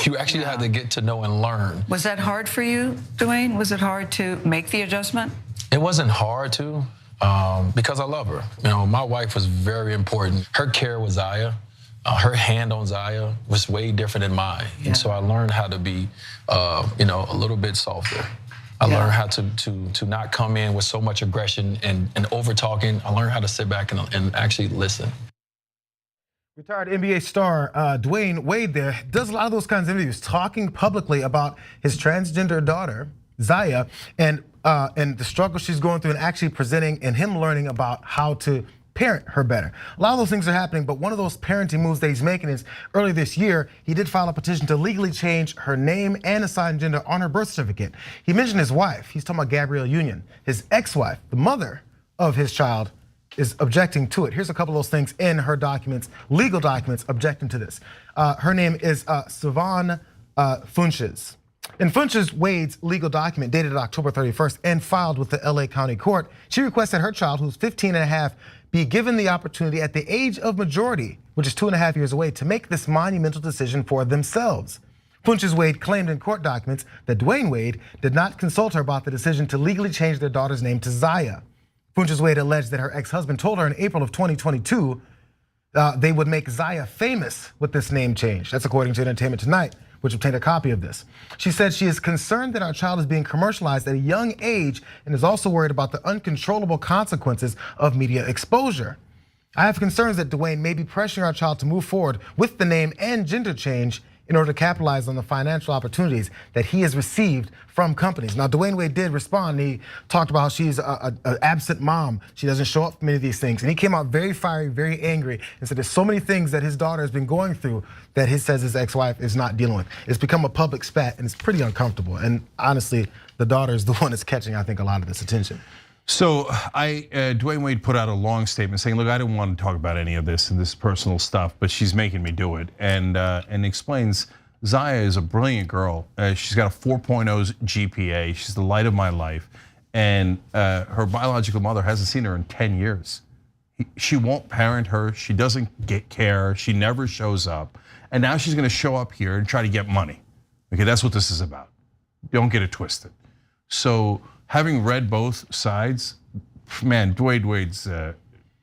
Speaker 7: You actually have to get to know and learn.
Speaker 5: Was that hard for you, Dwayne? Was it hard to make the adjustment?
Speaker 7: It wasn't hard to, because I love her. You know, my wife was very important. Her care with Zaya. Her hand on Zaya was way different than mine. Yeah. And so I learned how to be, a little bit softer. I learned how to not come in with so much aggression and over talking. I learned how to sit back and actually listen.
Speaker 23: Retired NBA star Dwayne Wade there does a lot of those kinds of interviews, talking publicly about his transgender daughter, Zaya, and the struggle she's going through and actually presenting and him learning about how to parent her better. A lot of those things are happening, but one of those parenting moves that he's making is earlier this year, he did file a petition to legally change her name and assign gender on her birth certificate. He mentioned his wife. He's talking about Gabrielle Union. His ex-wife, the mother of his child, is objecting to it. Here's a couple of those things in her documents, legal documents, objecting to this. Her name is Sivan Funches. In Funches Wade's legal document dated October 31st and filed with the LA County Court, she requested her child, who's 15 and a half, be given the opportunity at the age of majority, which is 2.5 years away, to make this monumental decision for themselves. Funches Wade claimed in court documents that Dwayne Wade did not consult her about the decision to legally change their daughter's name to Zaya. Funches Wade alleged that her ex-husband told her in April of 2022 they would make Zaya famous with this name change. That's according to Entertainment Tonight, which obtained a copy of this. She said she is concerned that our child is being commercialized at a young age and is also worried about the uncontrollable consequences of media exposure. I have concerns that Dwayne may be pressuring our child to move forward with the name and gender change in order to capitalize on the financial opportunities that he has received from companies. Now, Dwayne Wade did respond. He talked about how she's an absent mom. She doesn't show up for many of these things. And he came out very fiery, very angry, and said there's so many things that his daughter has been going through that he says his ex-wife is not dealing with. It's become a public spat, and it's pretty uncomfortable. And honestly, the daughter is the one that's catching, I think, a lot of this attention.
Speaker 6: So Dwayne Wade put out a long statement saying, look, I don't want to talk about any of this and this personal stuff, but she's making me do it. And explains Zaya is a brilliant girl. She's got a 4.0 GPA. She's the light of my life. And her biological mother hasn't seen her in 10 years. She won't parent her. She doesn't get care. She never shows up. And now she's gonna show up here and try to get money. Okay, that's what this is about. Don't get it twisted. So, having read both sides, man, Dwayne Wade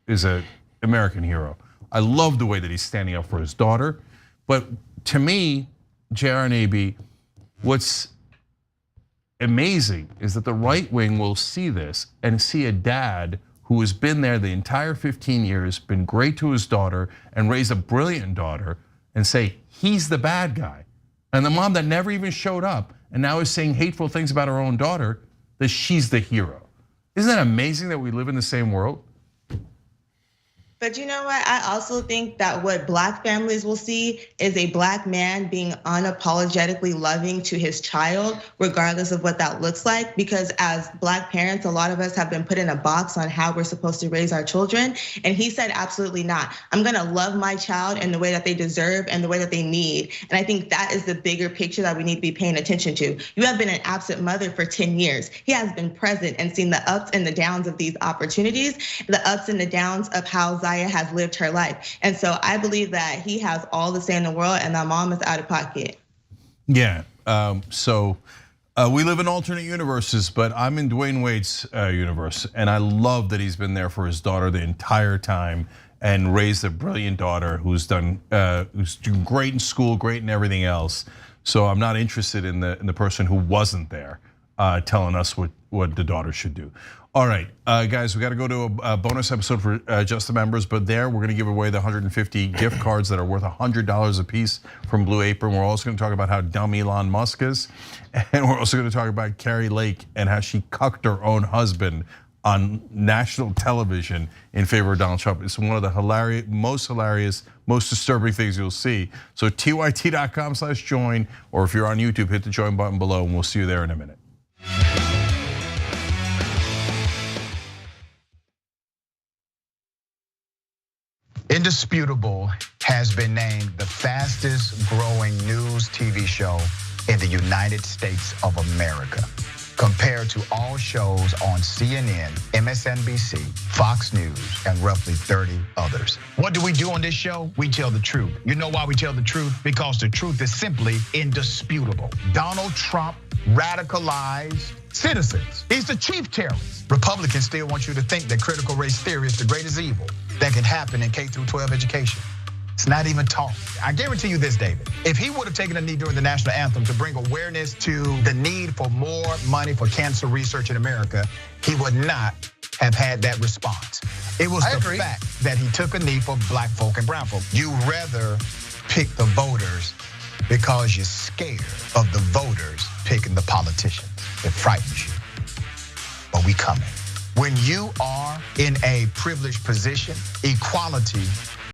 Speaker 6: is an American hero. I love the way that he's standing up for his daughter. But to me, JR and AB, what's amazing is that the right wing will see this and see a dad who has been there the entire 15 years, been great to his daughter, and raised a brilliant daughter, and say he's the bad guy. And the mom that never even showed up and now is saying hateful things about her own daughter, that she's the hero. Isn't that amazing that we live in the same world?
Speaker 22: But you know what? I also think that what Black families will see is a Black man being unapologetically loving to his child, regardless of what that looks like. Because as Black parents, a lot of us have been put in a box on how we're supposed to raise our children. And he said, absolutely not. I'm gonna love my child in the way that they deserve and the way that they need. And I think that is the bigger picture that we need to be paying attention to. You have been an absent mother for 10 years. He has been present and seen the ups and the downs of these opportunities, the ups and the downs of how Zaya has lived her life. And so I believe that he has all the say in the world and that mom is out of pocket.
Speaker 6: Yeah, so we live in alternate universes, but I'm in Dwayne Wade's universe. And I love that he's been there for his daughter the entire time and raised a brilliant daughter who's doing great in school, great in everything else. So I'm not interested in the person who wasn't there telling us what the daughter should do. All right, guys, we got to go to a bonus episode for just the members, but there we're going to give away the 150 gift cards that are worth $100 a piece from Blue Apron. We're also going to talk about how dumb Elon Musk is, and we're also going to talk about Carrie Lake and how she cucked her own husband on national television in favor of Donald Trump. It's one of the most hilarious, most disturbing things you'll see. So tyt.com/join, or if you're on YouTube, hit the join button below, and we'll see you there in a minute.
Speaker 18: Indisputable has been named the fastest growing news TV show in the United States of America, compared to all shows on CNN, MSNBC, Fox News, and roughly 30 others. What do we do on this show? We tell the truth. You know why we tell the truth? Because the truth is simply indisputable. Donald Trump radicalized citizens. He's the chief terrorist. Republicans still want you to think that critical race theory is the greatest evil that can happen in K-12 education. It's not even taught. I guarantee you this, David. If he would have taken a knee during the national anthem to bring awareness to the need for more money for cancer research in America, he would not have had that response. It was the fact that he took a knee for Black folk and brown folk. You rather pick the voters because you're scared of the voters picking the politicians. It frightens you. But we coming. When you are in a privileged position, equality